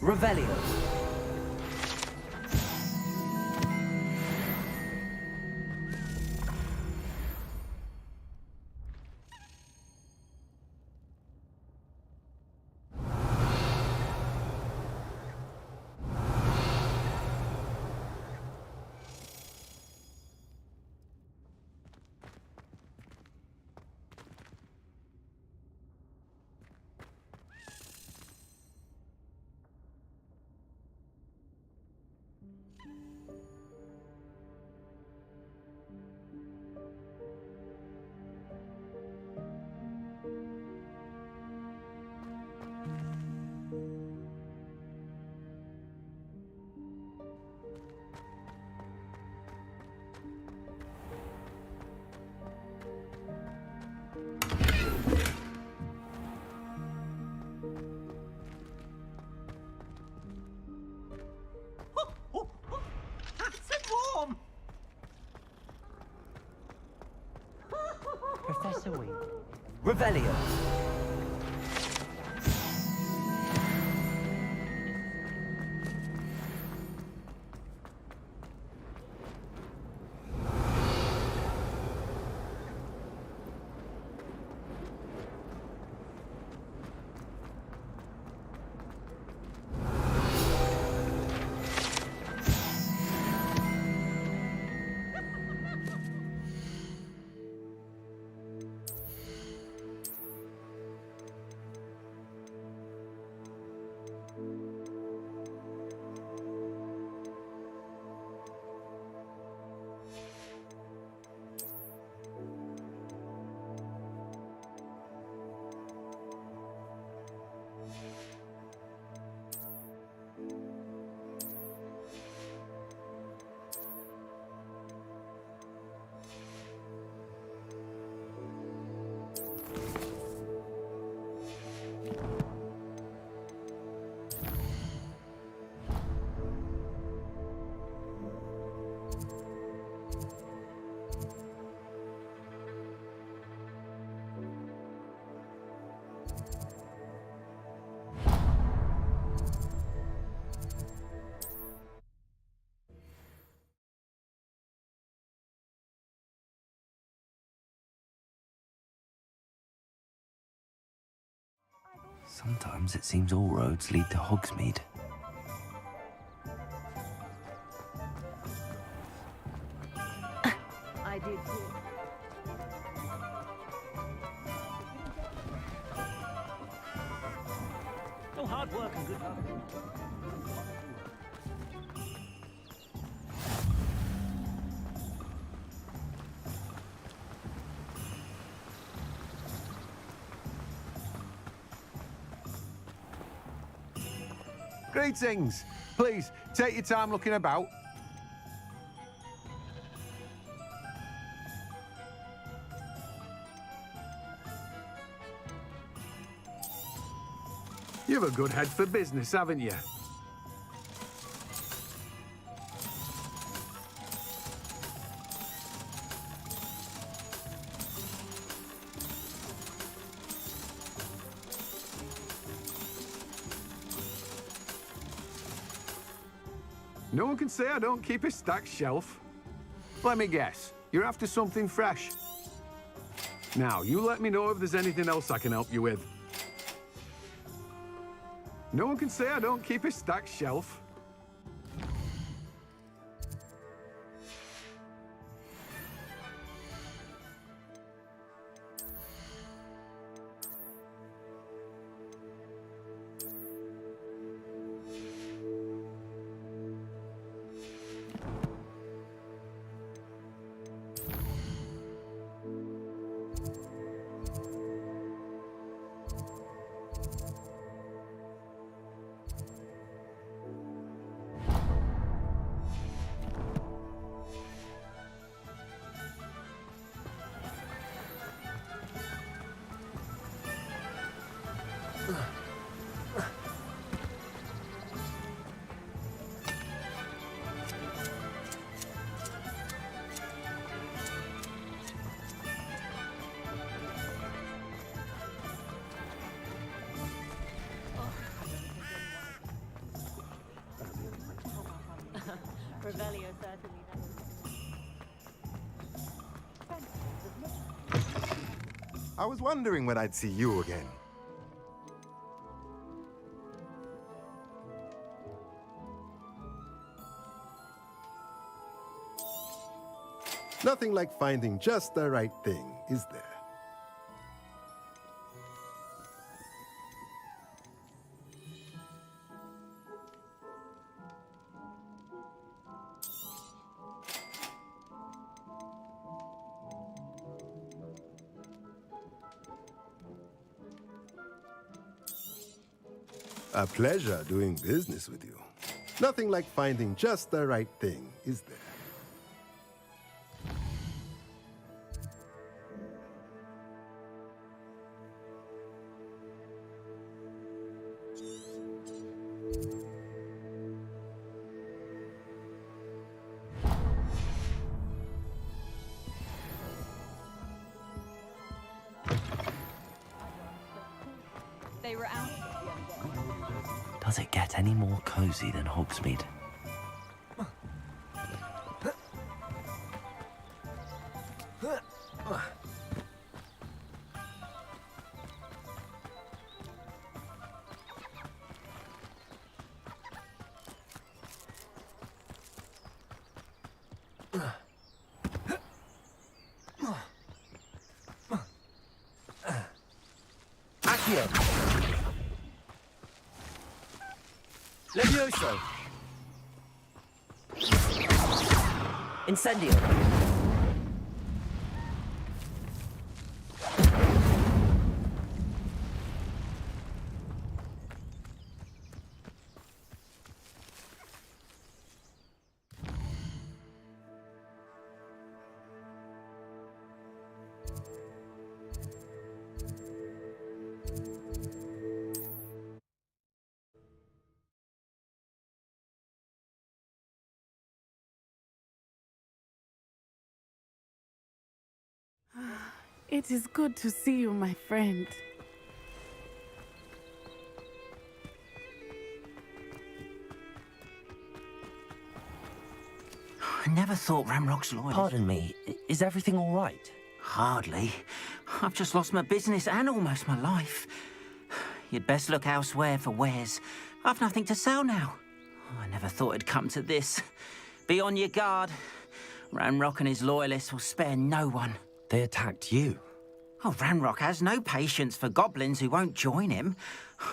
Revelio. Revelio. Sometimes it seems all roads lead to Hogsmeade. I did too. Oh, hard work and good luck. Greetings. Please, take your time looking about. You've a good head for business, haven't you? No one can say I don't keep a stacked shelf. Let me guess, you're after something fresh. Now, you let me know if there's anything else I can help you with. No one can say I don't keep a stacked shelf. Revelio certainly I was wondering when I'd see you again. Nothing like finding just the right thing, is there? A pleasure doing business with you. Nothing like finding just the right thing, is there? They were out the other day. Does it get any more cozy than Hogsmeade? Levioso! Incendio! It is good to see you, my friend. I never thought Ramrock's loyal. Pardon me, is everything all right? Hardly. I've just lost my business and almost my life. You'd best look elsewhere for wares. I've nothing to sell now. I never thought it'd come to this. Be on your guard. Ramrock and his loyalists will spare no one. They attacked you. Oh, Ramrock has no patience for goblins who won't join him.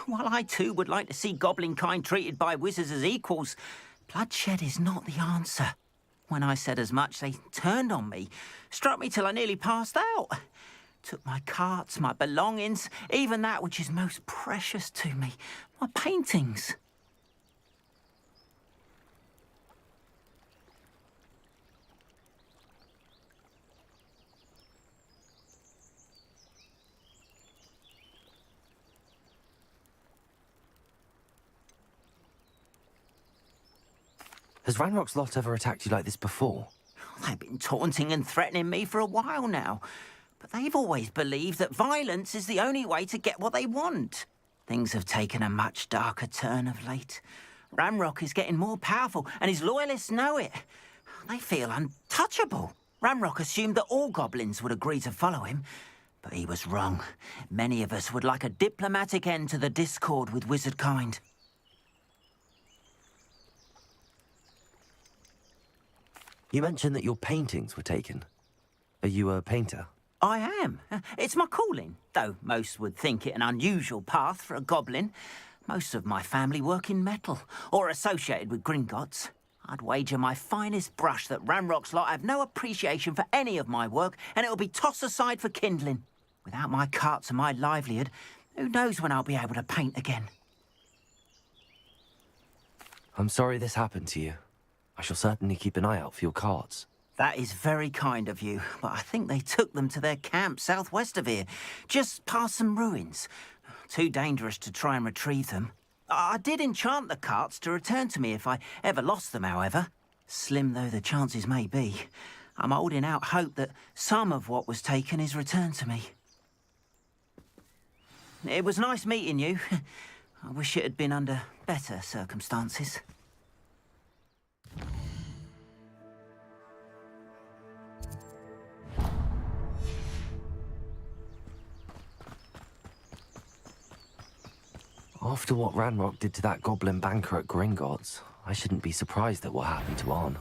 While I too would like to see goblin kind treated by wizards as equals, bloodshed is not the answer. When I said as much, they turned on me, struck me till I nearly passed out. Took my carts, my belongings, even that which is most precious to me, my paintings. Has Ranrock's lot ever attacked you like this before? They've been taunting and threatening me for a while now. But they've always believed that violence is the only way to get what they want. Things have taken a much darker turn of late. Ramrock is getting more powerful, and his loyalists know it. They feel untouchable. Ramrock assumed that all goblins would agree to follow him, but he was wrong. Many of us would like a diplomatic end to the discord with wizard kind. You mentioned that your paintings were taken. Are you a painter? I am. It's my calling, though most would think it an unusual path for a goblin. Most of my family work in metal, or associated with Gringotts. I'd wager my finest brush that Ramrock's lot have no appreciation for any of my work, and it'll be tossed aside for kindling. Without my carts and my livelihood, who knows when I'll be able to paint again. I'm sorry this happened to you. I shall certainly keep an eye out for your carts. That is very kind of you, but I think they took them to their camp southwest of here, just past some ruins. Too dangerous to try and retrieve them. I did enchant the carts to return to me if I ever lost them, however. Slim though the chances may be, I'm holding out hope that some of what was taken is returned to me. It was nice meeting you. I wish it had been under better circumstances. After what Ranrock did to that goblin banker at Gringotts, I shouldn't be surprised at what happened to Arn.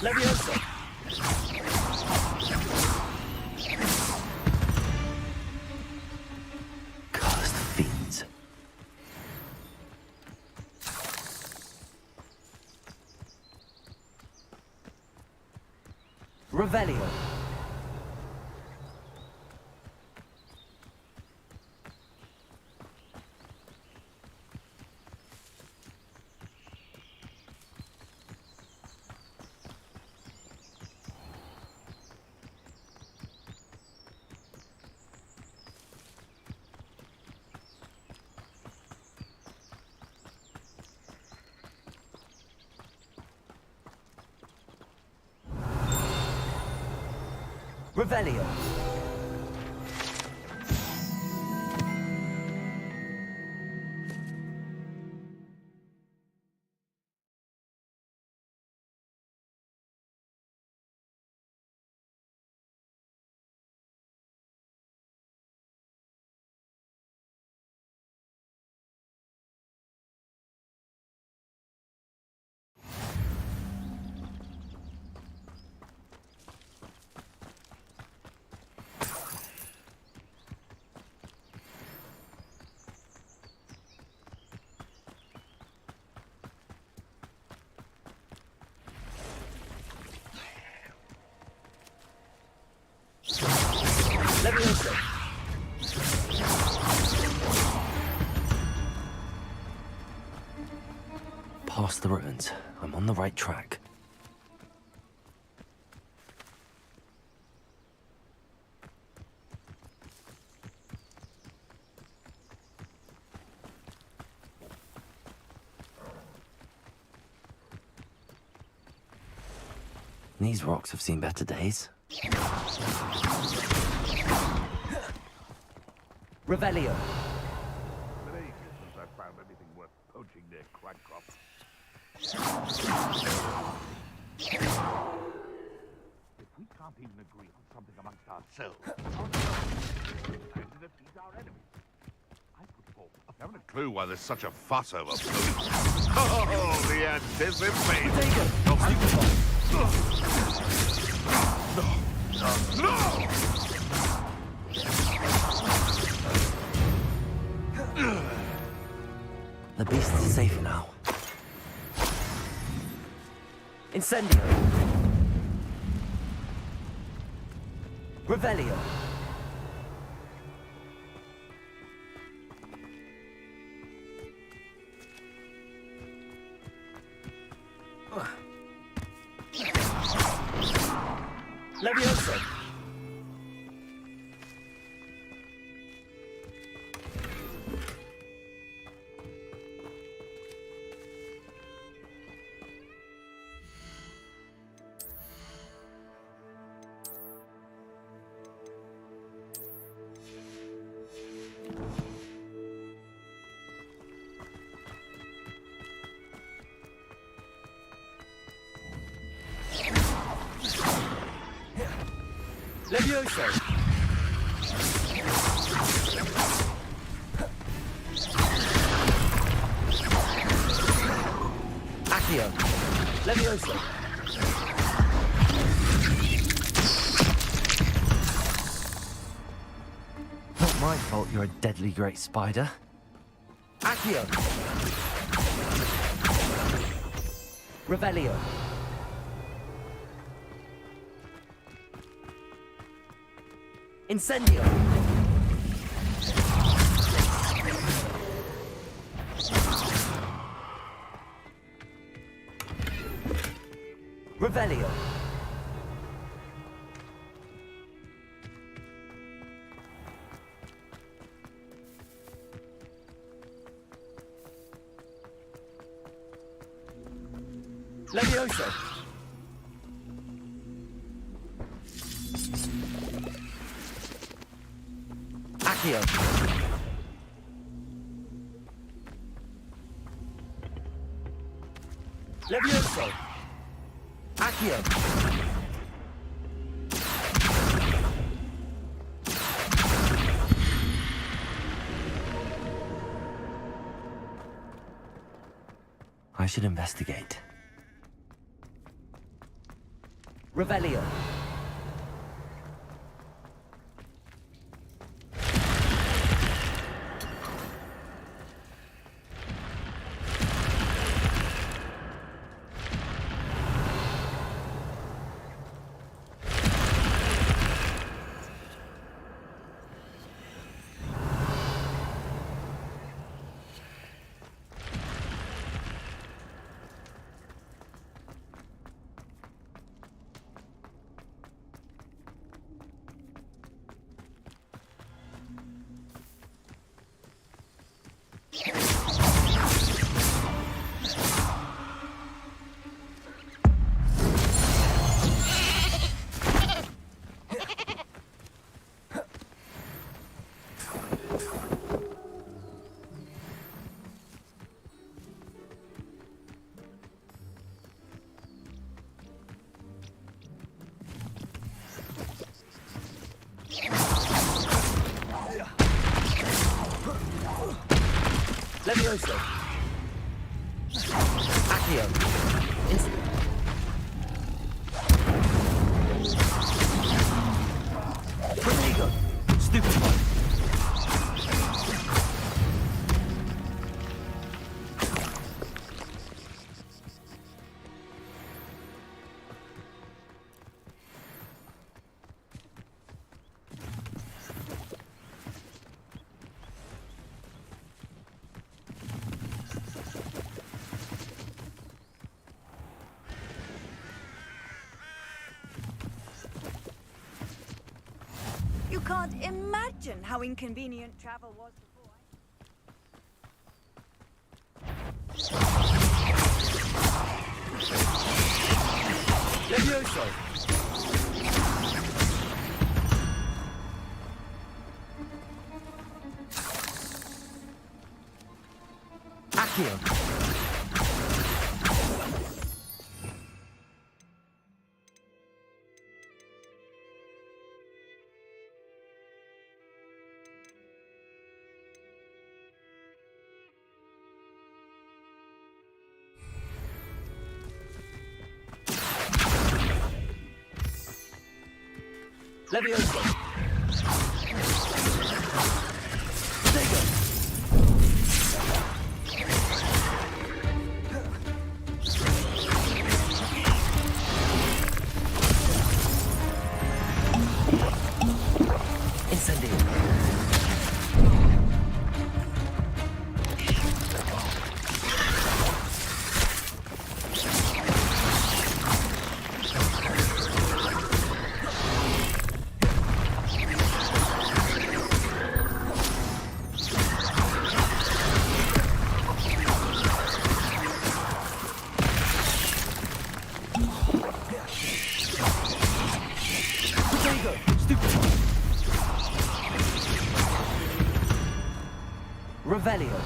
Leviosa! Cursed fiends. Revelio. Revelio. Levioso. Past the ruins. I'm on the right track. These rocks have seen better days. Revelio. Since I found anything worth poaching near Cragcroft. If we can't even agree on something amongst ourselves, how can we defeat our enemies? I put forth. I haven't a clue why there's such a fuss over food. Oh, the anticipation! No! The beast is safe now. Incendio. Revelio. Levioso. Levioso. Accio. Levioso. Not my fault you're a deadly great spider. Accio. Revelio. Incendio. Revelio. Levioso. Accio. Levioso. Accio. I should investigate. Revelio. Levioso. Accio. Prodigo. Stupefy. You can't imagine how inconvenient travel was before. Levioso. Accio. Levioso. Prodigo. Incendio. Prodigo. Stupefy. Revelio.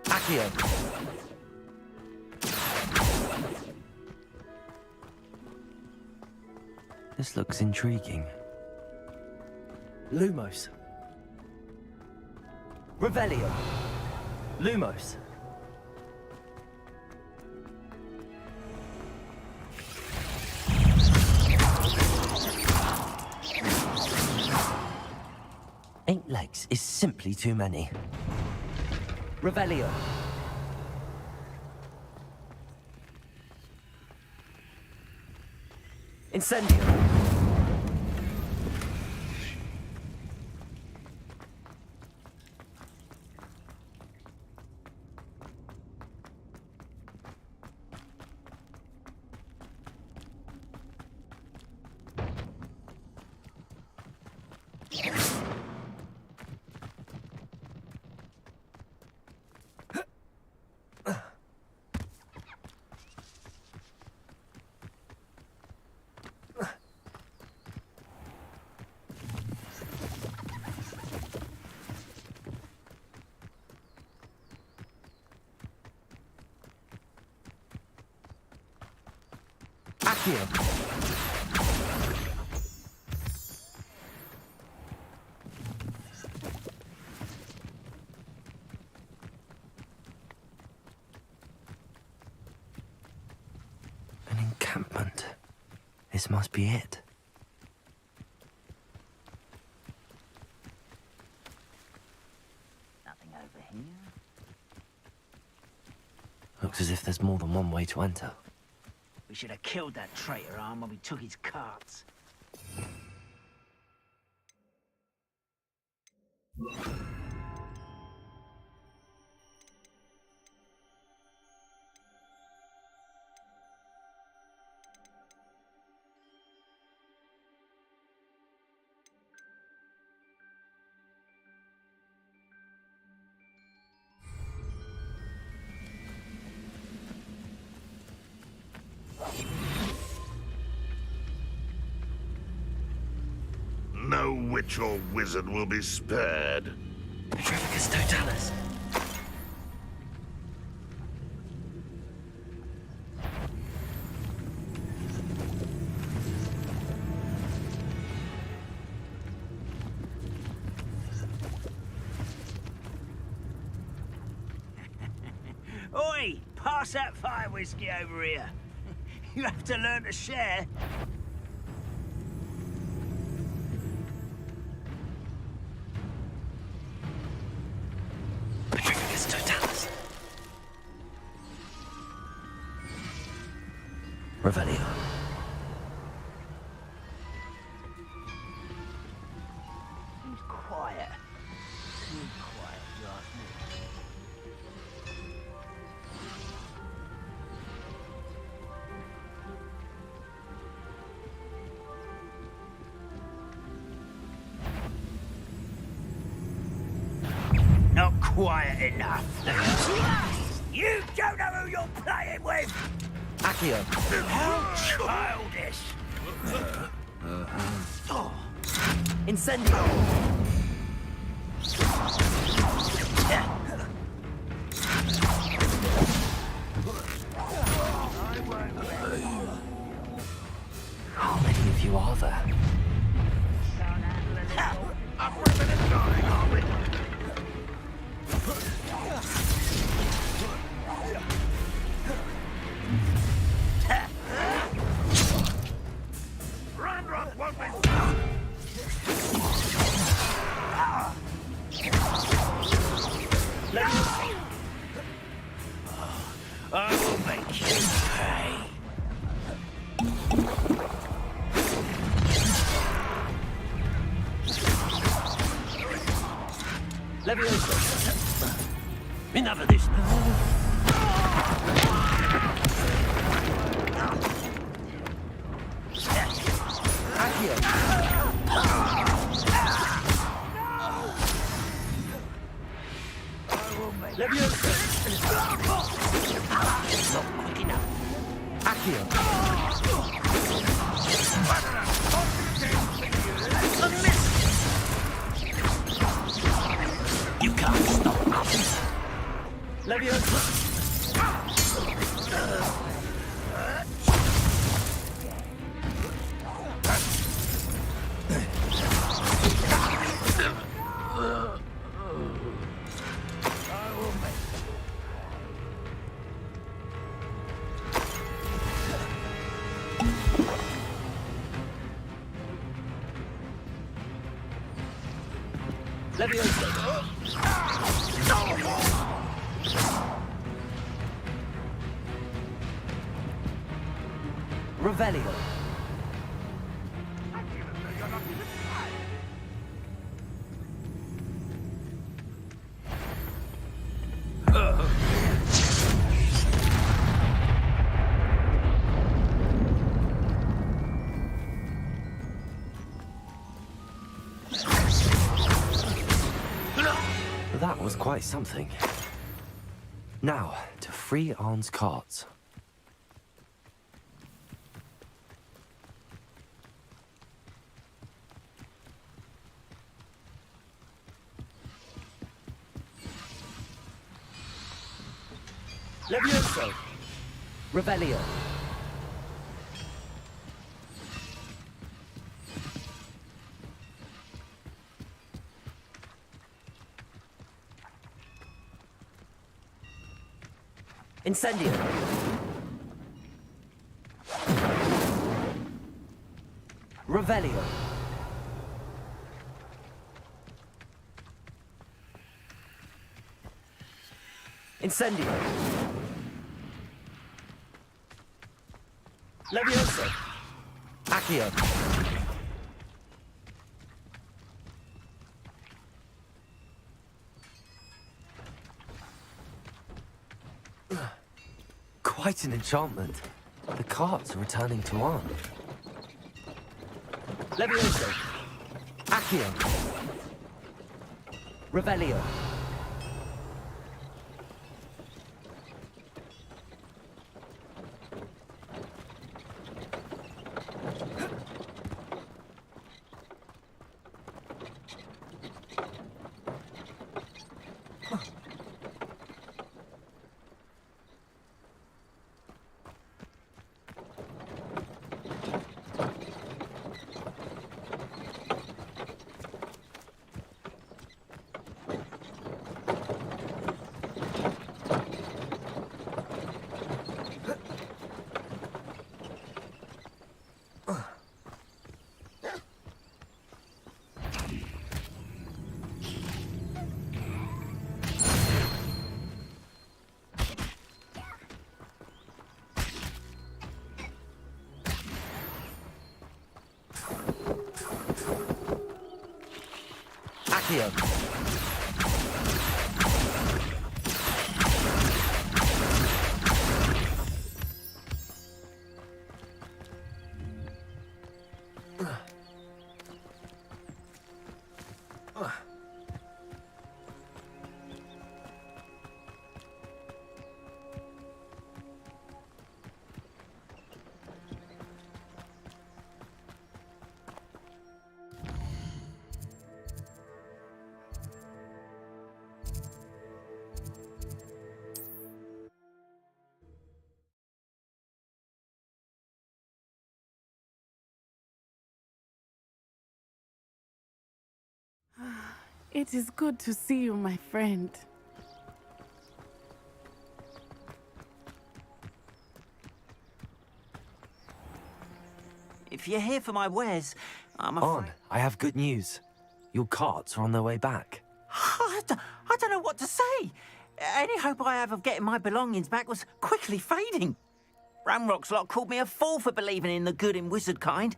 Accio. This looks intriguing. Lumos. Revelio. Lumos. Eight legs is simply too many. Revelio. Incendio. Accio. An encampment. This must be it. Nothing over here. Looks as if there's more than one way to enter. We should have killed that traitor arm when we took his carts. No witch or wizard will be spared. Petrificus totalis. Oi! Pass that fire whiskey over here. You have to learn to share. Petrificus totalis. Revelio. Who's quiet? Too quiet, you ask me. Not quiet enough. You don't know who you're playing with! Accio. How childish! Incendio. How many of you are there? I'm ripping and dying, aren't we? Ranrock won't be... I will make you pay. Levioso. Enough of this. Levioso. Not quick enough. Accio. You can't stop us. Levioso. Levioso. Revelio. That was quite something. Now, to free Arn's carts. Levioso. Revelio. Incendio. Revelio. Incendio. Levioso. Accio. Quite an enchantment. The carts are returning to Arn. Levioso. Accio. Revelio. Accio. It is good to see you, my friend. If you're here for my wares, I'm afraid... On, I have good news. Your carts are on their way back. I don't know what to say. Any hope I have of getting my belongings back was quickly fading. Ramrock's lot called me a fool for believing in the good in wizard kind.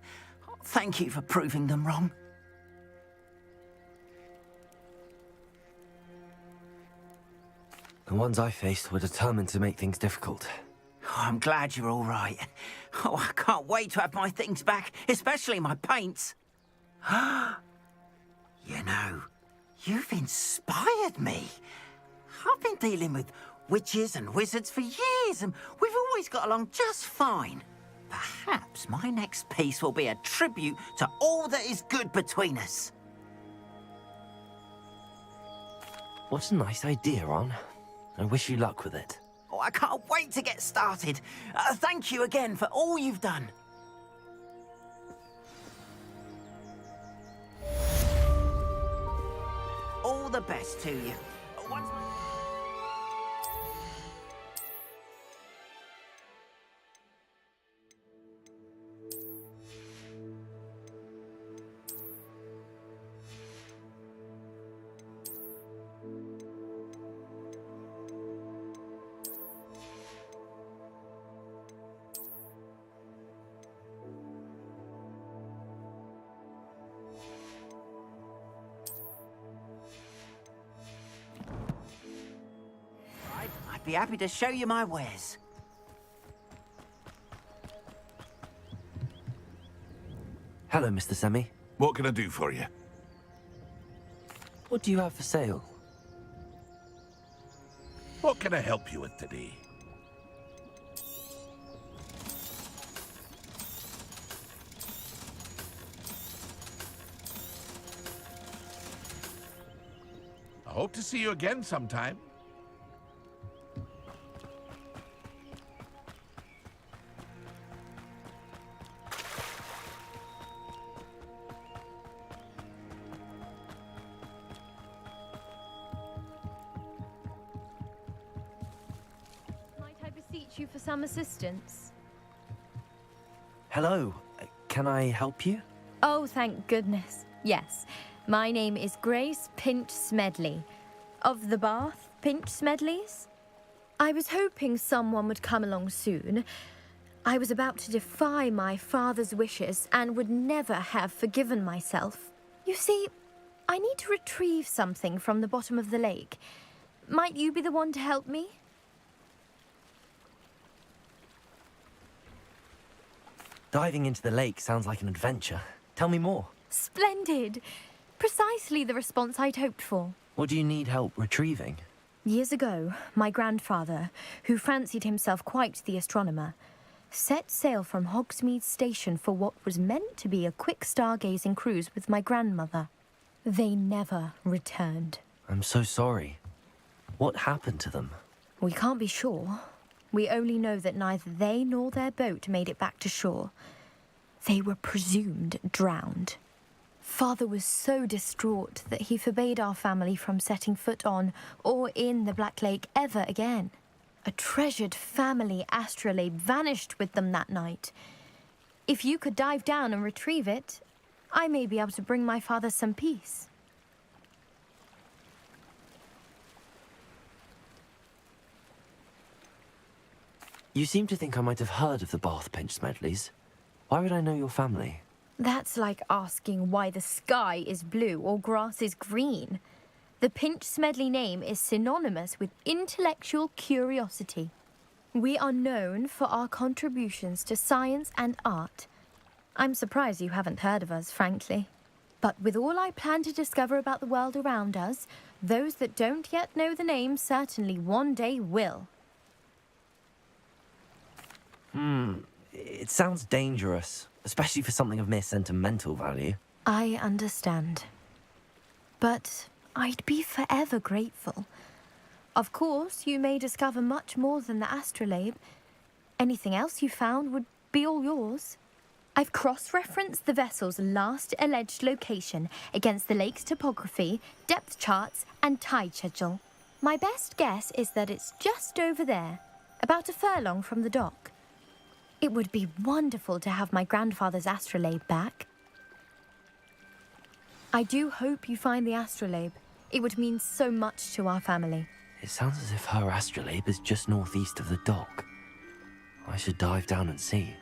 Thank you for proving them wrong. The ones I faced were determined to make things difficult. Oh, I'm glad you're all right. Oh, I can't wait to have my things back, especially my paints. You know, you've inspired me. I've been dealing with witches and wizards for years, and we've always got along just fine. Perhaps my next piece will be a tribute to all that is good between us. What a nice idea, Ron. I wish you luck with it. Oh, I can't wait to get started. Thank you again for all you've done. All the best to you. I'd be happy to show you my wares. Hello, Mr. Semi. What can I do for you? What do you have for sale? What can I help you with today? I hope to see you again sometime. Might I beseech you for some assistance? Hello. Can I help you? Oh, thank goodness. Yes. My name is Grace Pinch Smedley, of the Bath Pinch Smedleys. I was hoping someone would come along soon. I was about to defy my father's wishes and would never have forgiven myself. You see, I need to retrieve something from the bottom of the lake. Might you be the one to help me? Diving into the lake sounds like an adventure. Tell me more. Splendid! Precisely the response I'd hoped for. What do you need help retrieving? Years ago, my grandfather, who fancied himself quite the astronomer, set sail from Hogsmeade Station for what was meant to be a quick stargazing cruise with my grandmother. They never returned. I'm so sorry. What happened to them? We can't be sure. We only know that neither they nor their boat made it back to shore. They were presumed drowned. Father was so distraught that he forbade our family from setting foot on or in the Black Lake ever again. A treasured family astrolabe vanished with them that night. If you could dive down and retrieve it, I may be able to bring my father some peace. You seem to think I might have heard of the Bath Pinch Smedleys. Why would I know your family? That's like asking why the sky is blue or grass is green. The Pinch Smedley name is synonymous with intellectual curiosity. We are known for our contributions to science and art. I'm surprised you haven't heard of us, frankly. But with all I plan to discover about the world around us, those that don't yet know the name certainly one day will. It sounds dangerous, especially for something of mere sentimental value. I understand. But I'd be forever grateful. Of course, you may discover much more than the astrolabe. Anything else you found would be all yours. I've cross-referenced the vessel's last alleged location against the lake's topography, depth charts, and tide schedule. My best guess is that it's just over there, about a furlong from the dock. It would be wonderful to have my grandfather's astrolabe back. I do hope you find the astrolabe. It would mean so much to our family. It sounds as if her astrolabe is just northeast of the dock. I should dive down and see.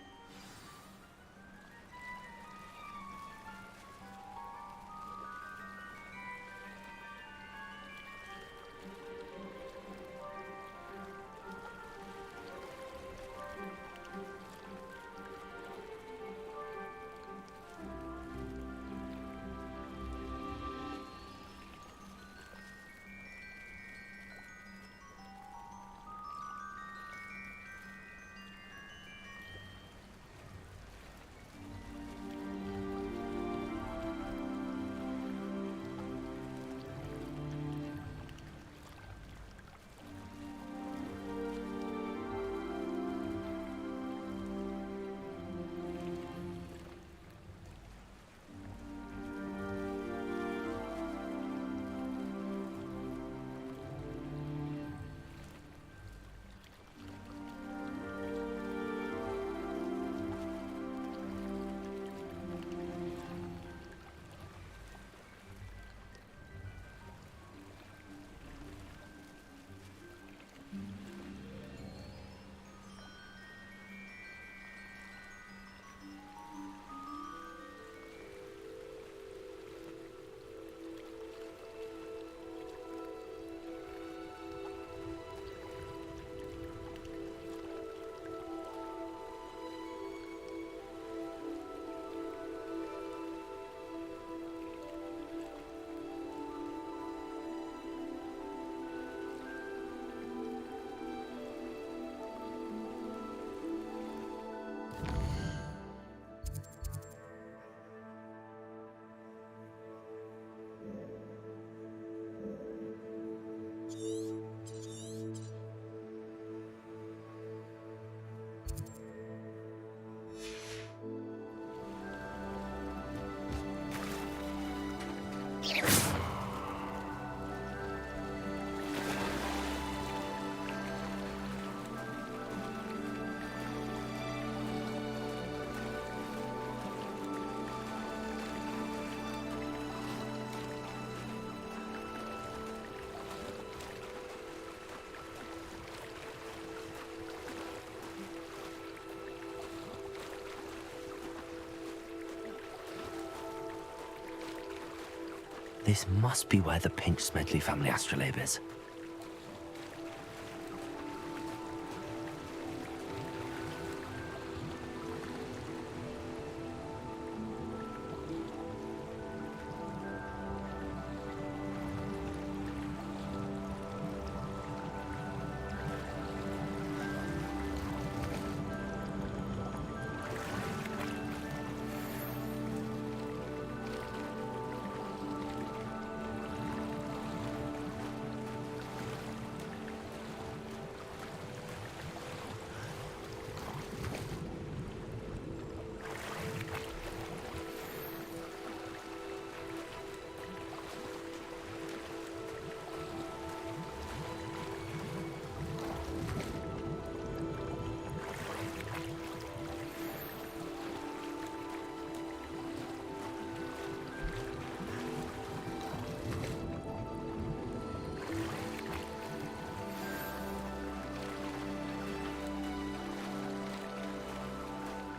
This must be where the Pinch Smedley family astrolabe is.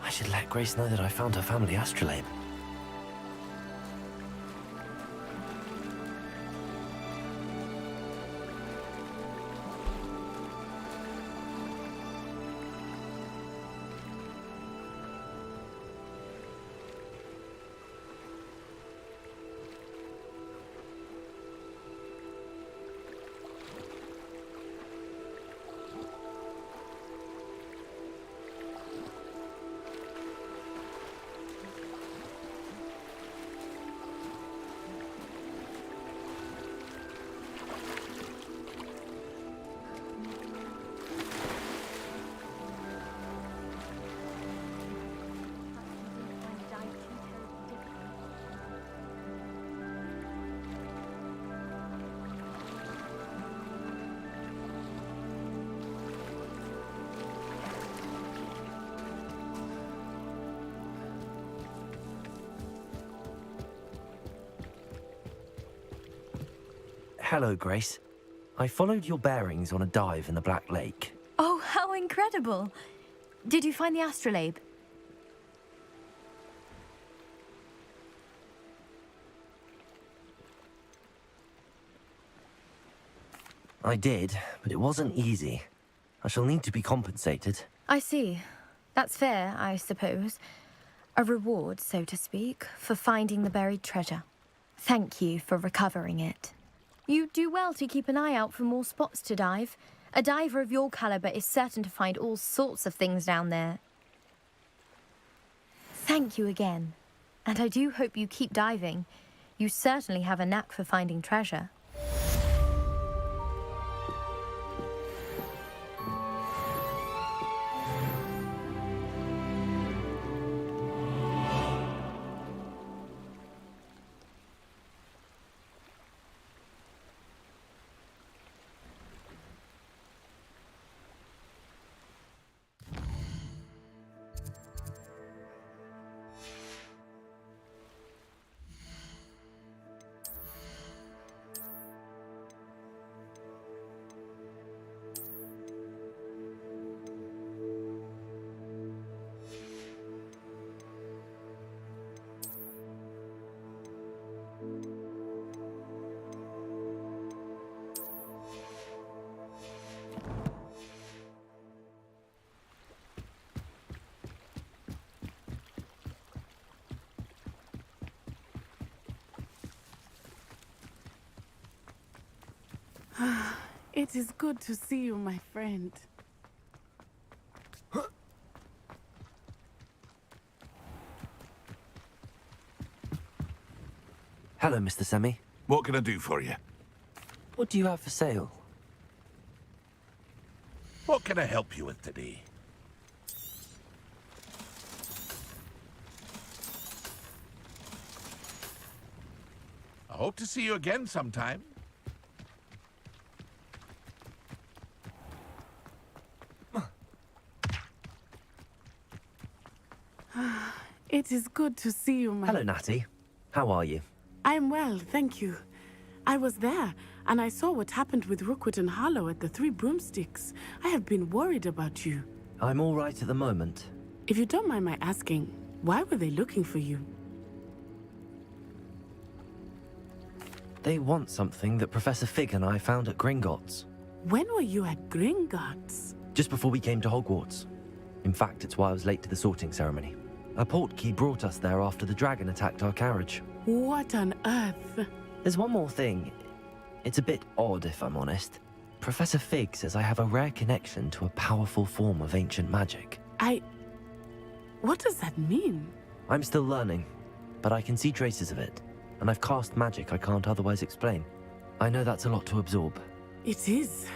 I should let Grace know that I found her family astrolabe. Hello, Grace. I followed your bearings on a dive in the Black Lake. Oh, how incredible! Did you find the astrolabe? I did, but it wasn't easy. I shall need to be compensated. I see. That's fair, I suppose. A reward, so to speak, for finding the buried treasure. Thank you for recovering it. You do well to keep an eye out for more spots to dive. A diver of your caliber is certain to find all sorts of things down there. Thank you again. And I do hope you keep diving. You certainly have a knack for finding treasure. It is good to see you, my friend. Hello, Mr. Semi. What can I do for you? What do you have for sale? What can I help you with today? I hope to see you again sometime. It is good to see you, my... Hello, Natty. How are you? I am well, thank you. I was there, and I saw what happened with Rookwood and Harlow at the Three Broomsticks. I have been worried about you. I'm all right at the moment. If you don't mind my asking, why were they looking for you? They want something that Professor Fig and I found at Gringotts. When were you at Gringotts? Just before we came to Hogwarts. In fact, it's why I was late to the sorting ceremony. A portkey brought us there after the dragon attacked our carriage. What on earth? There's one more thing. It's a bit odd, if I'm honest. Professor Fig says I have a rare connection to a powerful form of ancient magic. What does that mean? I'm still learning, but I can see traces of it, and I've cast magic I can't otherwise explain. I know that's a lot to absorb. It is.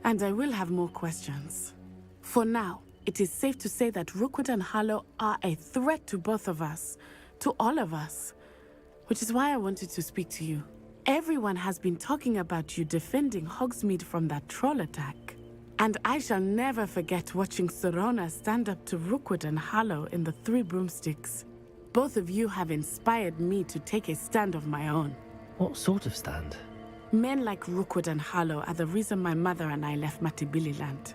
And I will have more questions. For now, it is safe to say that Rookwood and Harlow are a threat to both of us, to all of us, which is why I wanted to speak to you. Everyone has been talking about you defending Hogsmeade from that troll attack. And I shall never forget watching Serona stand up to Rookwood and Harlow in the Three Broomsticks. Both of you have inspired me to take a stand of my own. What sort of stand? Men like Rookwood and Harlow are the reason my mother and I left Matabeleland.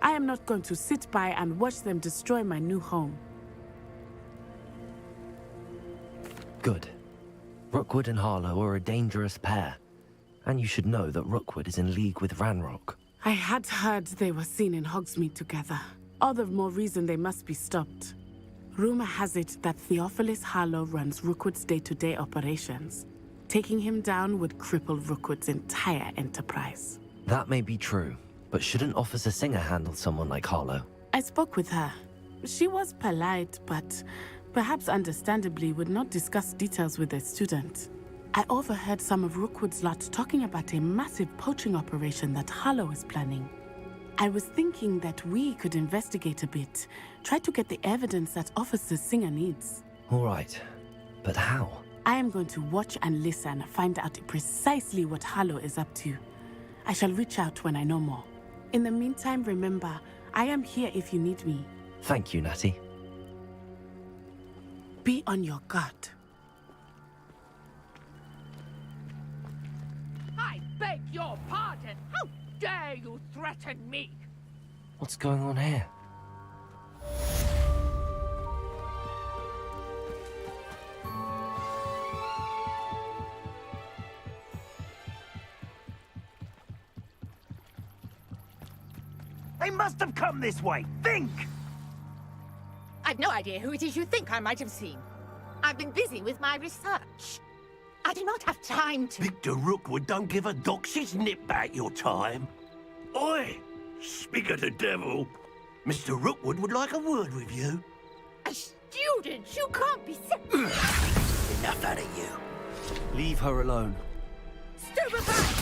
I am not going to sit by and watch them destroy my new home. Good. Rookwood and Harlow are a dangerous pair. And you should know that Rookwood is in league with Ranrock. I had heard they were seen in Hogsmeade together. All the more reason they must be stopped. Rumor has it that Theophilus Harlow runs Rookwood's day-to-day operations. Taking him down would cripple Rookwood's entire enterprise. That may be true, but shouldn't Officer Singer handle someone like Harlow? I spoke with her. She was polite, but perhaps understandably would not discuss details with a student. I overheard some of Rookwood's lot talking about a massive poaching operation that Harlow is planning. I was thinking that we could investigate a bit, try to get the evidence that Officer Singer needs. All right, but how? I am going to watch and listen, find out precisely what Harlow is up to. I shall reach out when I know more. In the meantime, remember, I am here if you need me. Thank you, Natty. Be on your guard. beg your pardon. How dare you threaten me? What's going on here? They must have come this way. Think! I've no idea who it is you think I might have seen. I've been busy with my research. I do not have time to... Victor Rookwood don't give a doxy's nip back your time. Oi! Speak of the devil. Mr. Rookwood would like a word with you. A student? You can't be... Enough out of you. Leave her alone. Stupefy!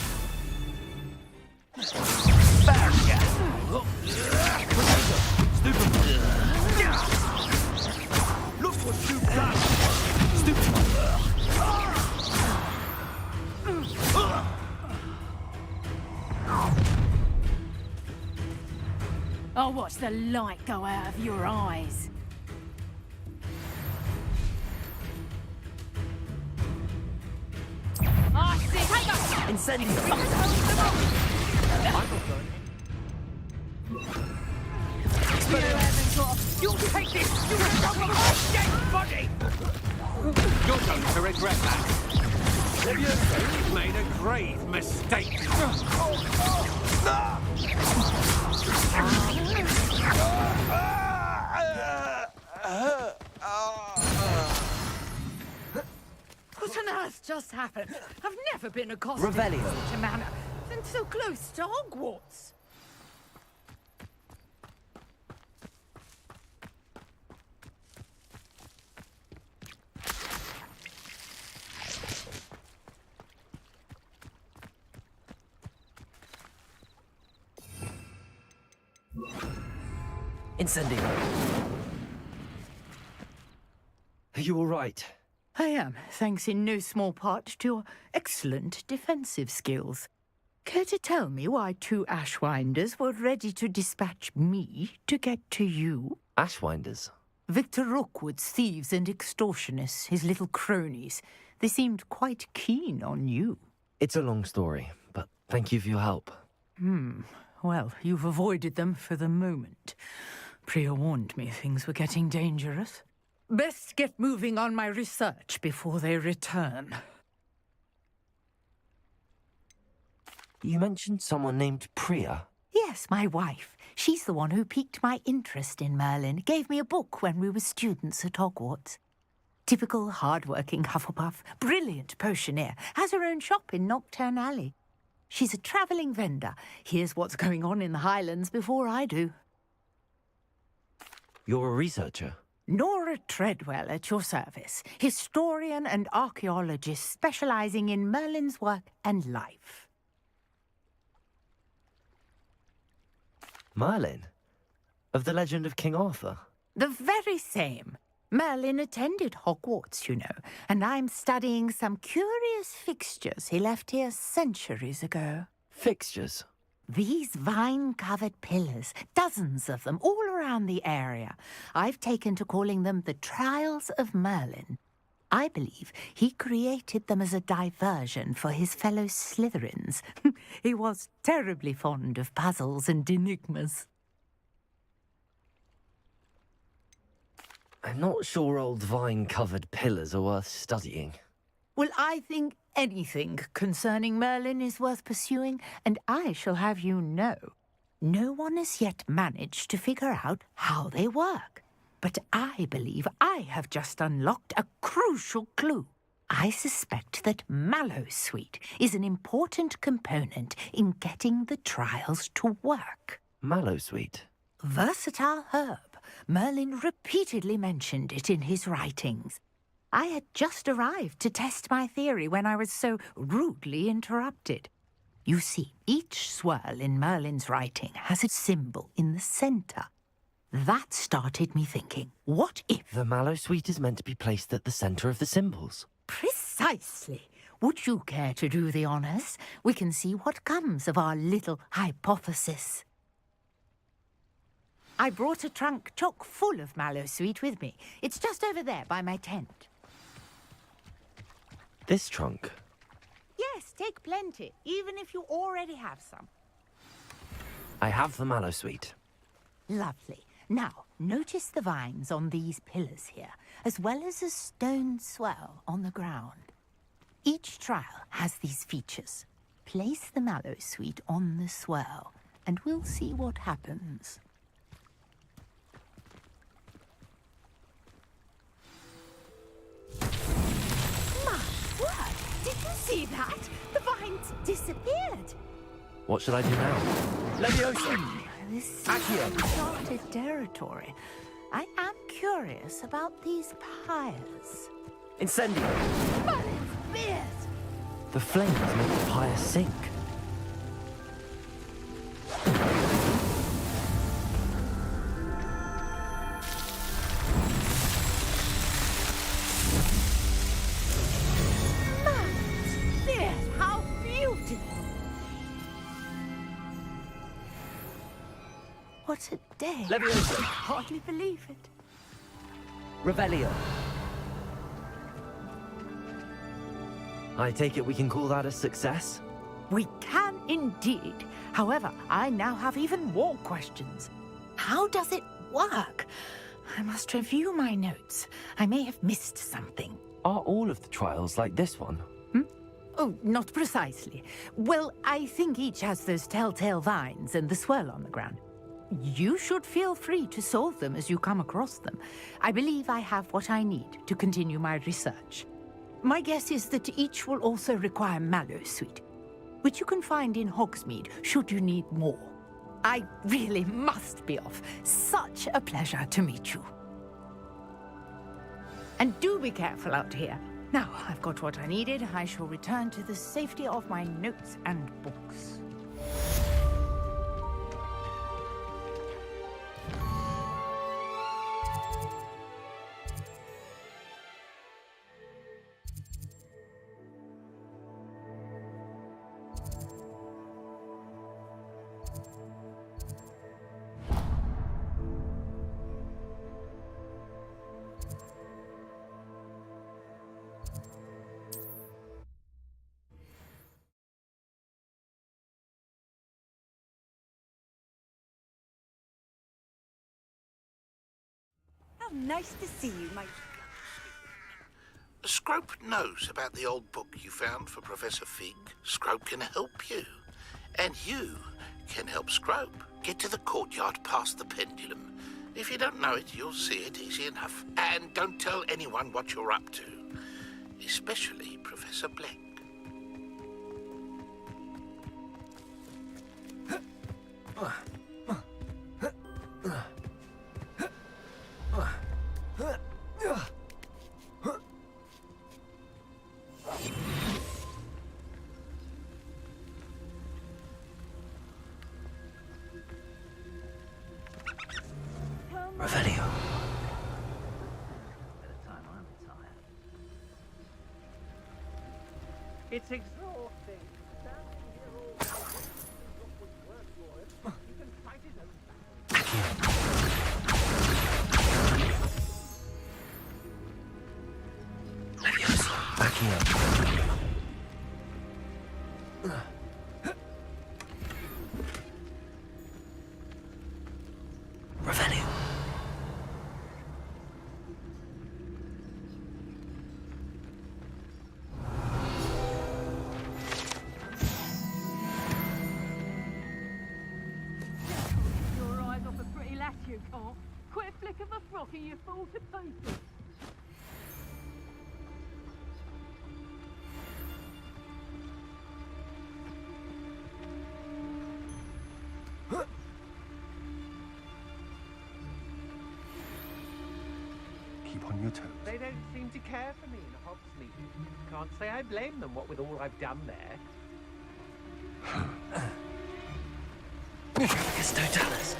Look what you've done! I'll watch the light go out of your eyes. I see. Take us! Incendio! You take this! You will come my dead body! You're going to regret that. You've made a grave mistake. What on earth just happened? I've never been accosted Revelio. in such a manner, and so close to Hogwarts. Incendio. Are you all right? I am, thanks in no small part to your excellent defensive skills. Care to tell me why two Ashwinders were ready to dispatch me to get to you? Ashwinders? Victor Rookwood's thieves and extortionists, his little cronies. They seemed quite keen on you. It's a long story, but thank you for your help. Well, you've avoided them for the moment. Priya warned me things were getting dangerous. Best get moving on my research before they return. You mentioned someone named Priya. Yes, my wife. She's the one who piqued my interest in Merlin. Gave me a book when we were students at Hogwarts. Typical hard-working Hufflepuff, brilliant potioneer, has her own shop in Knockturn Alley. She's a travelling vendor. Hears what's going on in the Highlands before I do. You're a researcher? Nora Treadwell at your service, historian and archaeologist specialising in Merlin's work and life. Merlin? Of the legend of King Arthur? The very same. Merlin attended Hogwarts, you know, and I'm studying some curious fixtures he left here centuries ago. Fixtures? These vine-covered pillars, dozens of them, all around the area. I've taken to calling them the Trials of Merlin. I believe he created them as a diversion for his fellow Slytherins. He was terribly fond of puzzles and enigmas. I'm not sure old vine-covered pillars are worth studying. Well, I think anything concerning Merlin is worth pursuing, and I shall have you know, no one has yet managed to figure out how they work. But I believe I have just unlocked a crucial clue. I suspect that Mallowsweet is an important component in getting the trials to work. Mallowsweet? Versatile herb. Merlin repeatedly mentioned it in his writings. I had just arrived to test my theory when I was so rudely interrupted. You see, each swirl in Merlin's writing has a symbol in the centre. That started me thinking, what if... The Mallowsweet is meant to be placed at the centre of the symbols. Precisely. Would you care to do the honours? We can see what comes of our little hypothesis. I brought a trunk chock full of Mallowsweet with me. It's just over there by my tent. This trunk? Yes, take plenty, even if you already have some. I have the mallow sweet. Lovely. Now, notice the vines on these pillars here, as well as a stone swell on the ground. Each trial has these features. Place the mallow sweet on the swell, and we'll see what happens. My word! Did you see that? The vines disappeared. What should I do now? Leviosa! This is uncharted territory. I am curious about these pyres. Incendio! But it's fierce. The flames make the pyre sink. Fierce, how beautiful. What a day. Leviosa! Hardly believe it. Revelio. I take it we can call that a success? We can indeed. However, I now have even more questions. How does it work? I must review my notes. I may have missed something. Are all of the trials like this one? Oh, not precisely. Well, I think each has those telltale vines and the swirl on the ground. You should feel free to solve them as you come across them. I believe I have what I need to continue my research. My guess is that each will also require mallow sweet, which you can find in Hogsmeade should you need more. I really must be off. Such a pleasure to meet you. And do be careful out here. Now I've got what I needed, I shall return to the safety of my notes and books. How nice to see you, my... Scrope knows about the old book you found for Professor Fig. Scrope can help you. And you can help Scrope get to the courtyard past the pendulum. If you don't know it, you'll see it easy enough. And don't tell anyone what you're up to. Especially Professor Black. Revelio. It's exhausting. Standing here all day, what would work for it? You can fight his own battle. Leviosa. Accio. Revelio. Your eyes off a pretty lass, you can't. Quick flick of a frock and you fall to pieces. Keep on your toes. They don't seem to care for me in Hogsmeade. Can't say I blame them, what with all I've done there. It's Totalis.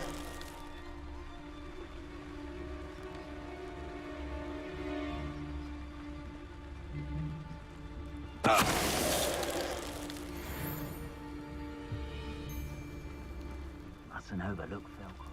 Mustn't overlook Velcro.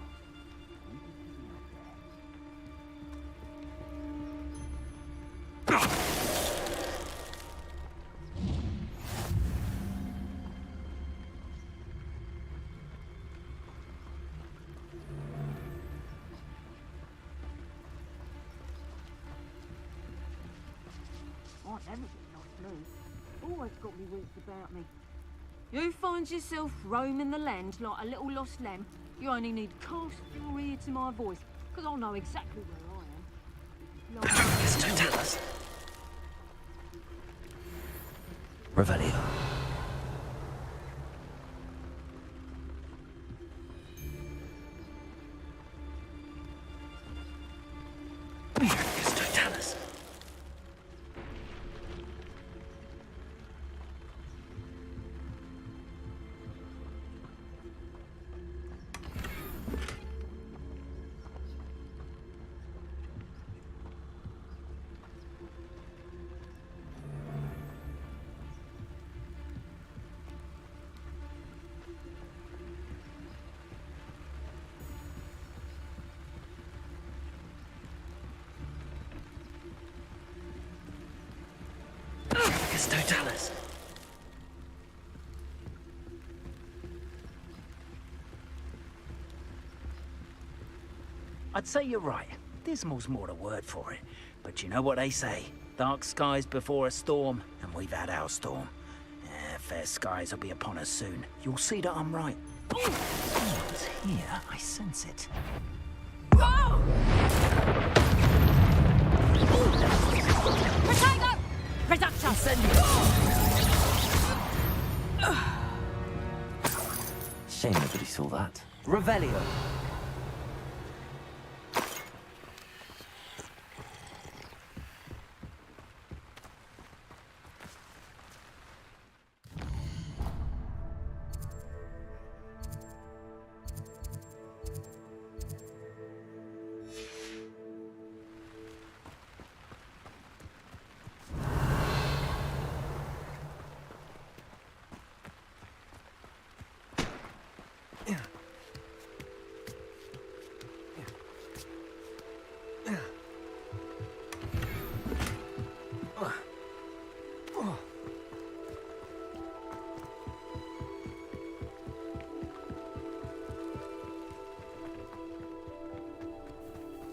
I never get lost, me. Always got me wits about me. You find yourself roaming the land like a little lost lamb, you only need to cast your ear to my voice, because I'll know exactly where I am. Yes, don't tell us. Revelio. Yes, don't tell us. Yes, don't tell us. I'd say you're right. Dismal's more the word for it. But you know what they say? Dark skies before a storm, and we've had our storm. Fair skies will be upon us soon. You'll see that I'm right. Someone's here. I sense it. Potato! Reduction! Shame nobody saw that. Revelio.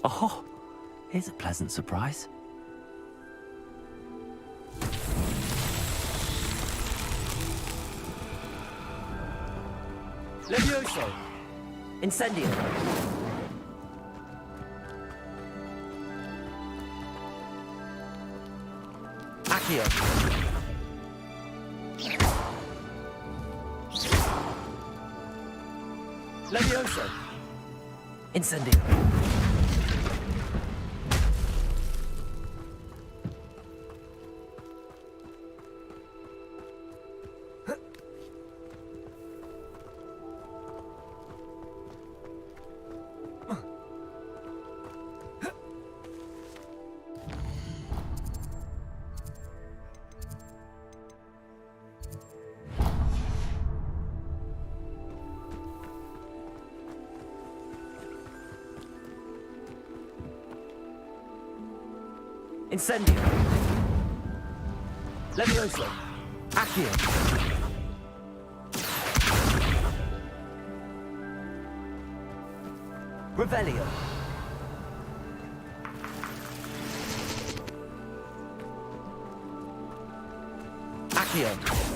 Oh, here's a pleasant surprise. Levioso. Incendio. Accio. Levioso. Incendio. Incendio. Levioso. Accio. Revelio. Accio.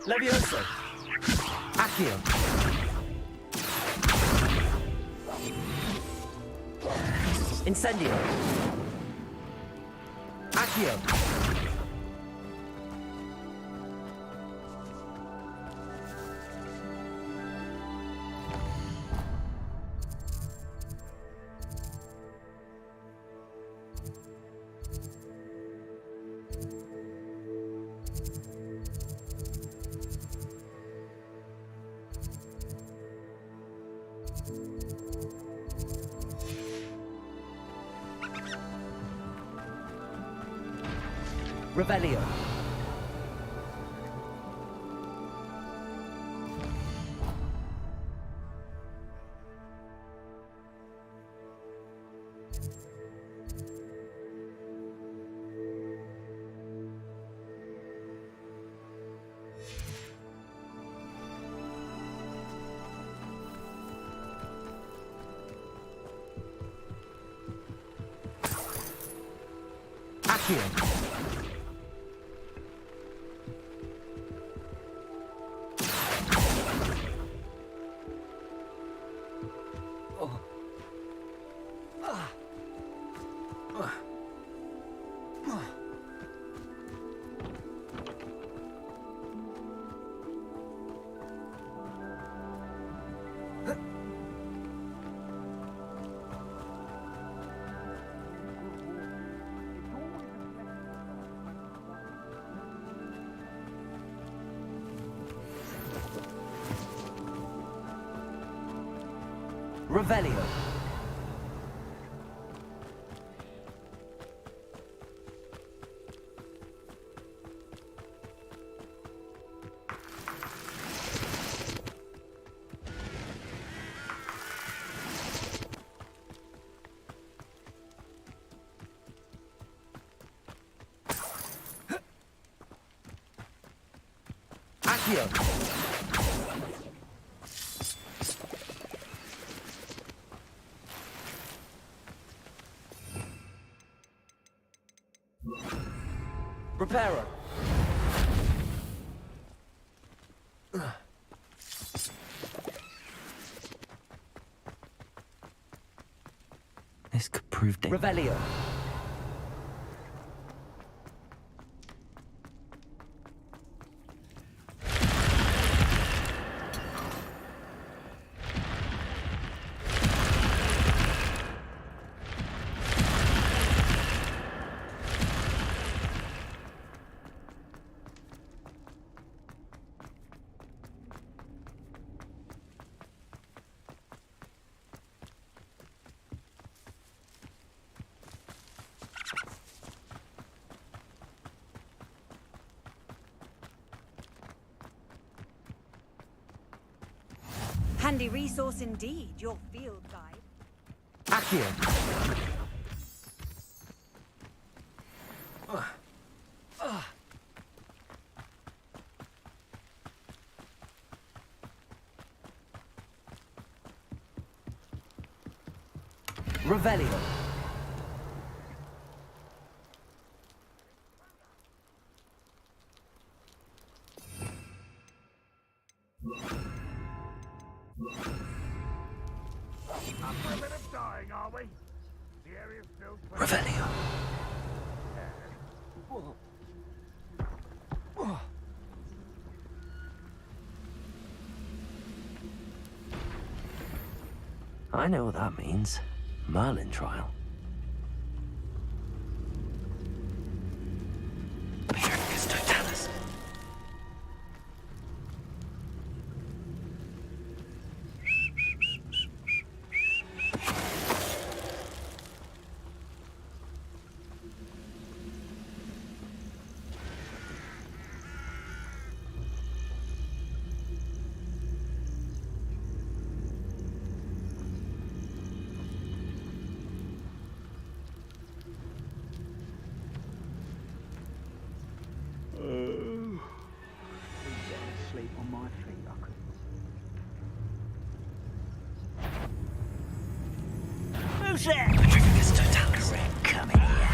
Levioso. Accio. Incendio. Accio. Revelio. Revelio. Accio. Reparo. This could prove dangerous. Revelio. Handy resource indeed, your field guide. Accio. Revelio. After a bit of dying, are we? The area's filled with... Revelio. I know what that means. Merlin trial. Totalis. Sleep on my feet, I could. Who's there? Patricius Totalis. Come in here.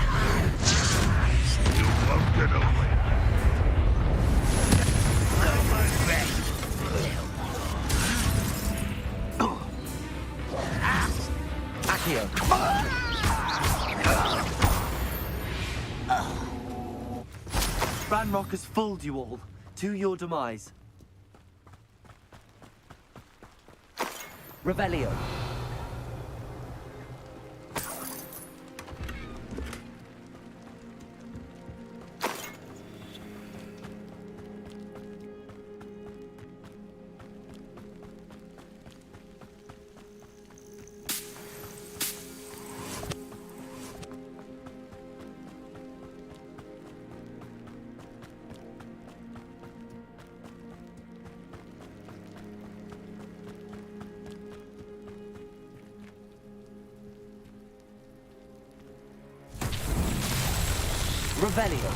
You won't get away. Almost ready. Accio. Ranrock has fooled you all. To your demise. Revelio. Revelio.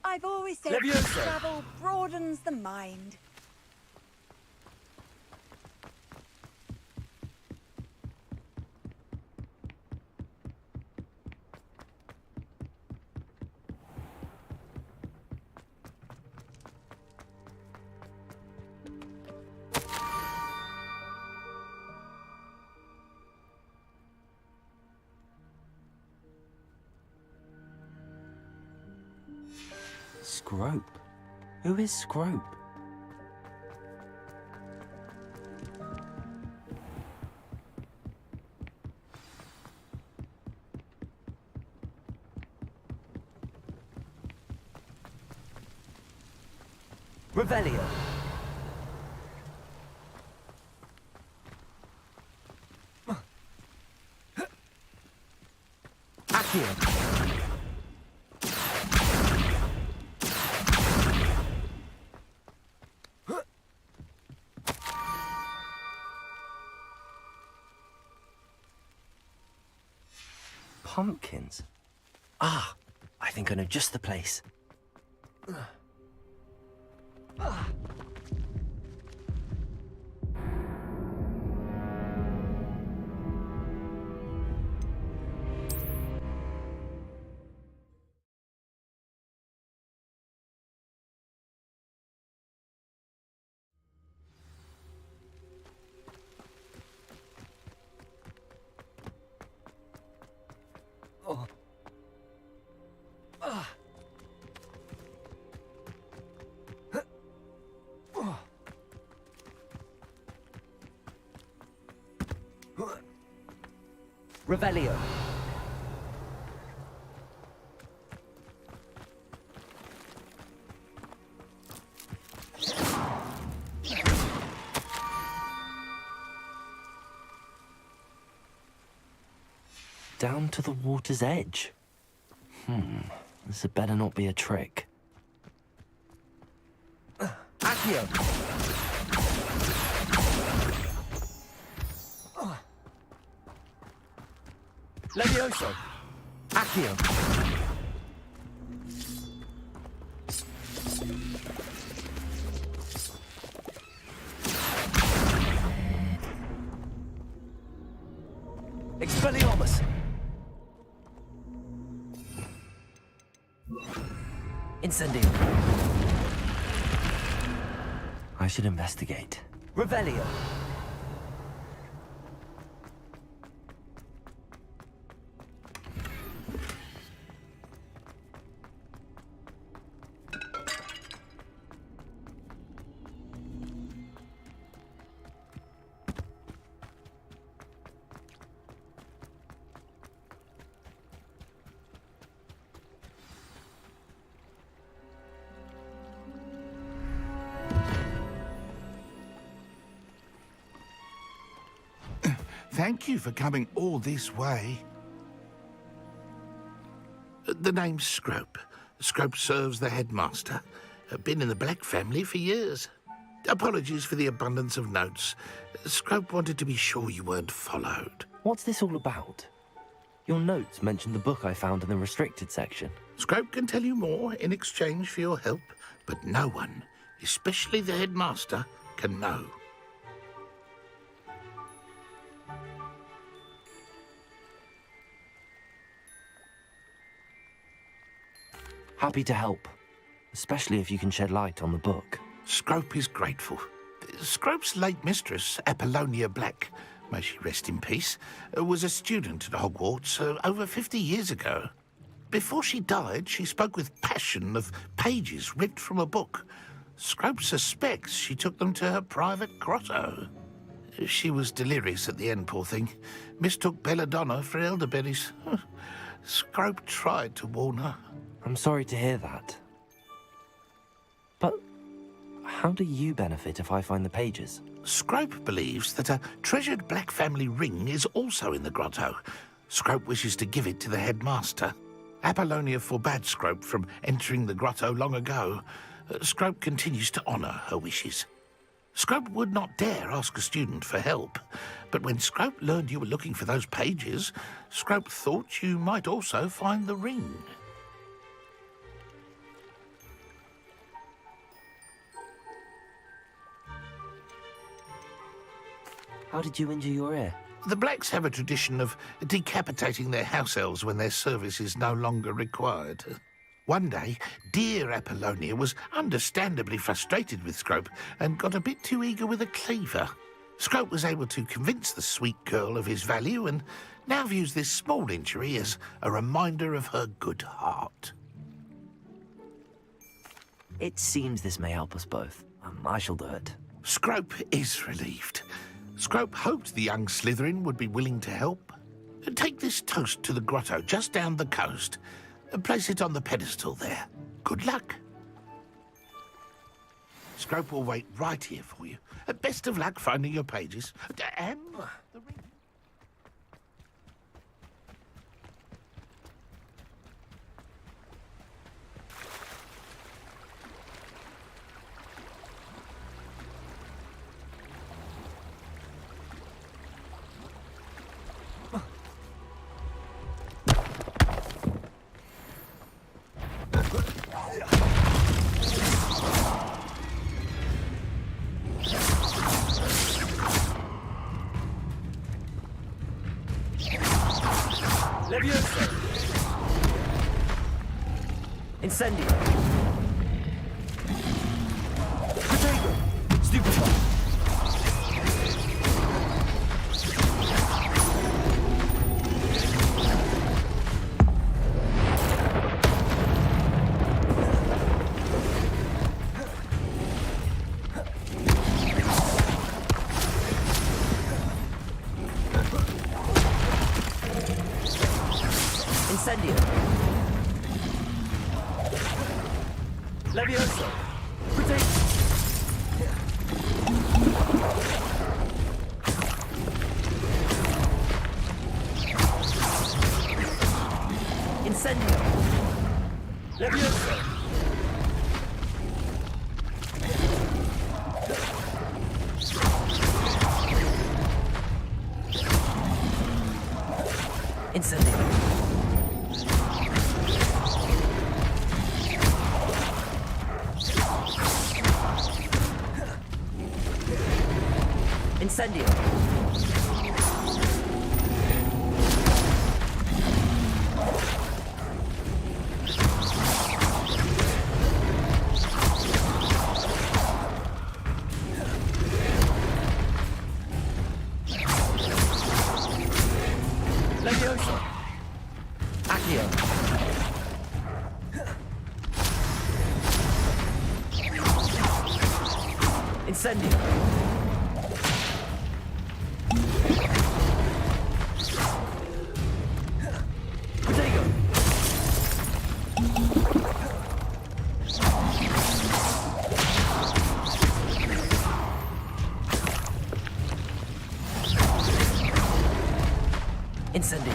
I've always said Leviosa. travel broadens the mind. Scrope? Who is Scrope? Revelio. Accio. Pumpkins? Ah, I think I know just the place. Oh. Ah. Oh. Revelio. Down to the water's edge. This had better not be a trick. Accio. Levioso. Accio. Expelliarmus. Incendio. I should investigate. Revelio. Thank you for coming all this way. The name's Scrope. Scrope serves the headmaster. Been in the Black family for years. Apologies for the abundance of notes. Scrope wanted to be sure you weren't followed. What's this all about? Your notes mentioned the book I found in the restricted section. Scrope can tell you more in exchange for your help, but no one, especially the headmaster, can know. Happy to help, especially if you can shed light on the book. Scrope is grateful. Scrope's late mistress, Apollonia Black, may she rest in peace, was a student at Hogwarts over 50 years ago. Before she died, she spoke with passion of pages ripped from a book. Scrope suspects she took them to her private grotto. She was delirious at the end, poor thing. Mistook belladonna for elderberries. Scrope tried to warn her. I'm sorry to hear that. But how do you benefit if I find the pages? Scrope believes that a treasured Black family ring is also in the grotto. Scrope wishes to give it to the headmaster. Apollonia forbade Scrope from entering the grotto long ago. Scrope continues to honour her wishes. Scrope would not dare ask a student for help, but when Scrope learned you were looking for those pages, Scrope thought you might also find the ring. How did you injure your ear? The Blacks have a tradition of decapitating their house elves when their service is no longer required. One day, dear Apollonia was understandably frustrated with Scrope and got a bit too eager with a cleaver. Scrope was able to convince the sweet girl of his value and now views this small injury as a reminder of her good heart. It seems this may help us both. I shall do it. Scrope is relieved. Scrope hoped the young Slytherin would be willing to help. Take this toast to the grotto just down the coast and place it on the pedestal there. Good luck. Scrope will wait right here for you. Best of luck finding your pages. And the ring. Levioso! Incendio! Protego! Stupefy! Incendio! Levioso! Protego! Incendio! Levioso! Incendio! Incendio! Levioso! Accio! Incendio! Protego! Incendio!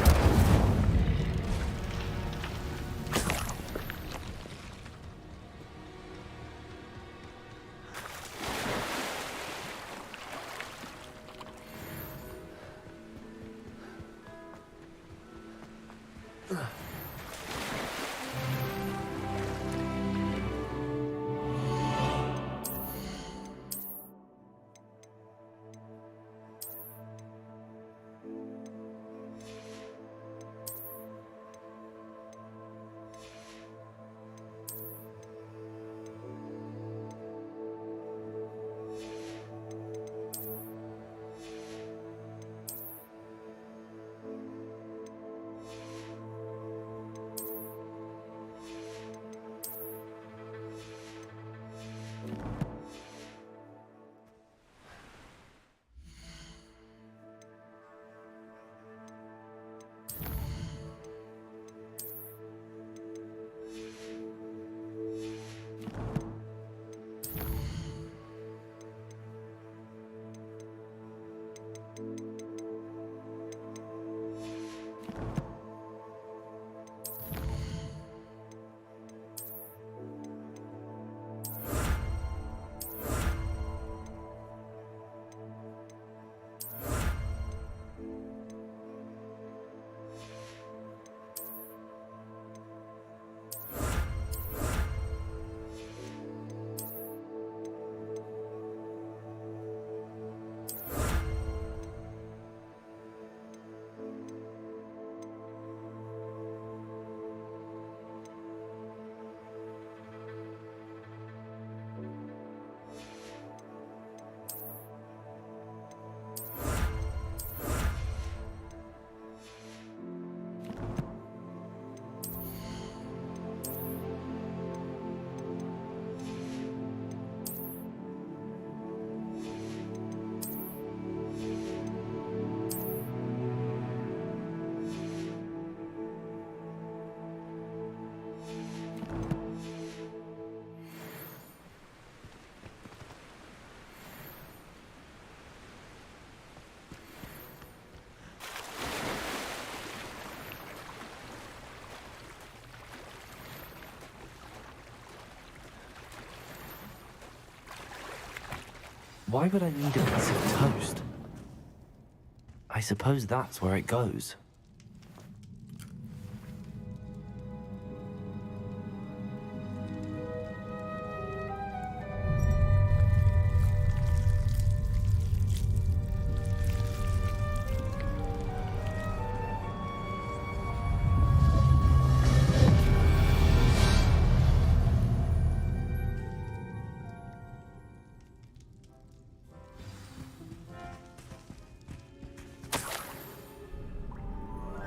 Why would I need a piece of toast? I suppose that's where it goes.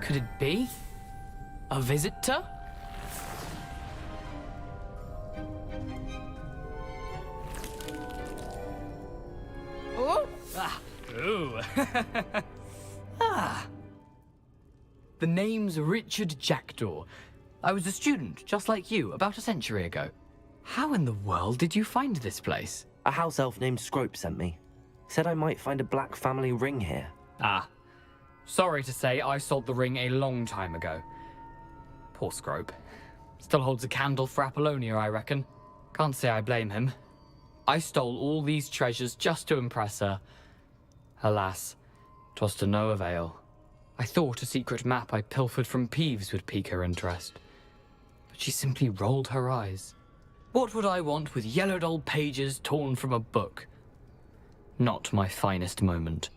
Could it be? A visitor? Oh! Ah. Ooh. Ah. The name's Richard Jackdaw. I was a student, just like you, about a century ago. How in the world did you find this place? A house elf named Scrope sent me. Said I might find a black family ring here. Ah. Sorry to say, I sold the ring a long time ago. Poor Scrope. Still holds a candle for Apollonia, I reckon. Can't say I blame him. I stole all these treasures just to impress her. Alas, 'twas to no avail. I thought a secret map I pilfered from Peeves would pique her interest. But she simply rolled her eyes. What would I want with yellowed old pages torn from a book? Not my finest moment.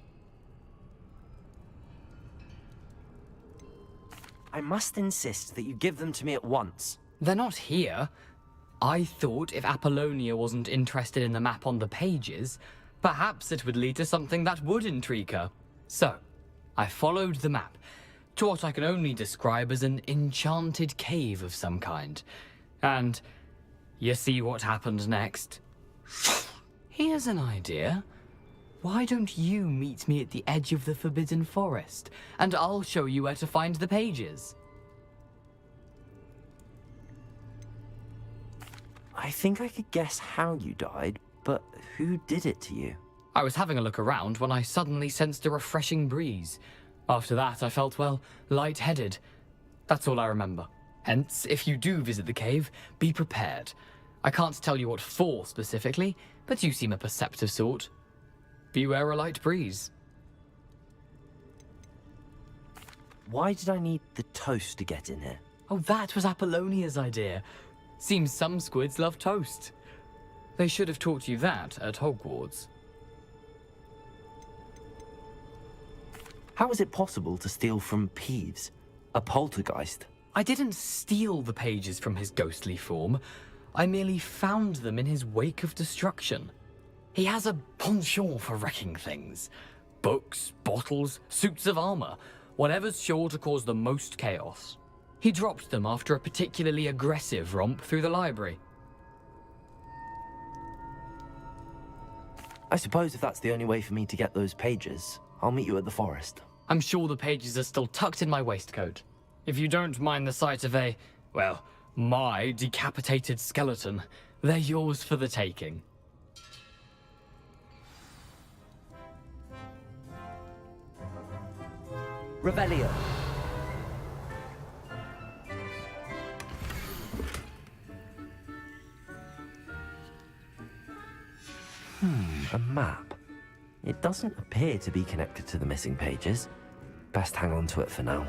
I must insist that you give them to me at once. They're not here. I thought if Apollonia wasn't interested in the map on the pages, perhaps it would lead to something that would intrigue her. So, I followed the map to what I can only describe as an enchanted cave of some kind. And you see what happened next? Here's an idea. Why don't you meet me at the edge of the Forbidden Forest, and I'll show you where to find the pages. I think I could guess how you died, but who did it to you? I was having a look around when I suddenly sensed a refreshing breeze. After that, I felt, well, lightheaded. That's all I remember. Hence, if you do visit the cave, be prepared. I can't tell you what for specifically, but you seem a perceptive sort. Beware a light breeze. why did I need the toast to get in here? Oh, that was Apollonia's idea. Seems some squids love toast. They should have taught you that at Hogwarts. How is it possible to steal from Peeves, a poltergeist? I didn't steal the pages from his ghostly form. I merely found them in his wake of destruction. He has a penchant for wrecking things. Books, bottles, suits of armor, whatever's sure to cause the most chaos. He dropped them after a particularly aggressive romp through the library. I suppose if that's the only way for me to get those pages, I'll meet you at the forest. I'm sure the pages are still tucked in my waistcoat. If you don't mind the sight of my decapitated skeleton, they're yours for the taking. Revelio. A map. It doesn't appear to be connected to the missing pages. Best hang on to it for now.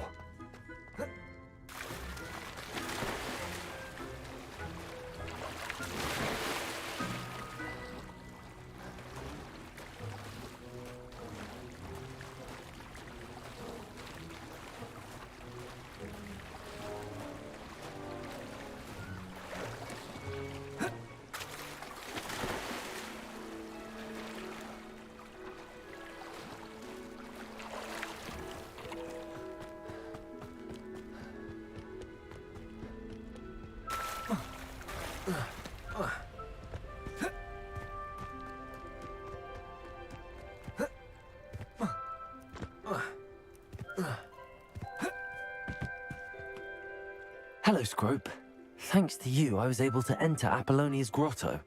Hello, Scrope. Thanks to you, I was able to enter Apollonia's grotto.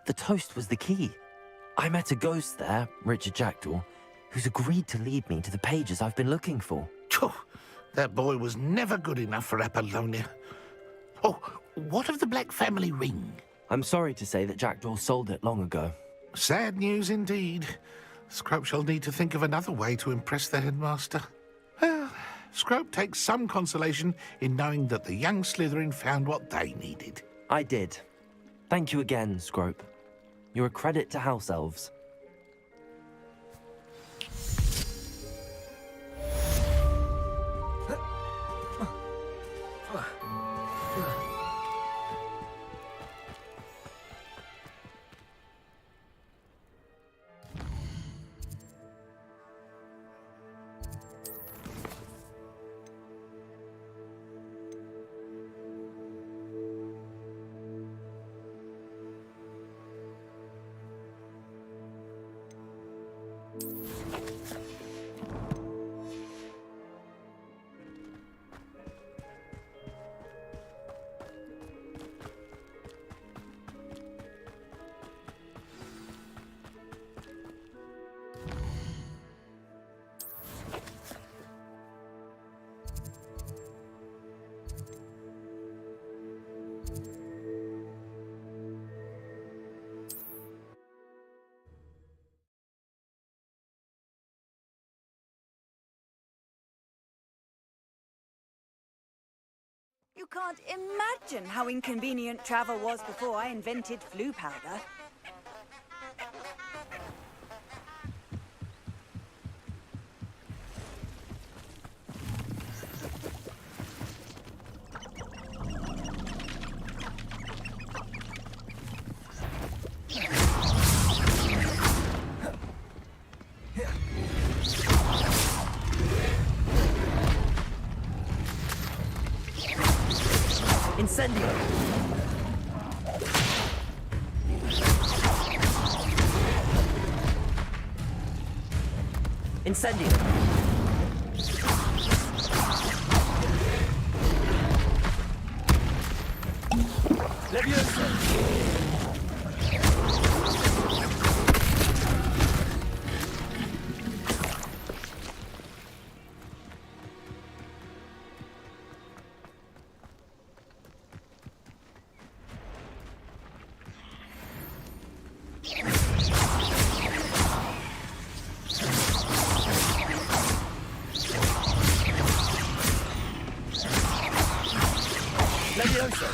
The toast was the key. I met a ghost there, Richard Jackdaw, who's agreed to lead me to the pages I've been looking for. That boy was never good enough for Apollonia. Oh, what of the Black family ring? I'm sorry to say that Jackdaw sold it long ago. Sad news indeed. Scrope shall need to think of another way to impress the headmaster. Well, Scrope takes some consolation in knowing that the young Slytherin found what they needed. I did. Thank you again, Scrope. You're a credit to House Elves. You can't imagine how inconvenient travel was before I invented flu powder. Incendio. Incendio. Leviosa. Levioso.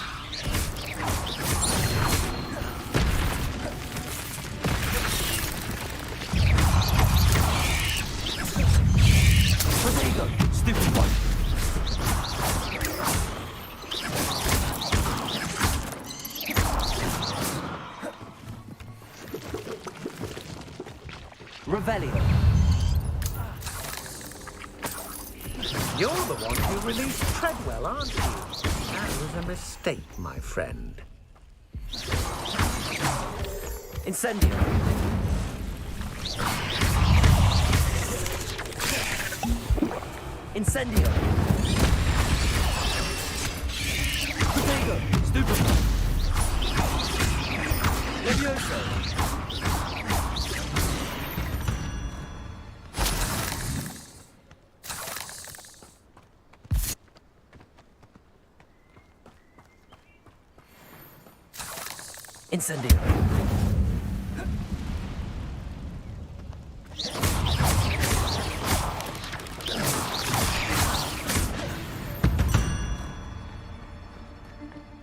Protego. Stupid one. Revelio. You're the one who released Treadwell, aren't you? That was a mistake, my friend. Incendio. Incendio. Protego. Stupid. Levioso. Incendio.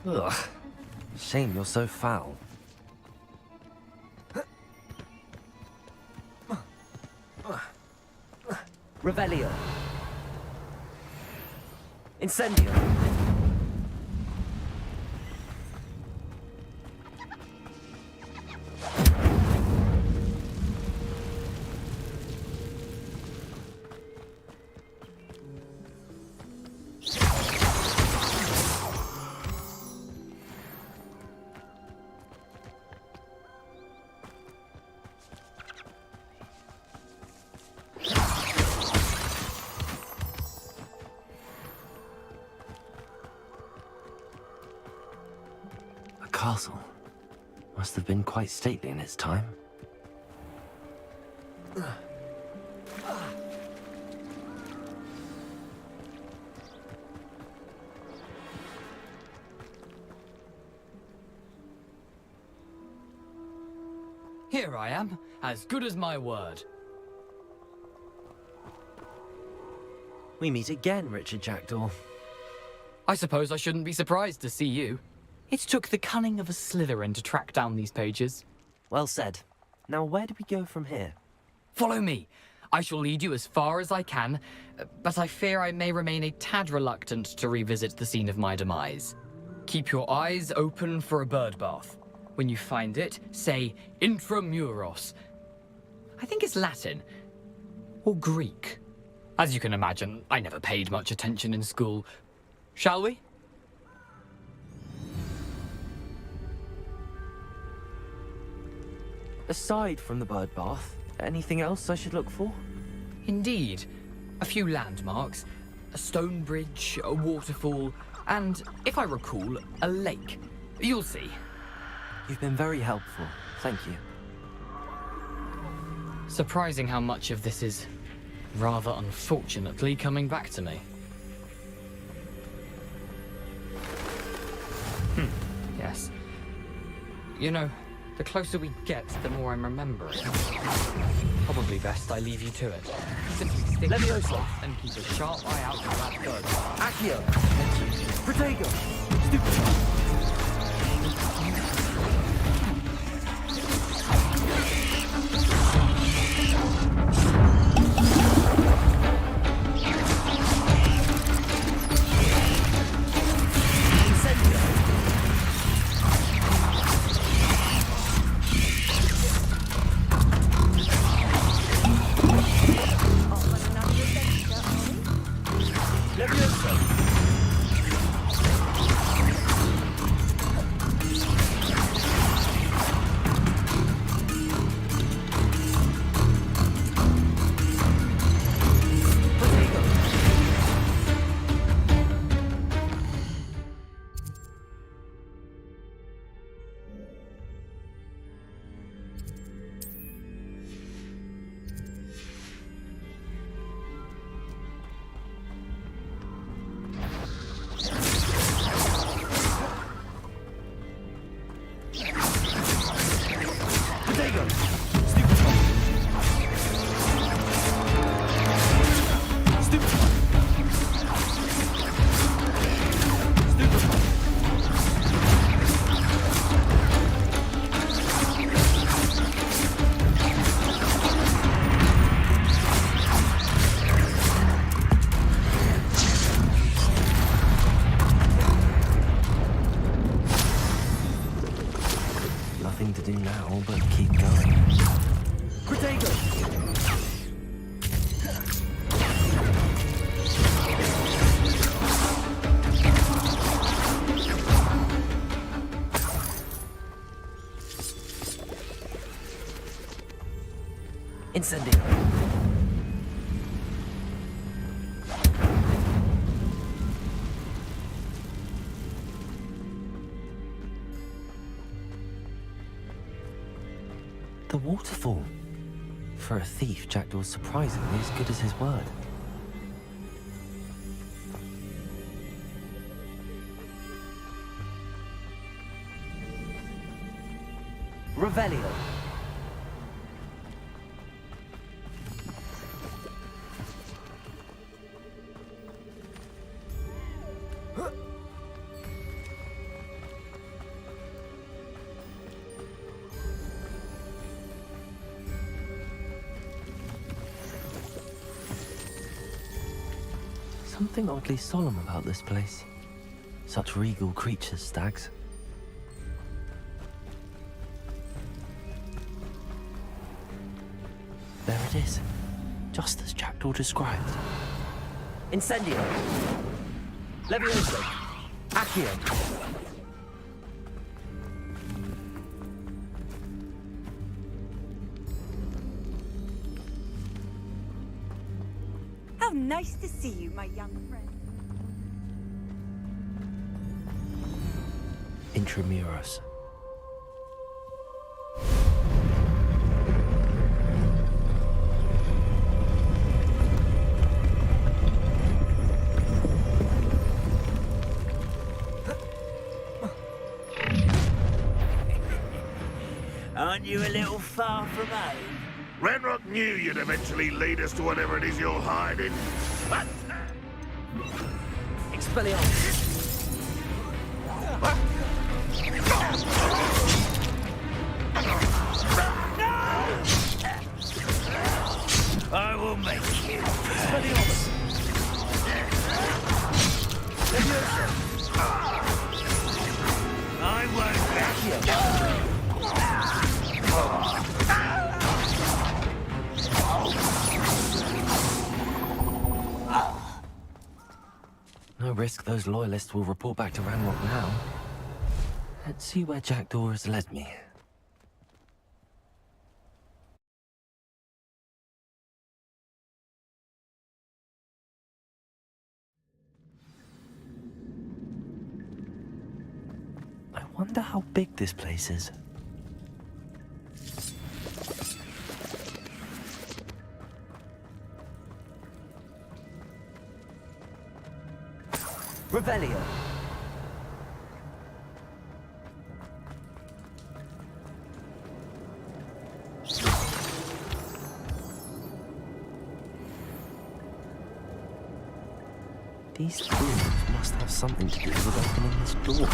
Ugh. Shame you're so foul. Revelio. Incendio. Castle must have been quite stately in its time. Here I am, as good as my word. We meet again, Richard Jackdaw. I suppose I shouldn't be surprised to see you. It took the cunning of a Slytherin to track down these pages. Well said. Now where do we go from here? Follow me. I shall lead you as far as I can, but I fear I may remain a tad reluctant to revisit the scene of my demise. Keep your eyes open for a bird bath. When you find it, say intramuros. I think it's Latin. Or Greek. As you can imagine, I never paid much attention in school. Shall we? Aside from the bird bath, anything else I should look for? Indeed. A few landmarks, a stone bridge, a waterfall, and, if I recall, a lake. You'll see. You've been very helpful. Thank you. Surprising how much of this is, rather unfortunately, coming back to me. Yes. You know, the closer we get, the more I'm remembering. Probably best I leave you to it. Simply stick to your cloth and keep a sharp eye out for that bird. Accio. Protego. Stupid. hole but keep going. Protego! Incendio. The waterfall. For a thief, Jackdaw's surprisingly as good as his word. Revelio. Something oddly solemn about this place. Such regal creatures, stags. There it is, just as Jackdaw described. Incendio. Levioso. Accio. How nice to see you, my young friend. Intramuros. Aren't you a little far from home? Ranrock knew you'd eventually lead us to whatever it is you're hiding. Expelliarmus. I will make you. Expelliarmus. Levioso. I won't let you. No risk those loyalists will report back to Ranrock now. Let's see where Jackdaw has led me. I wonder how big this place is. Revelio. These rooms must have something to do with opening this door.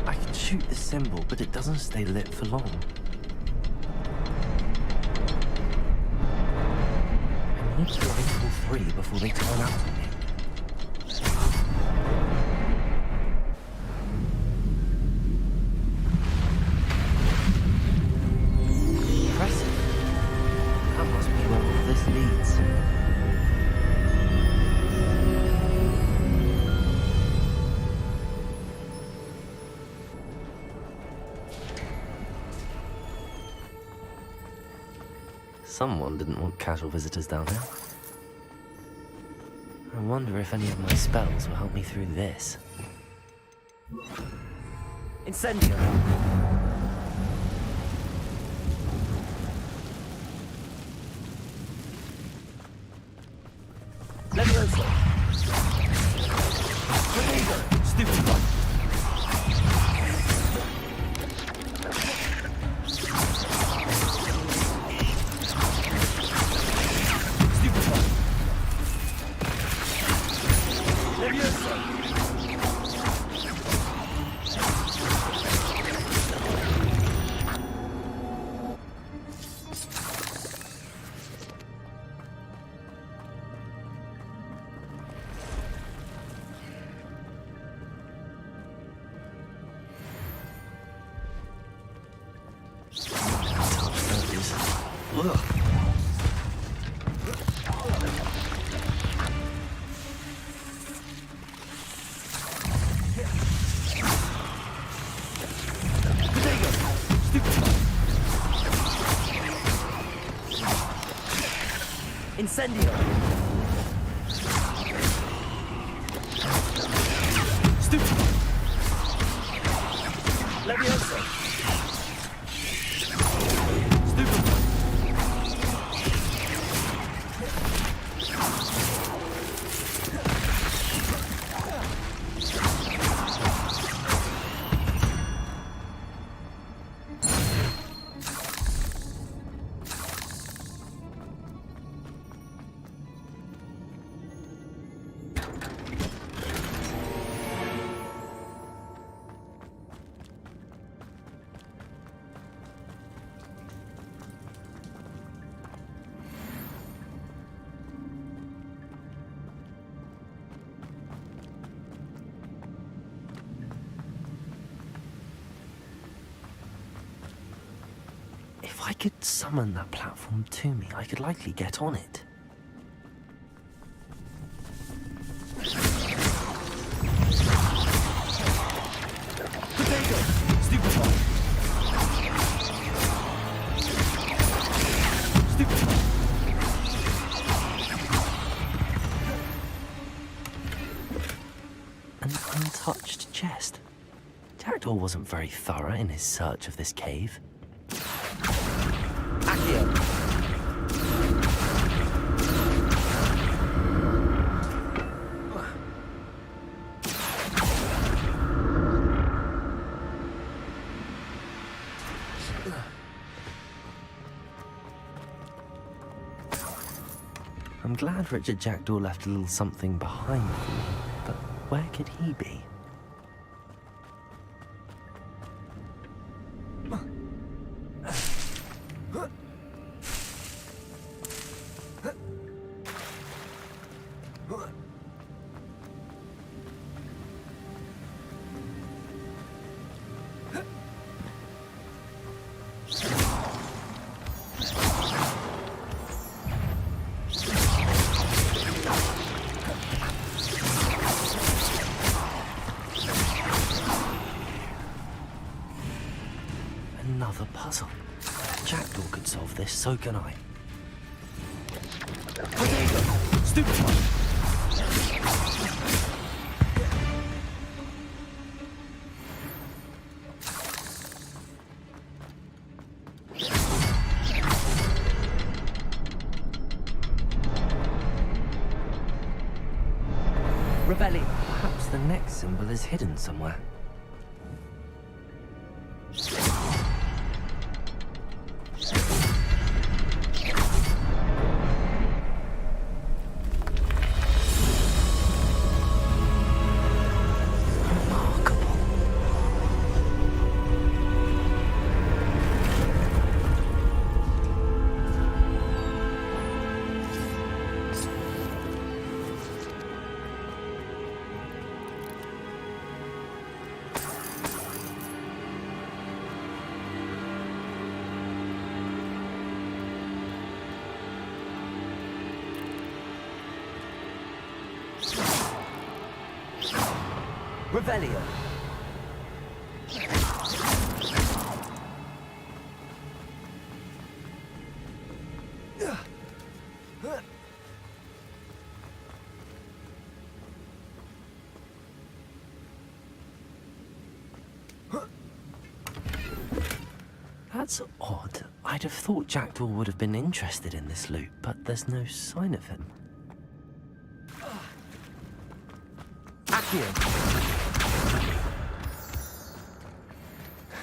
I can shoot the symbol, but it doesn't stay lit for long. I need to light all three before they turn out on me. Impressive. That must be where all this leads. Someone didn't want casual visitors down here. I wonder if any of my spells will help me through this. Incendio. Levioso. Protego. Stupefy. Incendio. Stupefy. Levioso. Stupefy. If I could summon that platform to me, I could likely get on it. Potato. Stupefy. Stupefy. An untouched chest. Jackdaw wasn't very thorough in his search of this cave. I'm glad Richard Jackdaw left a little something behind for me, but where could he be? Another puzzle. If Jackdaw could solve this, so can I. Potato. Stupefy. Rebellion. Perhaps the next symbol is hidden somewhere. Revelio. That's odd. I'd have thought Jackdaw would have been interested in this loot, but there's no sign of him.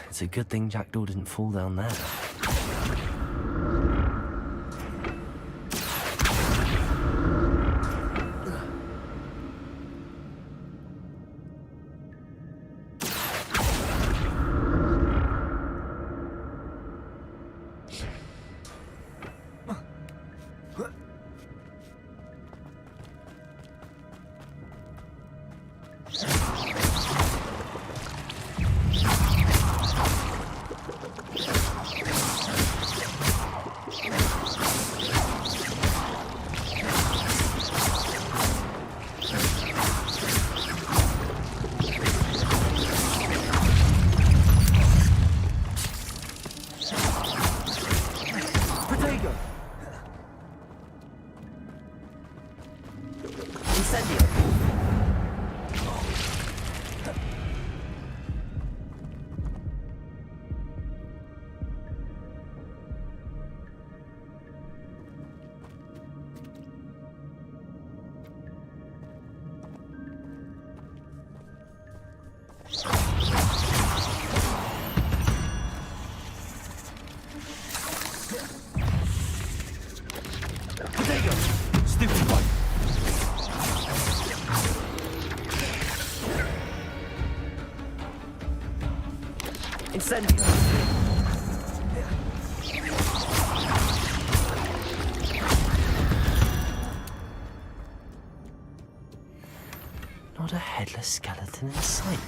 It's a good thing Jackdaw didn't fall down there. Potato! Stupefy! Incendio! Not a headless skeleton in sight.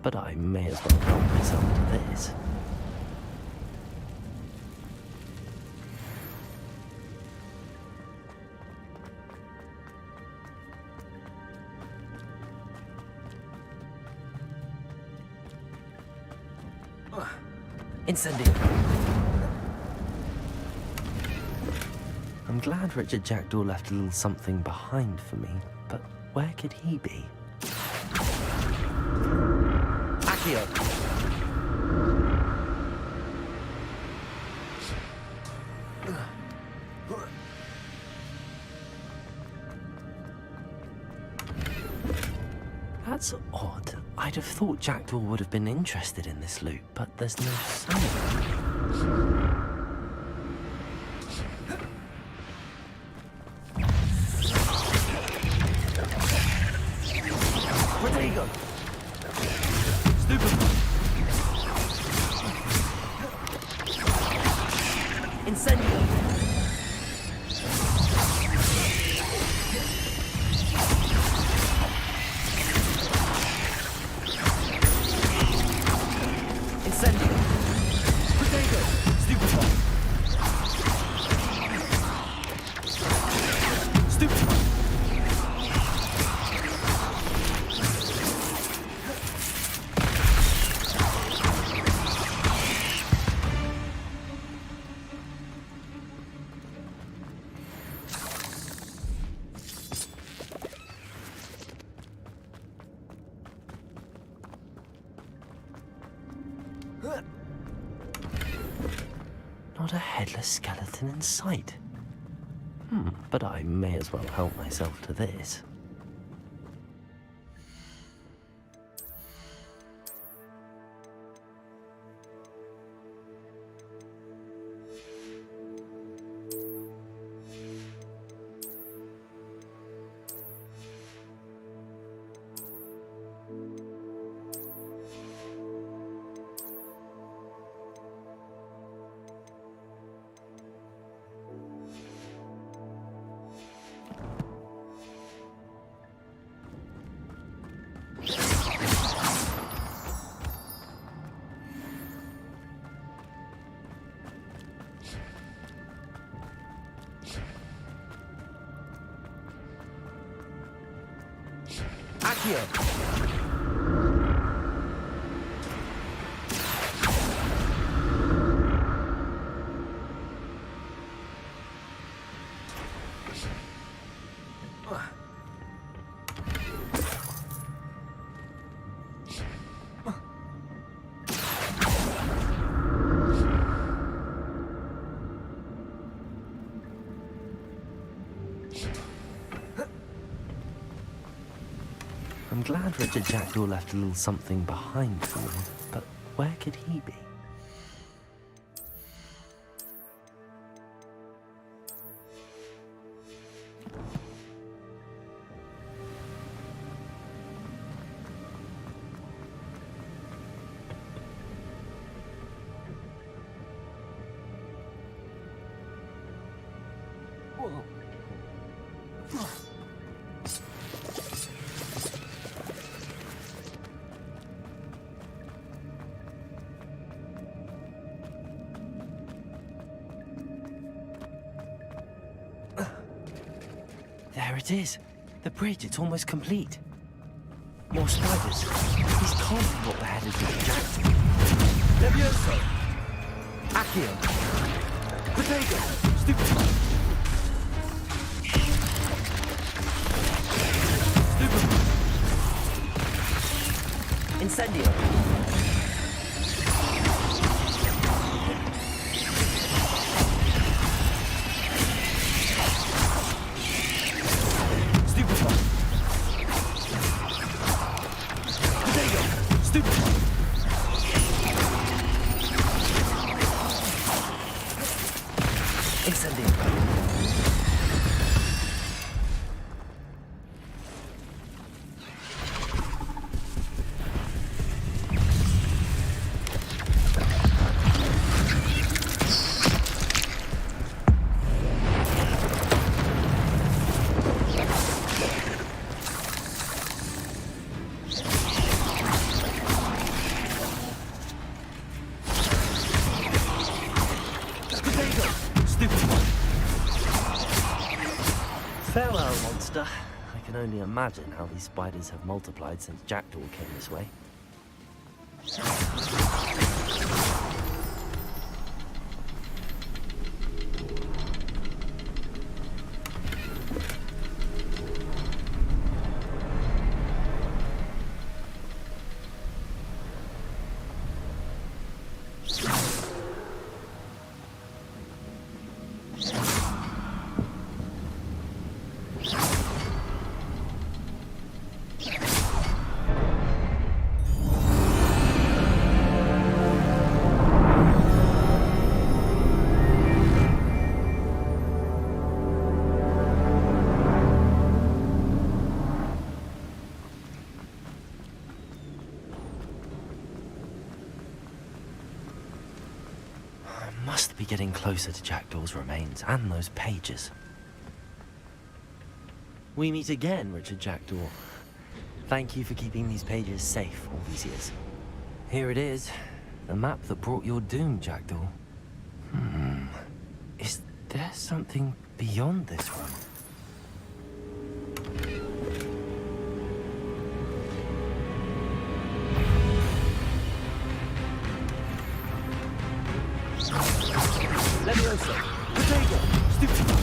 But I may as well help myself to this. Incendio! I'm glad Richard Jackdaw left a little something behind for me, but where could he be? Accio! That's odd. I'd have thought Jackdaw would have been interested in this loot, but there's no sign. Where you go? Stupid! Incendio! Incendio! Potato! Stupefy! Stupefy! Not a headless skeleton in sight. But I may as well help myself to this. I'm glad Richard Jackdaw left a little something behind for me, but where could he be? There it is. The bridge, it's almost complete. More spiders. These can't be what the head is with Jackdaw. Levioso! Accio! Potato! Stupefy! Stupefy! Incendio! Stupid. Incendio. Farewell, monster. I can only imagine how these spiders have multiplied since Jackdaw came this way. Must be getting closer to Jackdaw's remains and those pages. We meet again, Richard Jackdaw. Thank you for keeping these pages safe all these years. Here it is, the map that brought your doom, Jackdaw. Is there something beyond this room? Leviosa. Potato. Stupid.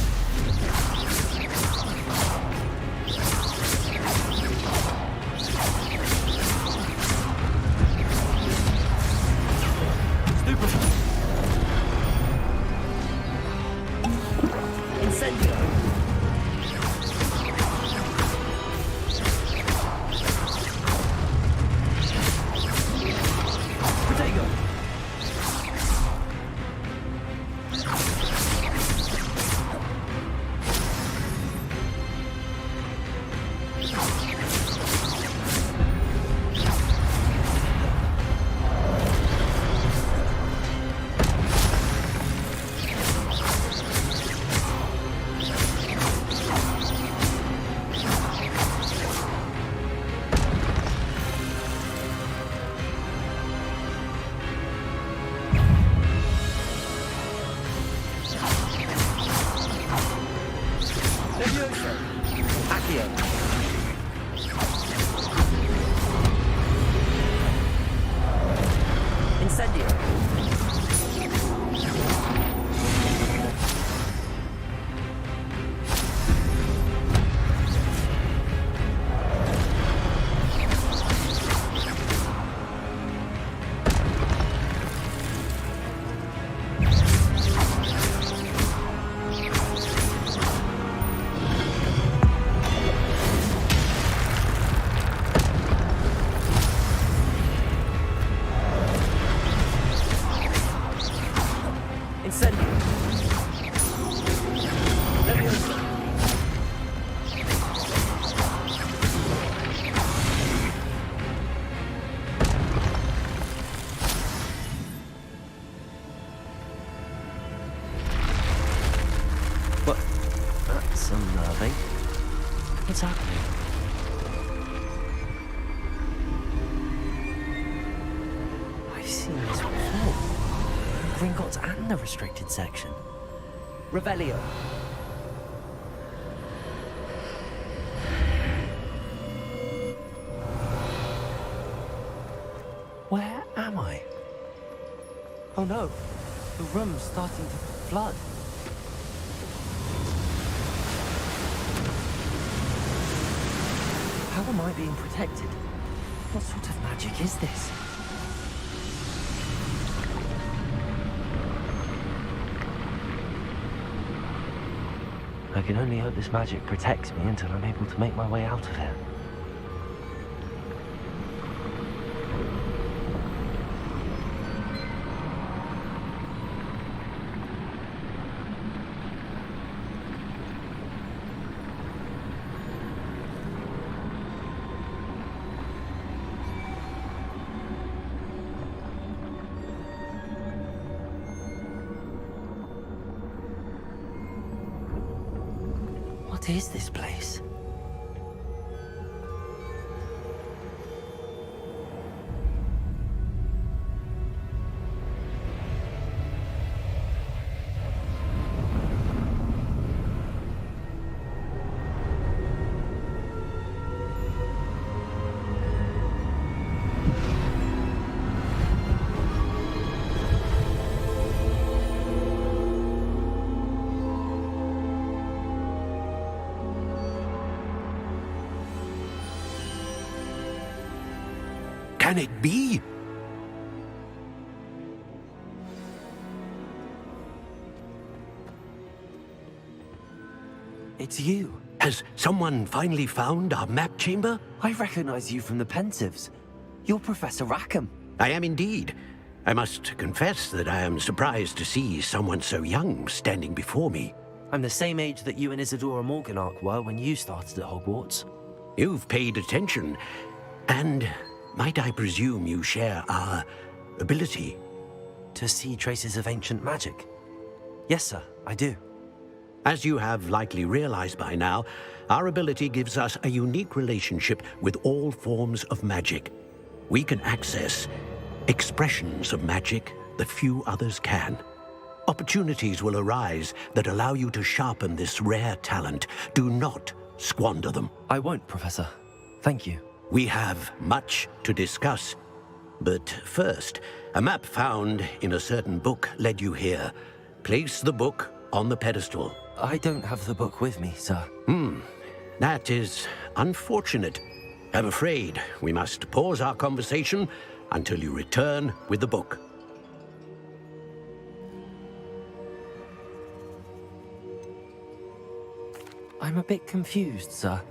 What's happening? I've seen this before. Gringotts and the restricted section. Revelio. Where am I? Oh no, the room's starting to flood. How am I being protected? What sort of magic is this? I can only hope this magic protects me until I'm able to make my way out of here. What is this place? Can it be? It's you. Has someone finally found our map chamber? I recognize you from the Pensives. You're Professor Rackham. I am indeed. I must confess that I am surprised to see someone so young standing before me. I'm the same age that you and Isadora Morganach were when you started at Hogwarts. You've paid attention, and might I presume you share our ability? To see traces of ancient magic? Yes, sir, I do. As you have likely realized by now, our ability gives us a unique relationship with all forms of magic. We can access expressions of magic that few others can. Opportunities will arise that allow you to sharpen this rare talent. Do not squander them. I won't, Professor. Thank you. We have much to discuss. But first, a map found in a certain book led you here. Place the book on the pedestal. I don't have the book with me, sir. That is unfortunate. I'm afraid we must pause our conversation until you return with the book. I'm a bit confused, sir.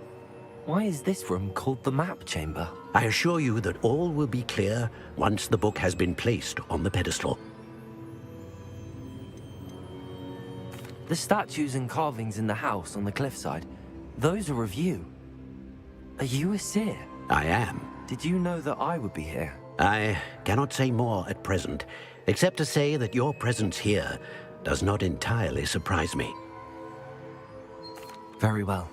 Why is this room called the map chamber? I assure you that all will be clear once the book has been placed on the pedestal. The statues and carvings in the house on the cliffside, those are of you. Are you a seer? I am. Did you know that I would be here? I cannot say more at present, except to say that your presence here does not entirely surprise me. Very well.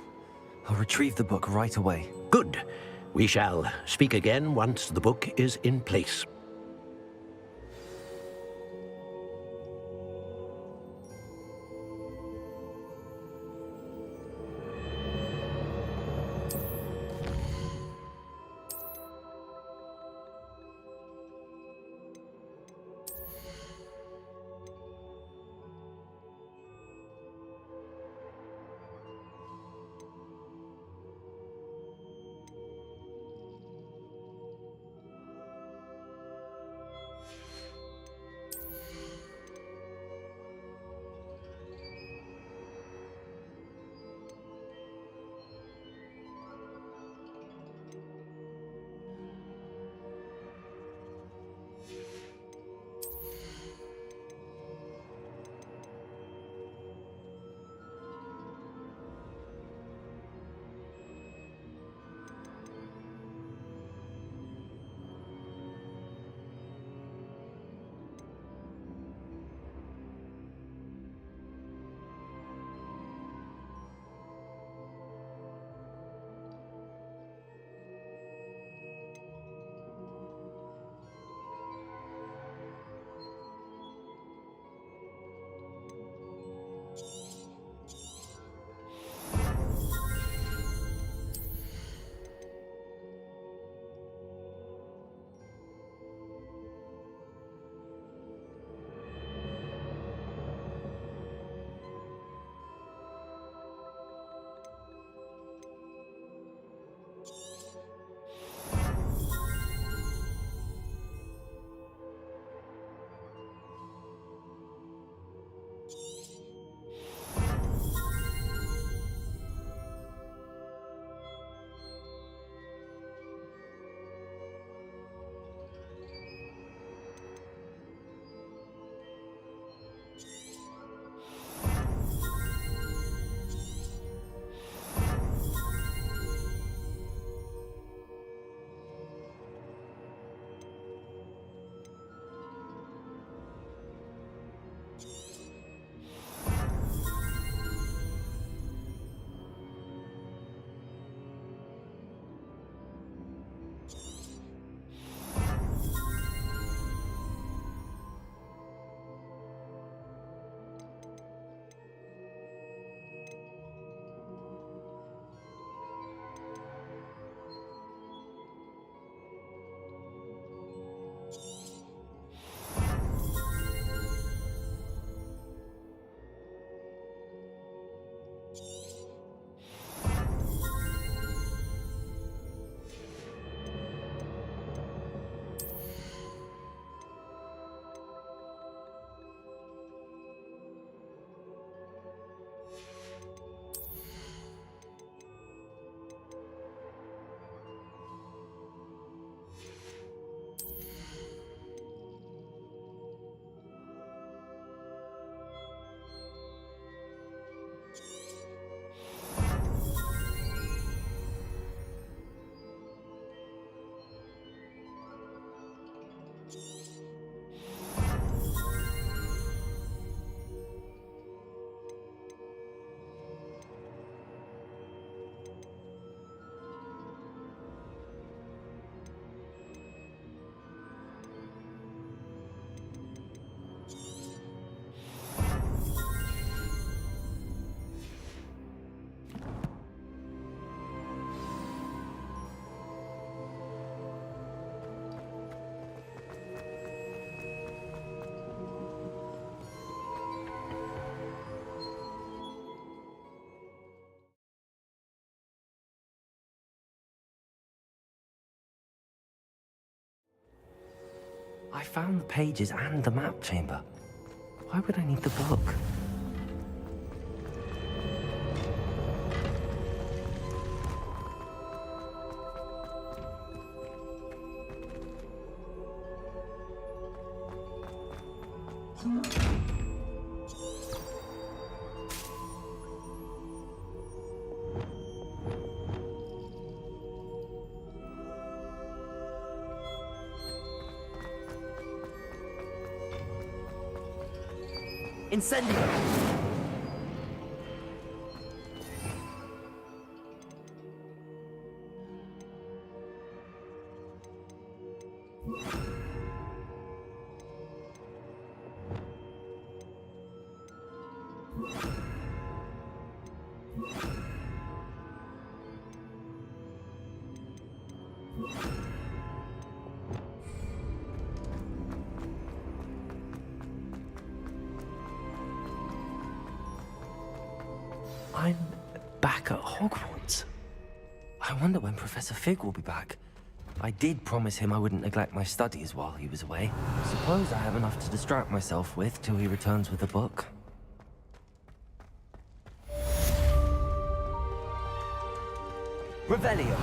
I'll retrieve the book right away. Good. We shall speak again once the book is in place. I found the pages and the map chamber. Why would I need the book? Incendio! I'm back at Hogwarts. I wonder when Professor Fig will be back. I did promise him I wouldn't neglect my studies while he was away. Suppose I have enough to distract myself with till he returns with the book. Revelio.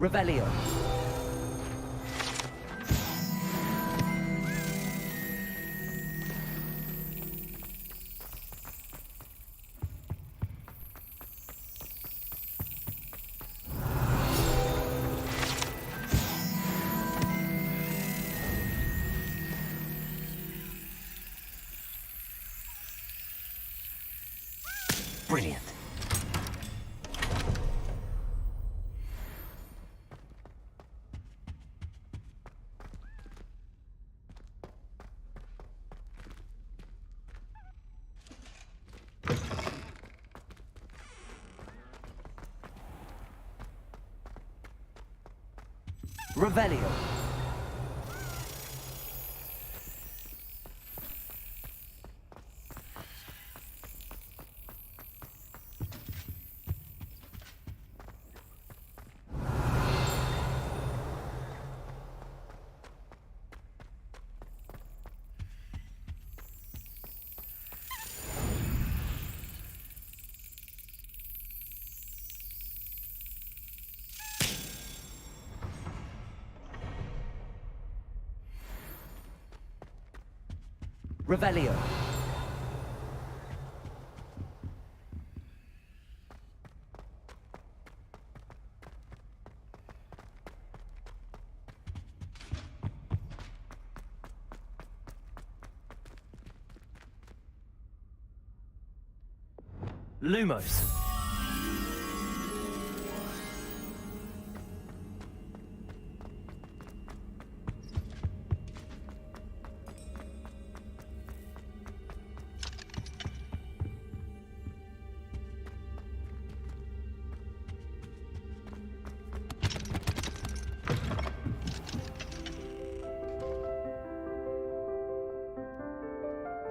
Revelio. Brilliant. Revelio. Revelio. Lumos.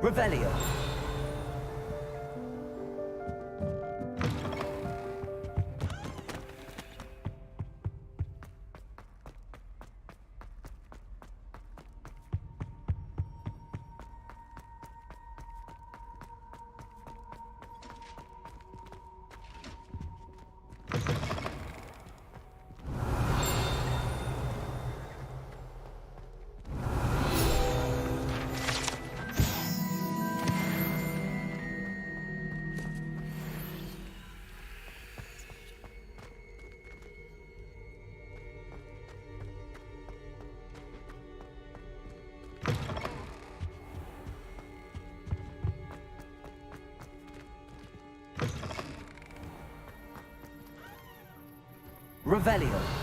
Revelio. Revelio.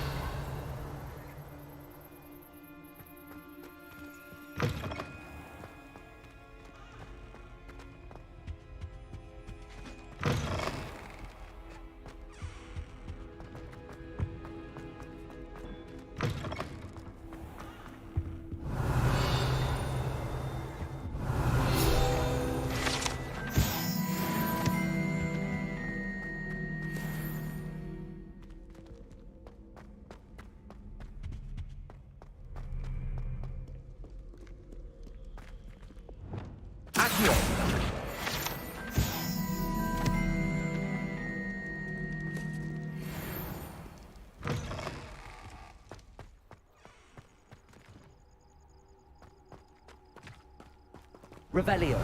Revelio.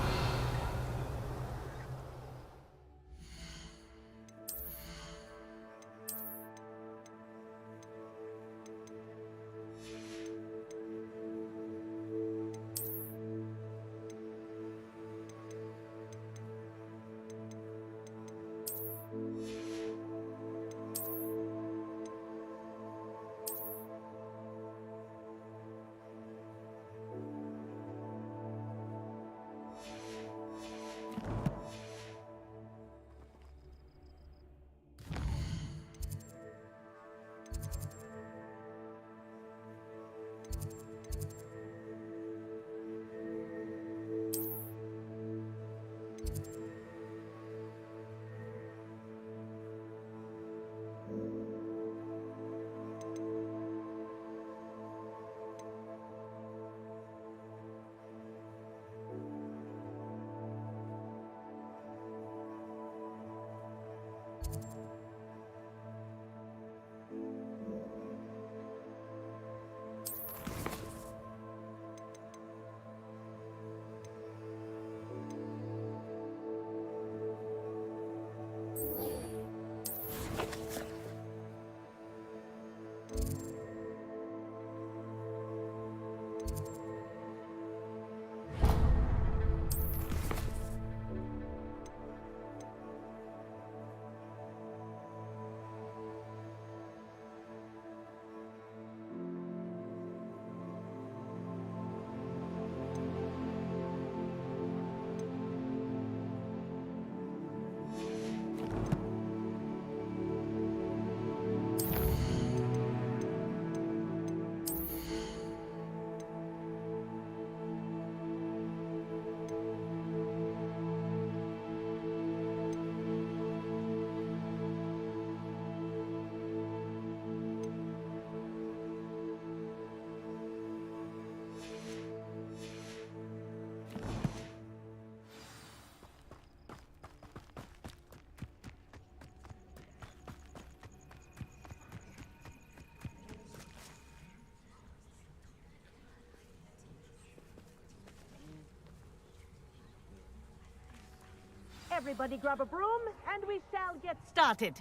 Everybody grab a broom, and we shall get started.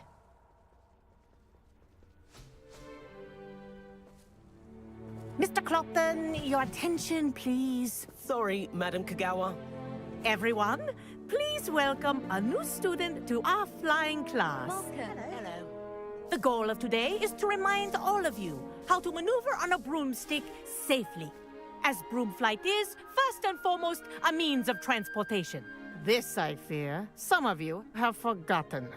Mr. Clopton, your attention, please. Sorry, Madam Kagawa. Everyone, please welcome a new student to our flying class. Welcome. Hello. The goal of today is to remind all of you how to maneuver on a broomstick safely, as broom flight is, first and foremost, a means of transportation. This, I fear, some of you have forgotten.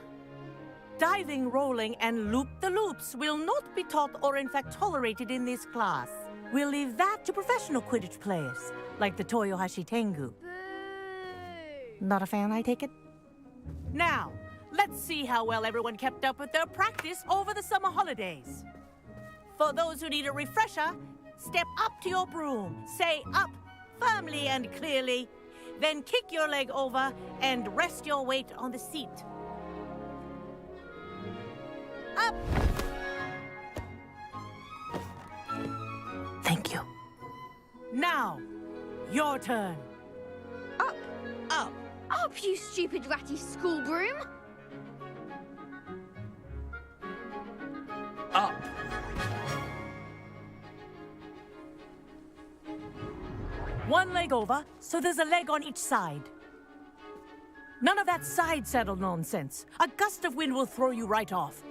Diving, rolling, and loop-the-loops will not be taught or in fact tolerated in this class. We'll leave that to professional Quidditch players, like the Toyohashi Tengu. Not a fan, I take it? Now, let's see how well everyone kept up with their practice over the summer holidays. For those who need a refresher, step up to your broom, say up firmly and clearly, then kick your leg over and rest your weight on the seat. Up! Thank you. Now, your turn. Up! Up! Up, you stupid ratty school broom! Up! One leg over, so there's a leg on each side. None of that side saddle nonsense. A gust of wind will throw you right off.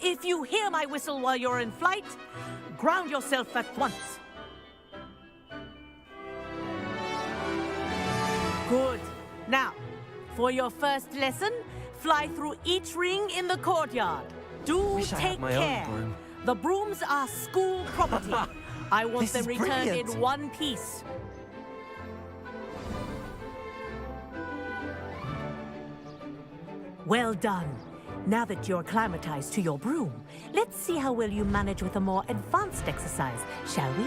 If you hear my whistle while you're in flight, ground yourself at once. Good. Now, for your first lesson, fly through each ring in the courtyard. Do Wish I had take my own care. broom. The brooms are school property. I want This them is returned brilliant. in one piece. Well done. Now that you're acclimatized to your broom, let's see how well you manage with a more advanced exercise, shall we?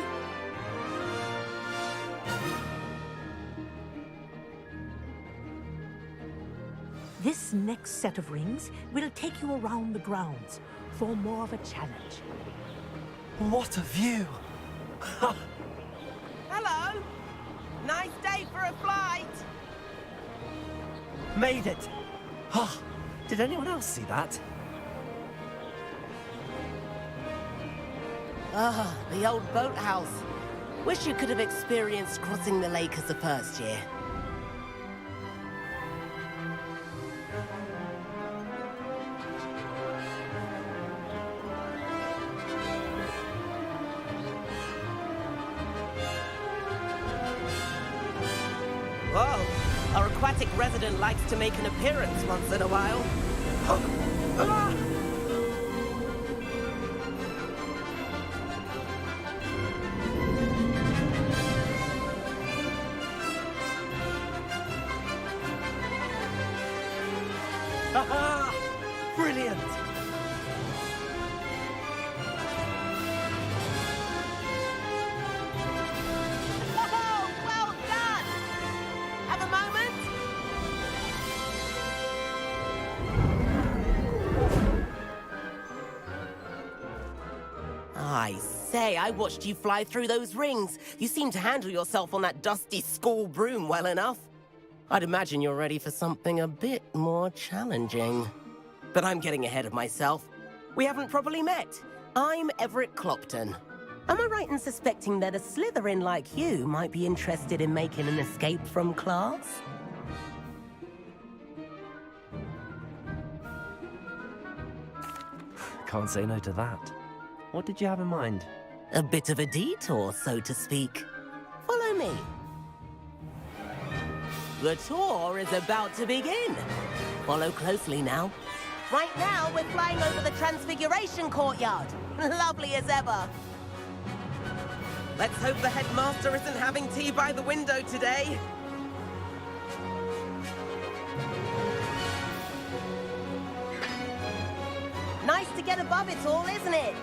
This next set of rings will take you around the grounds for more of a challenge. What a view! Hello! Nice day for a flight! Made it! Oh, did anyone else see that? Ah, the old boathouse. Wish you could have experienced crossing the lake as a first year. Whoa! Our aquatic resident likes to make an appearance once in a while. Haha! Brilliant! Oh, well done! Have a moment? I say, I watched you fly through those rings. You seem to handle yourself on that dusty school broom well enough. I'd imagine you're ready for something a bit more challenging. But I'm getting ahead of myself. We haven't properly met. I'm Everett Clopton. Am I right in suspecting that a Slytherin like you might be interested in making an escape from class? Can't say no to that. What did you have in mind? A bit of a detour, so to speak. Follow me. The tour is about to begin. Follow closely now. Right now, we're flying over the Transfiguration Courtyard. Lovely as ever. Let's hope the headmaster isn't having tea by the window today. Nice to get above it all, isn't it?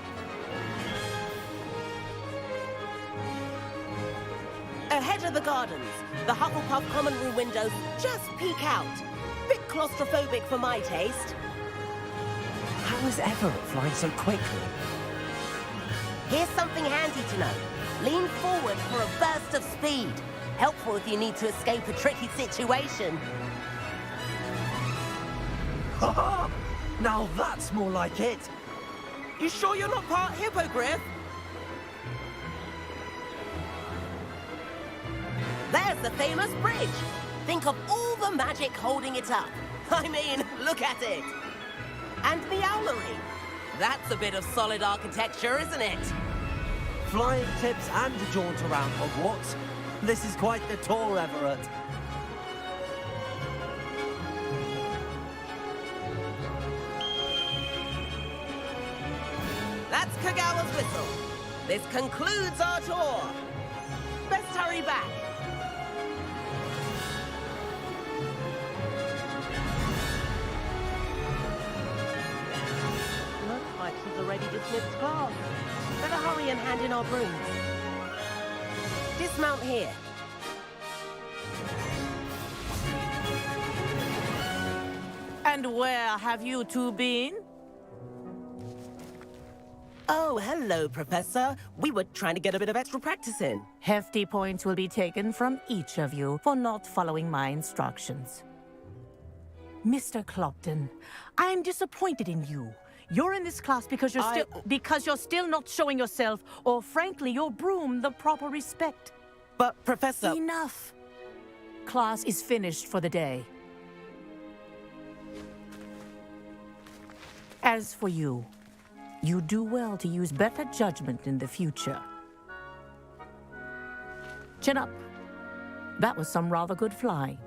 Ahead of the gardens, the Hufflepuff common room windows just peek out. Bit claustrophobic for my taste. How is Everett flying so quickly? Here's something handy to know. Lean forward for a burst of speed. Helpful if you need to escape a tricky situation. Ha! Now that's more like it! You sure you're not part hippogriff? There's the famous bridge. Think of all the magic holding it up. I mean, look at it. And the owlery. That's a bit of solid architecture, isn't it? Flying tips and a jaunt around Hogwarts. This is quite the tour, Everett. That's Kagawa's whistle. This concludes our tour. Best hurry back. Looks like she's already dismissed class. Better hurry and hand in our brooms. Dismount here. And where have you two been? Oh, hello, Professor. We were trying to get a bit of extra practice in. Hefty points will be taken from each of you for not following my instructions. Mr. Clopton, I am disappointed in you. You're in this class because you're still not showing yourself, or frankly, your broom the proper respect. But, Professor... Enough. Class is finished for the day. As for you, You do well to use better judgment in the future. Chin up. That was some rather good flying.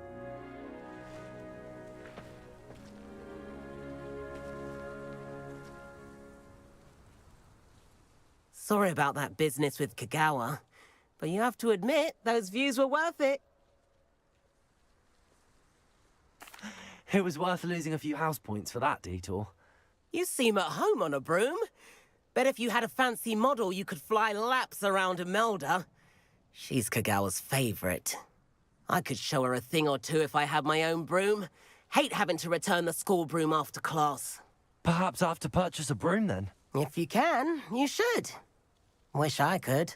Sorry about that business with Kagawa, but you have to admit, those views were worth it. It was worth losing a few house points for that detour. You seem at home on a broom. Bet if you had a fancy model, you could fly laps around Imelda. She's Kagawa's favorite. I could show her a thing or two if I had my own broom. Hate having to return the school broom after class. Perhaps I have to purchase a broom then? If you can, you should. Wish I could.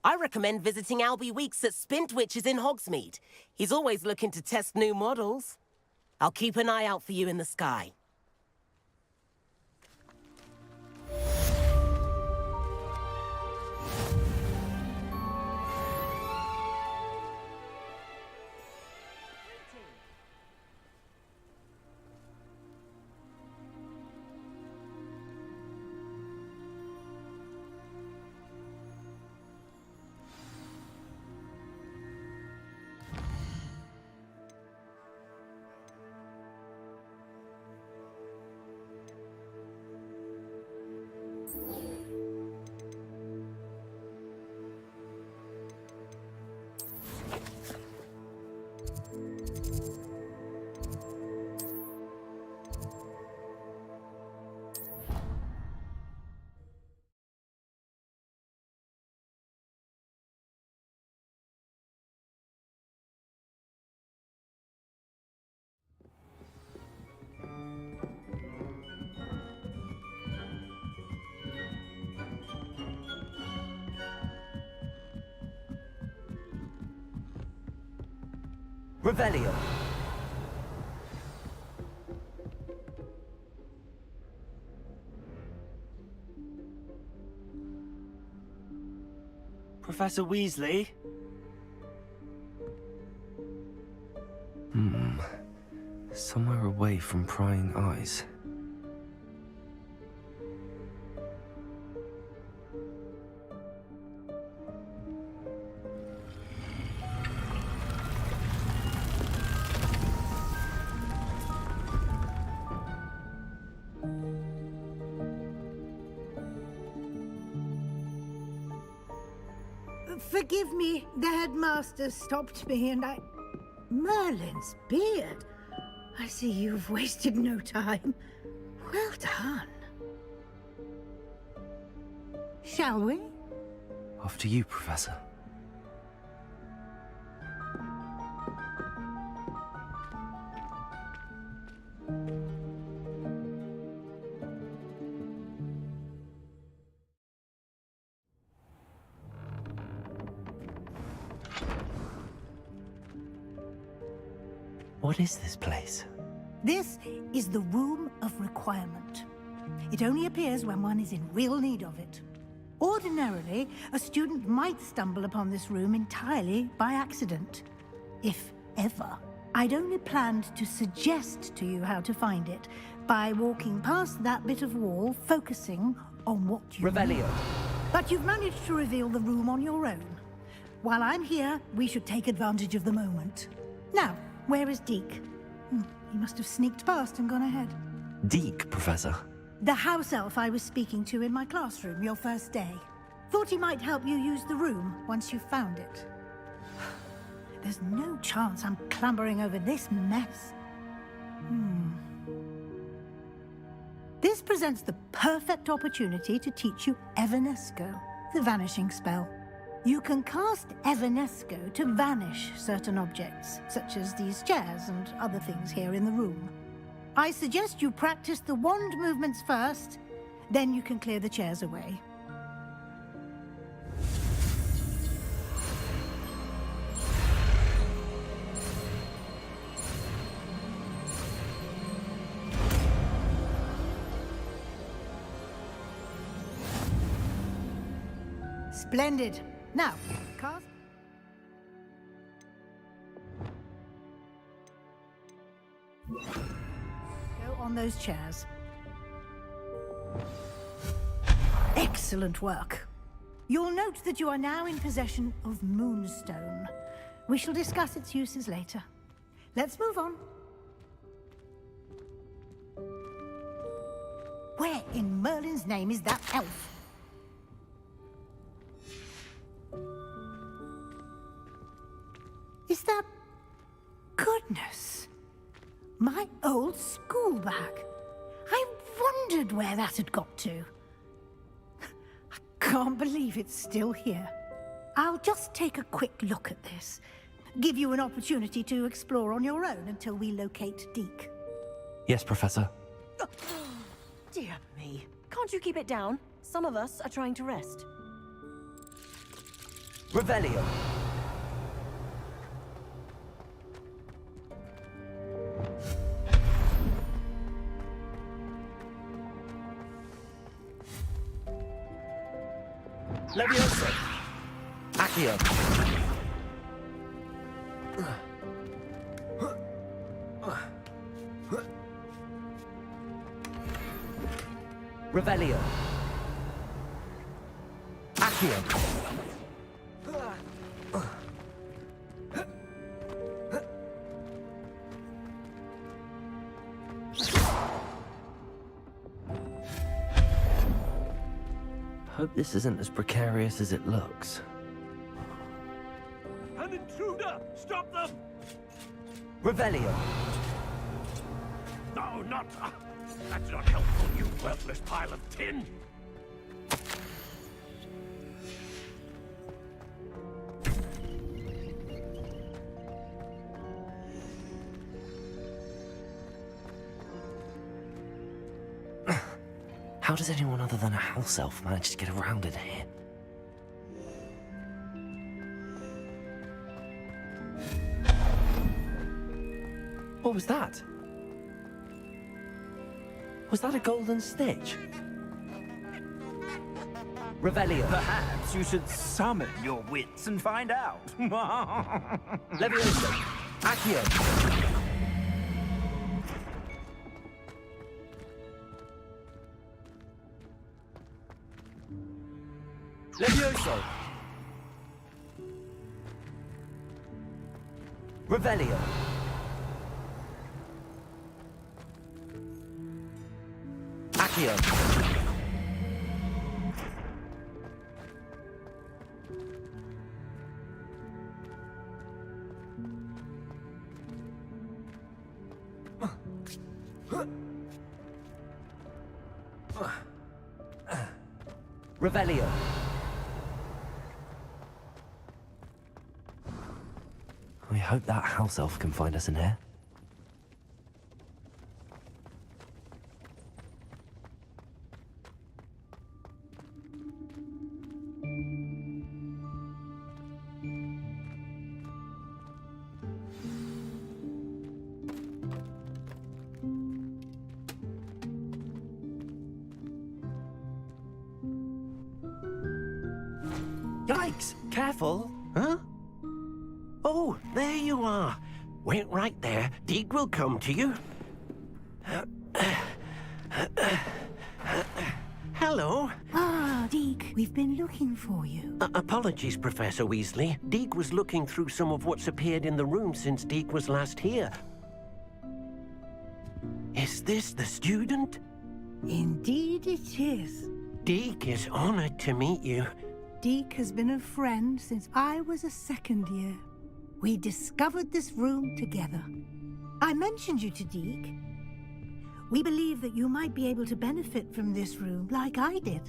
I recommend visiting Albie Weeks at Spintwitches in Hogsmeade. He's always looking to test new models. I'll keep an eye out for you in the sky. Revelio. Professor Weasley? Somewhere away from prying eyes. Forgive me, the headmaster stopped me and I... Merlin's beard. I see you've wasted no time. Well done. Shall we? After you, Professor. What is this place? This is the Room of Requirement. It only appears when one is in real need of it. Ordinarily, a student might stumble upon this room entirely by accident. If ever. I'd only planned to suggest to you how to find it by walking past that bit of wall, focusing on what you Revelio. need. But you've managed to reveal the room on your own. While I'm here, we should take advantage of the moment. Now, where is Deke? He must have sneaked past and gone ahead. Deke, Professor. The house elf I was speaking to in my classroom your first day. Thought he might help you use the room once you found it. There's no chance I'm clambering over this mess. This presents the perfect opportunity to teach you Evanesco, the vanishing spell. You can cast Evanesco to vanish certain objects, such as these chairs and other things here in the room. I suggest you practice the wand movements first, then you can clear the chairs away. Splendid. Now, cast. Go on those chairs. Excellent work. You'll note that you are now in possession of Moonstone. We shall discuss its uses later. Let's move on. Where in Merlin's name is that elf? Is that... Goodness! My old school bag. I wondered where that had got to. I can't believe it's still here. I'll just take a quick look at this. Give you an opportunity to explore on your own until we locate Deke. Yes, Professor. Dear me. Can't you keep it down? Some of us are trying to rest. Revelio. Leviosa. Accio. Revelio. Accio. Hope this isn't as precarious as it looks. An intruder! Stop them! Revelio. No, not... that's not helpful, you worthless pile of tin! How does anyone other than a house elf manage to get around in here? What was that? Was that a golden snitch? Revelio. Perhaps you should summon your wits and find out. Leviosa. Accio. Levioso. Revelio. Accio. Revelio. We hope that house elf can find us in here. Yikes! Careful! Huh? Oh, there you are. Wait right there. Deke will come to you. Hello. Ah, Deke, we've been looking for you. Apologies, Professor Weasley. Deke was looking through some of what's appeared in the room since Deke was last here. Is this the student? Indeed it is. Deke is honored to meet you. Deke has been a friend since I was a second year. We discovered this room together. I mentioned you to Deke. We believe that you might be able to benefit from this room like I did.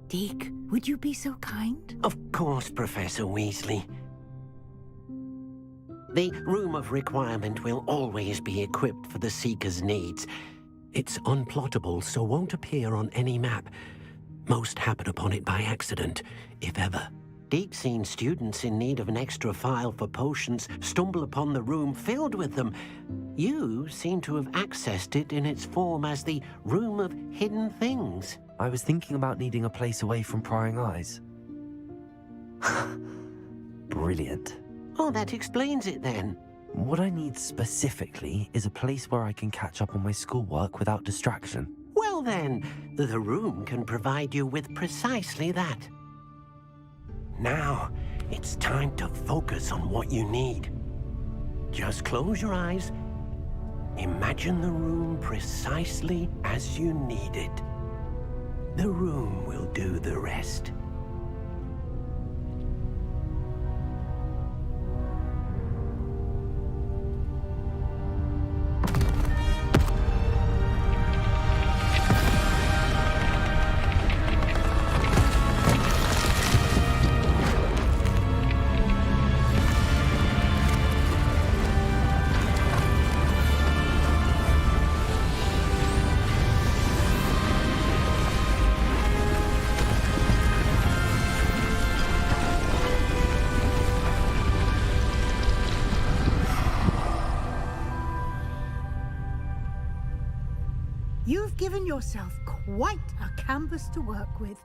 Deke, would you be so kind? Of course, Professor Weasley. The Room of Requirement will always be equipped for the Seeker's needs. It's unplottable, so won't appear on any map. Most happen upon it by accident, if ever. Deke's seen students in need of an extra file for potions stumble upon the room filled with them. You seem to have accessed it in its form as the Room of Hidden Things. I was thinking about needing a place away from prying eyes. Brilliant. Oh, that explains it then. What I need specifically is a place where I can catch up on my schoolwork without distraction. Well then, the room can provide you with precisely that. Now, it's time to focus on what you need. Just close your eyes. Imagine the room precisely as you need it. The room will do the rest. You've given yourself quite a canvas to work with.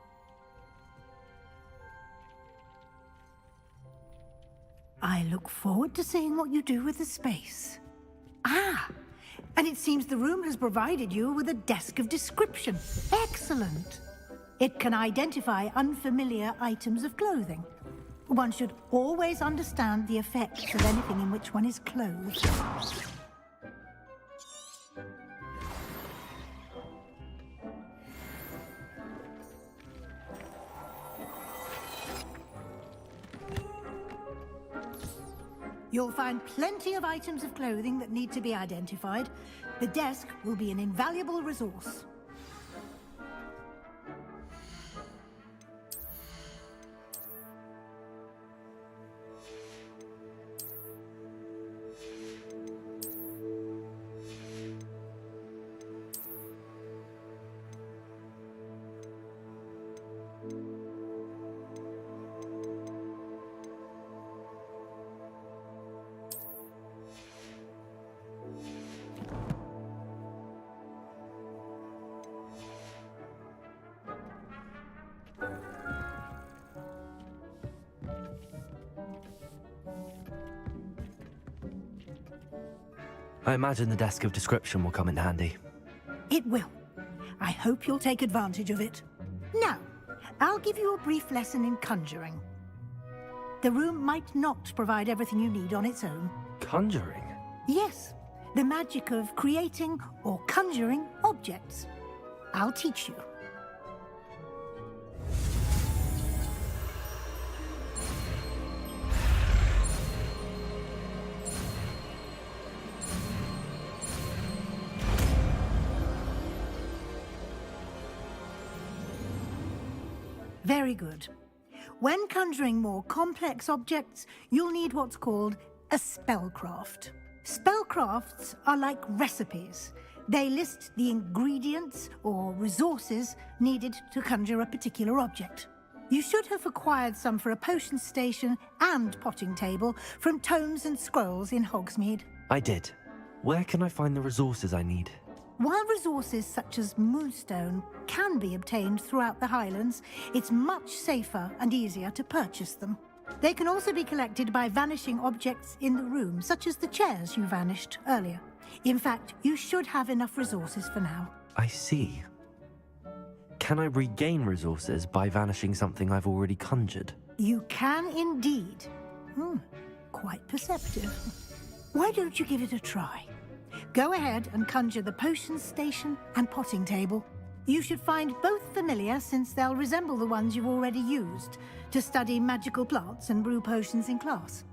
I look forward to seeing what you do with the space. Ah, and it seems the room has provided you with a desk of description. Excellent. It can identify unfamiliar items of clothing. One should always understand the effects of anything in which one is clothed. You'll find plenty of items of clothing that need to be identified. The desk will be an invaluable resource. I imagine the desk of description will come in handy. It will. I hope you'll take advantage of it. Now, I'll give you a brief lesson in conjuring. The room might not provide everything you need on its own. Conjuring? Yes, the magic of creating or conjuring objects. I'll teach you. Very good. When conjuring more complex objects, you'll need what's called a spellcraft. Spellcrafts are like recipes. They list the ingredients or resources needed to conjure a particular object. You should have acquired some for a potion station and potting table from tomes and scrolls in Hogsmeade. I did. Where can I find the resources I need? While resources such as moonstone can be obtained throughout the Highlands, it's much safer and easier to purchase them. They can also be collected by vanishing objects in the room, such as the chairs you vanished earlier. In fact, you should have enough resources for now. I see. Can I regain resources by vanishing something I've already conjured? You can indeed. Quite perceptive. Why don't you give it a try? Go ahead and conjure the potion station and potting table. You should find both familiar, since they'll resemble the ones you've already used to study magical plants and brew potions in class.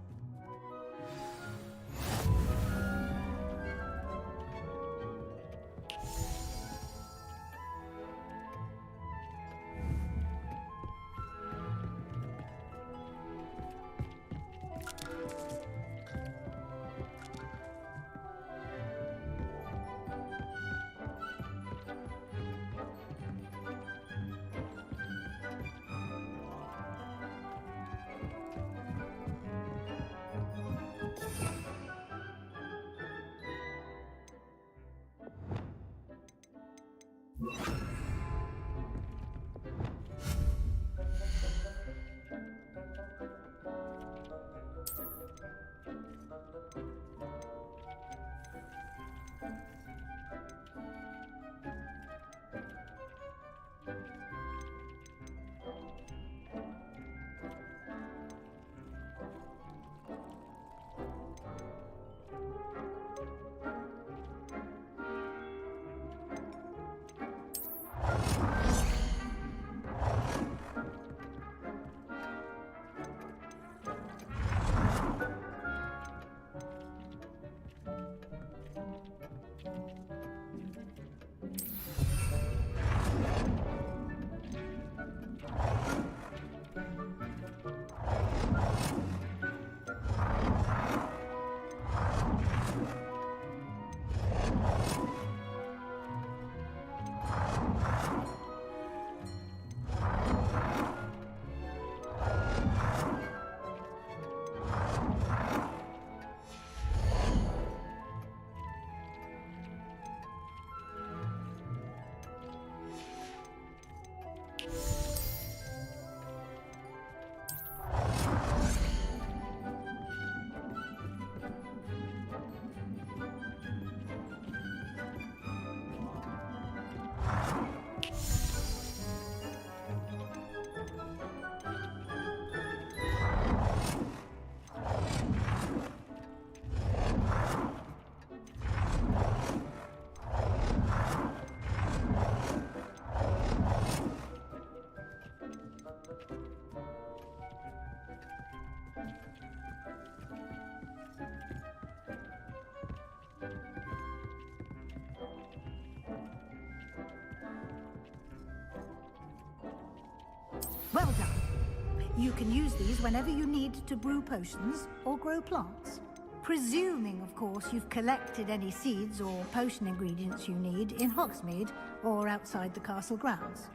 You can use these whenever you need to brew potions or grow plants. Presuming, of course, you've collected any seeds or potion ingredients you need in Hogsmeade or outside the castle grounds.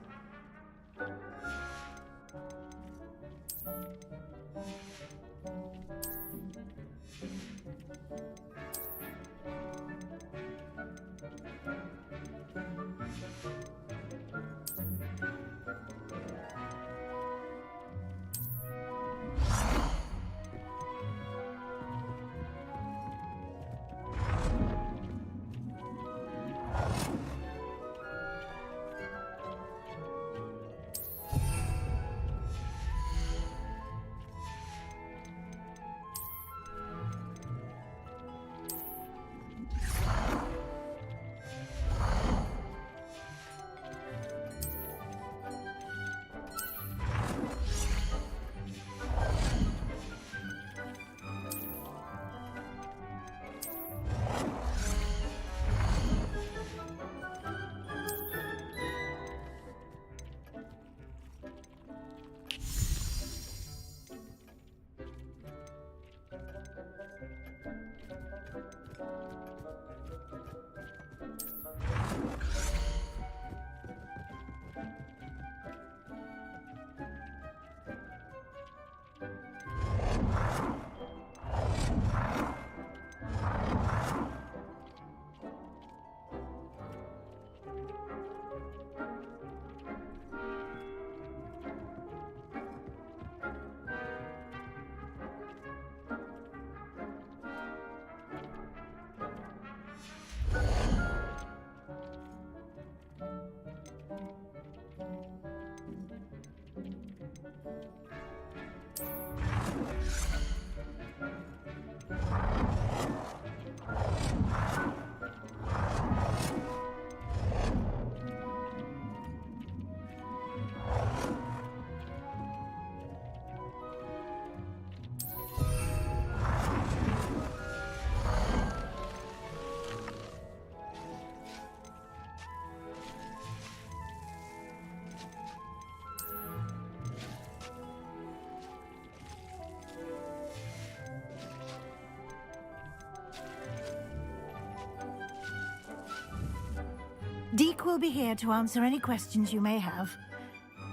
Deke will be here to answer any questions you may have.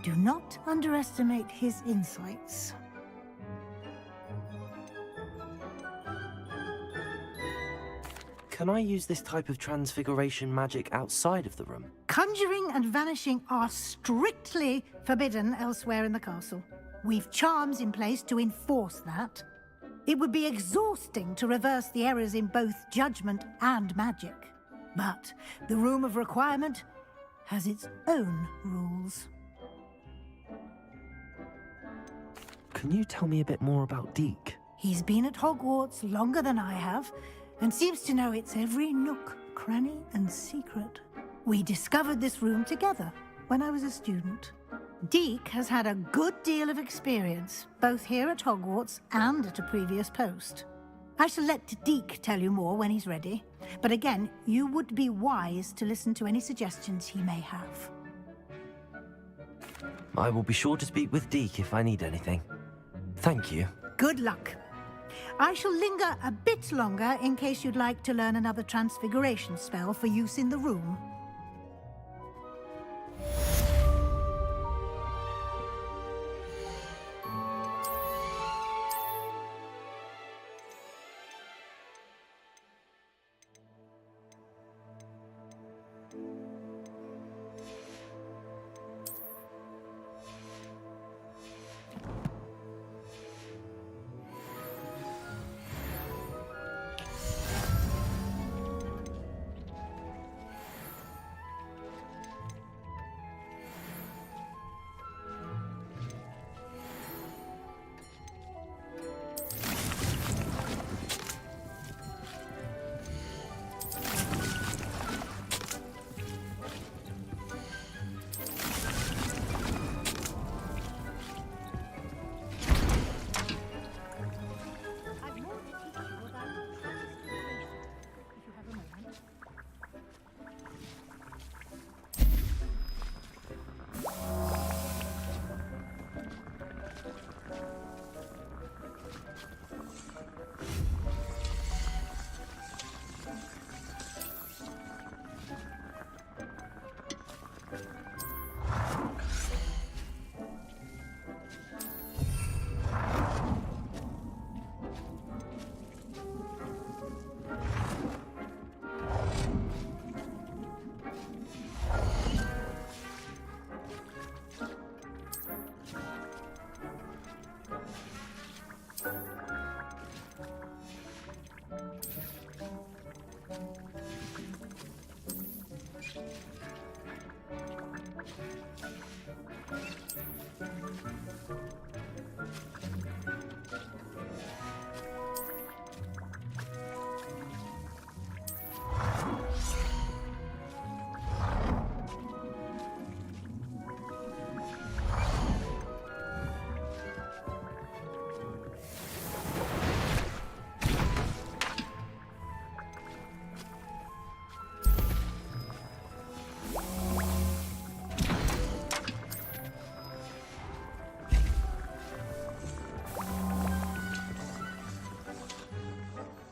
Do not underestimate his insights. Can I use this type of transfiguration magic outside of the room? Conjuring and vanishing are strictly forbidden elsewhere in the castle. We've charms in place to enforce that. It would be exhausting to reverse the errors in both judgment and magic. But the Room of Requirement has its own rules. Can you tell me a bit more about Deke? He's been at Hogwarts longer than I have, and seems to know its every nook, cranny, and secret. We discovered this room together when I was a student. Deke has had a good deal of experience, both here at Hogwarts and at a previous post. I shall let Deke tell you more when he's ready, but again, you would be wise to listen to any suggestions he may have. I will be sure to speak with Deke if I need anything. Thank you. Good luck. I shall linger a bit longer in case you'd like to learn another transfiguration spell for use in the room.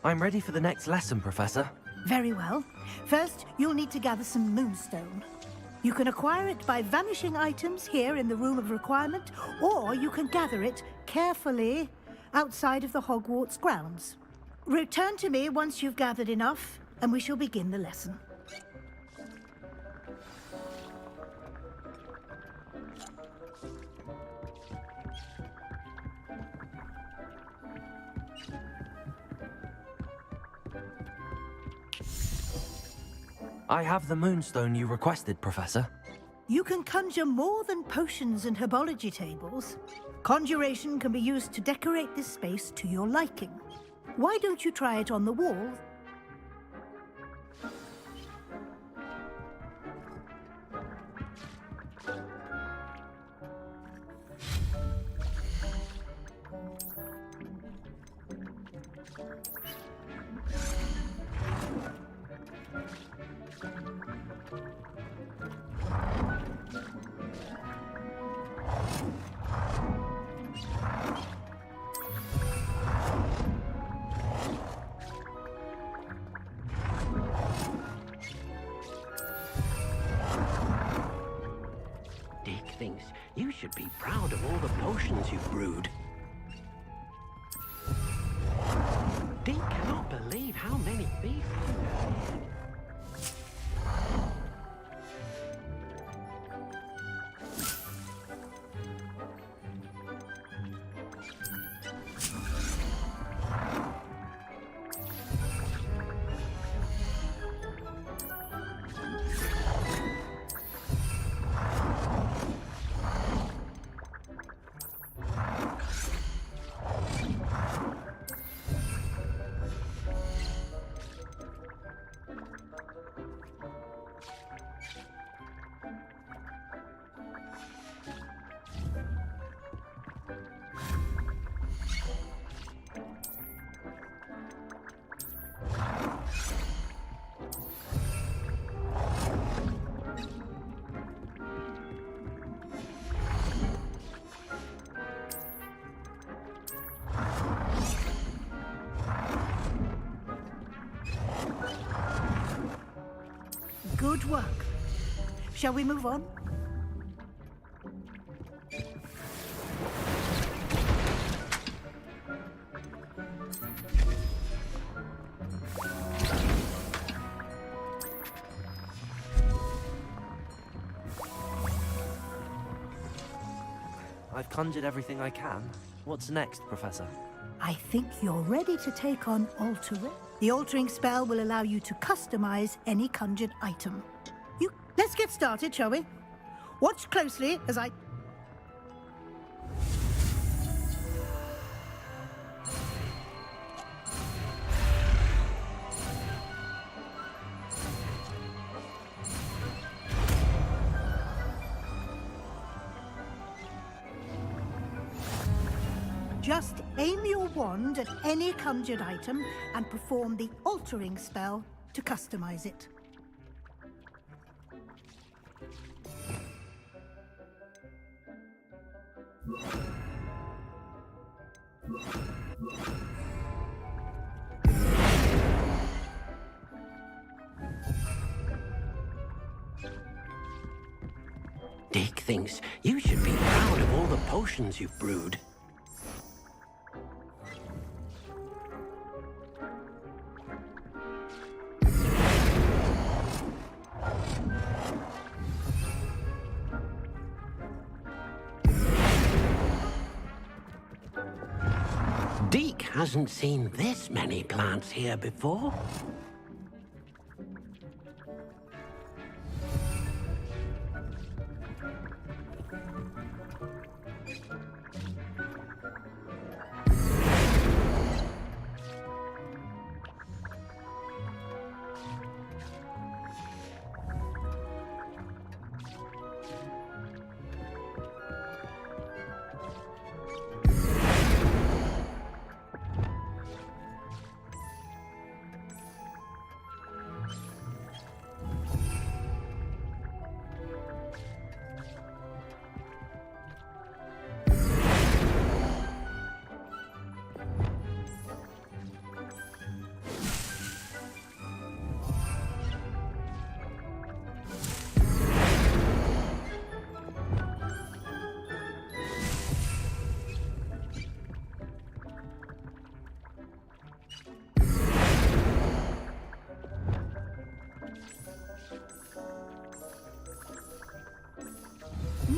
I'm ready for the next lesson, Professor. Very well. First, you'll need to gather some moonstone. You can acquire it by vanishing items here in the Room of Requirement, or you can gather it carefully outside of the Hogwarts grounds. Return to me once you've gathered enough, and we shall begin the lesson. I have the moonstone you requested, Professor. You can conjure more than potions and herbology tables. Conjuration can be used to decorate this space to your liking. Why don't you try it on the wall? Dick thinks you should be proud of all the potions you've brewed. Dick cannot believe how many beasts you have. Good work. Shall we move on? I've conjured everything I can. What's next, Professor? I think you're ready to take on altering. The altering spell will allow you to customize any conjured item. Let's get started, shall we? Watch closely as I... Just aim your wand at any conjured item and perform the altering spell to customize it. Dick thinks you should be proud of all the potions you've brewed. Deke hasn't seen this many plants here before.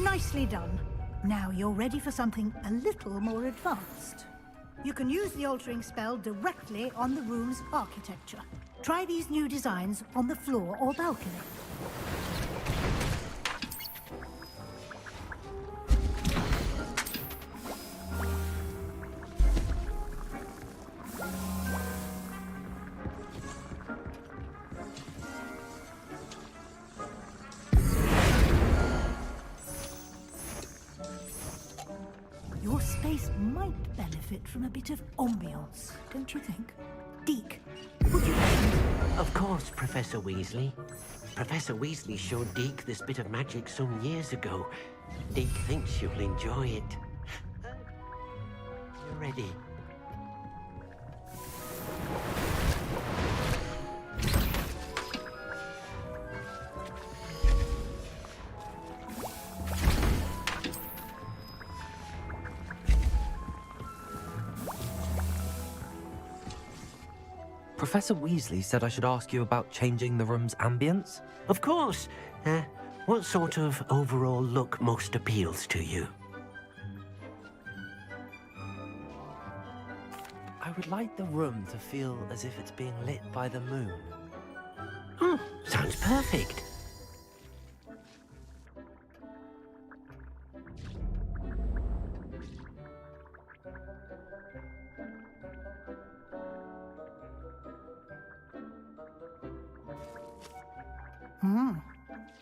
Nicely done. Now you're ready for something a little more advanced. You can use the altering spell directly on the room's architecture. Try these new designs on the floor or balcony. Your space might benefit from a bit of ambiance, don't you think? Deke, would you mind? Of course, Professor Weasley. Professor Weasley showed Deke this bit of magic some years ago. Deke thinks you'll enjoy it. You're ready. Professor Weasley said I should ask you about changing the room's ambience? Of course. What sort of overall look most appeals to you? I would like the room to feel as if it's being lit by the moon. Sounds perfect.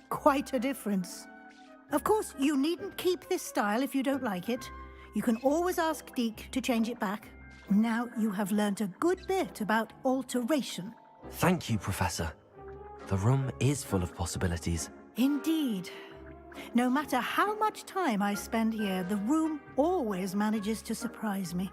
Quite a difference. Of course, you needn't keep this style if you don't like it. You can always ask Deke to change it back. Now you have learnt a good bit about alteration. Thank you, Professor. The room is full of possibilities. Indeed. No matter how much time I spend here, the room always manages to surprise me.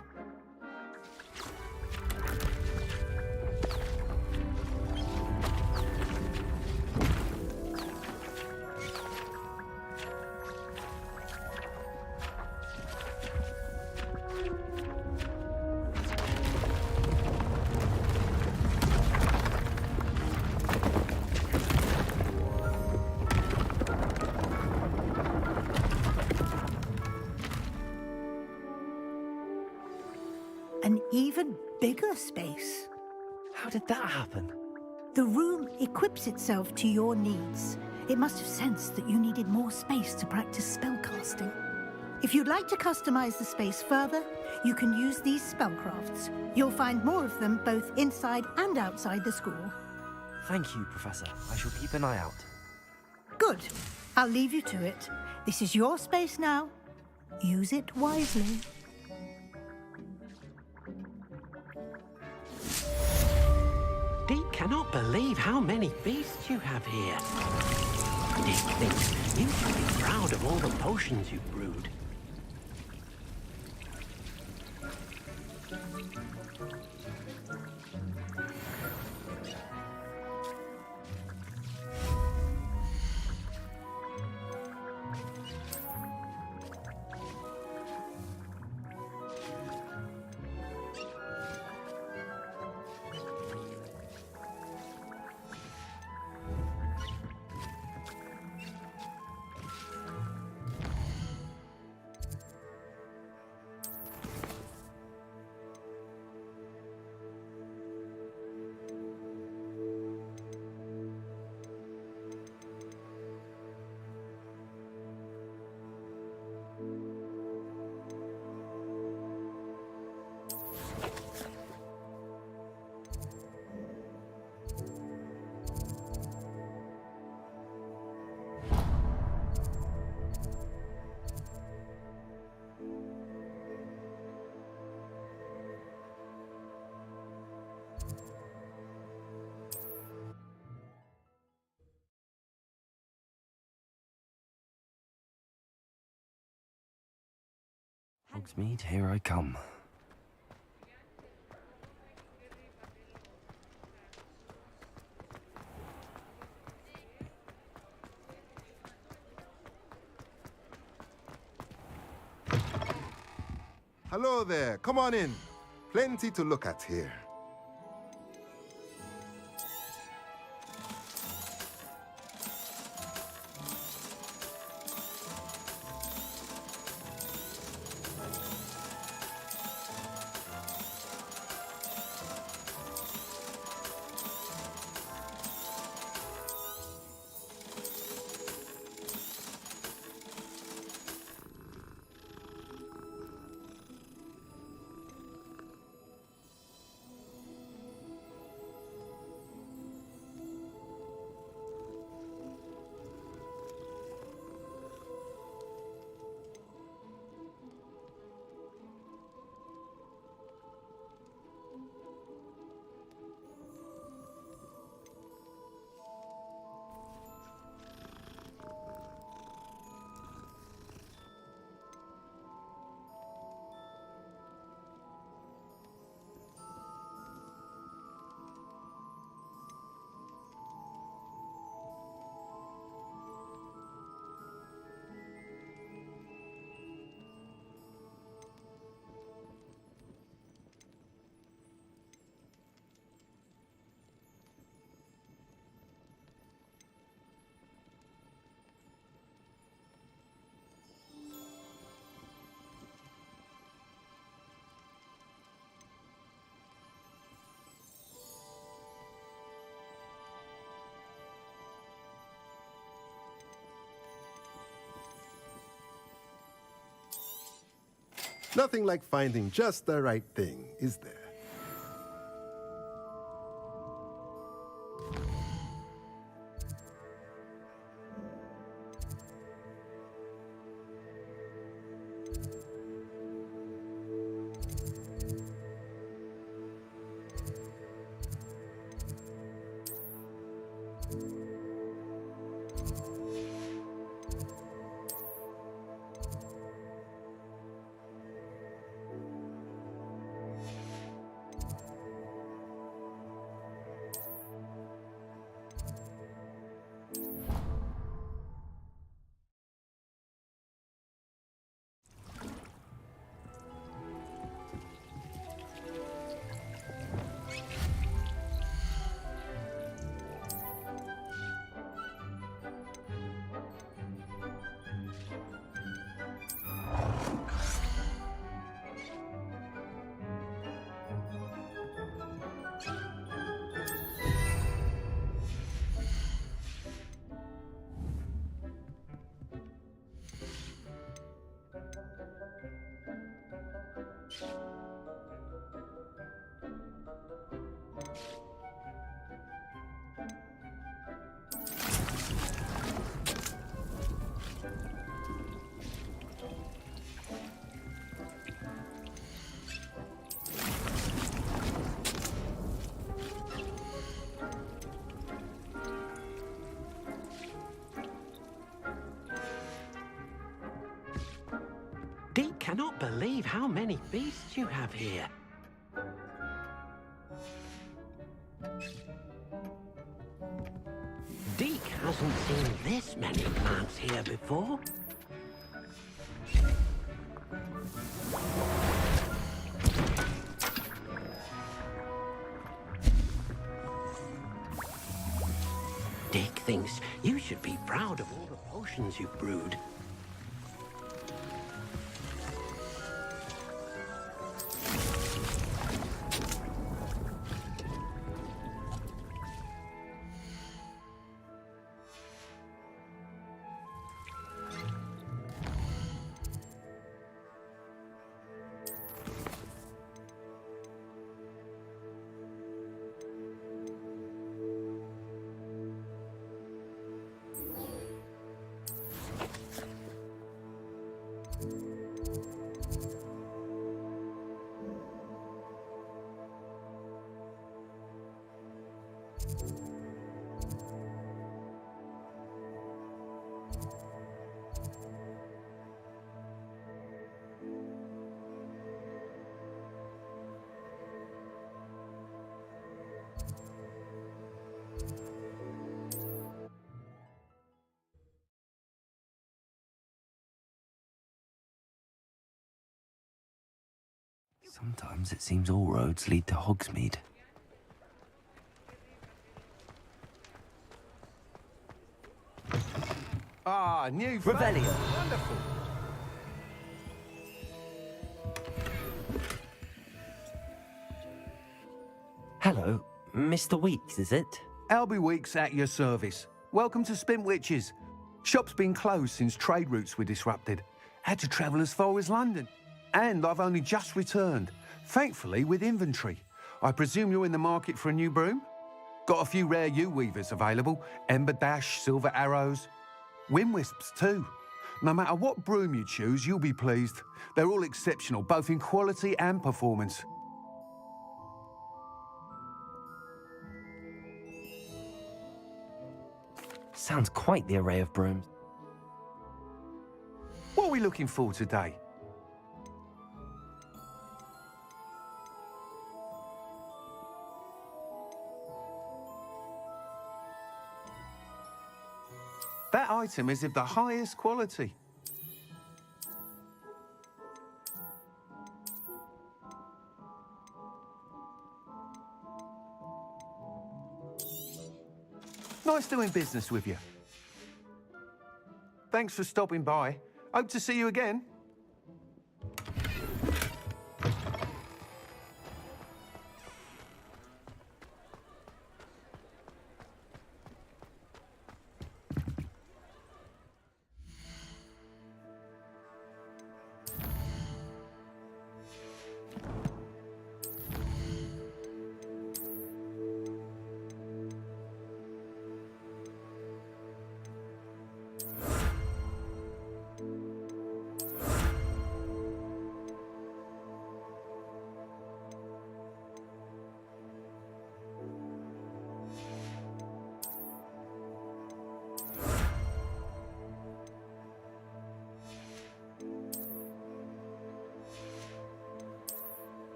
An even bigger space. How did that happen? The room equips itself to your needs. It must have sensed that you needed more space to practice spellcasting. If you'd like to customize the space further, you can use these spellcrafts. You'll find more of them both inside and outside the school. Thank you, Professor. I shall keep an eye out. Good. I'll leave you to it. This is your space now. Use it wisely. Deke cannot believe how many beasts you have here. Deke thinks you should be proud of all the potions you've brewed. Hogsmeade, here I come. Hello there. Come on in. Plenty to look at here. Nothing like finding just the right thing, is there? Deke cannot believe how many beasts you have here. Deke hasn't seen this many plants here before. Deke thinks you should be proud of all the potions you've brewed. Sometimes it seems all roads lead to Hogsmeade. Ah, new Revelio. Wonderful. Hello, Mr. Weeks, is it? Albie Weeks at your service. Welcome to Spintwitches. Shop's been closed since trade routes were disrupted. Had to travel as far as London. And I've only just returned, thankfully with inventory. I presume you're in the market for a new broom? Got a few rare yew-weavers available. Ember Dash, Silver Arrows. Wind Wisps too. No matter what broom you choose, you'll be pleased. They're all exceptional, both in quality and performance. Sounds quite the array of brooms. What are we looking for today? That item is of the highest quality. Nice doing business with you. Thanks for stopping by. Hope to see you again.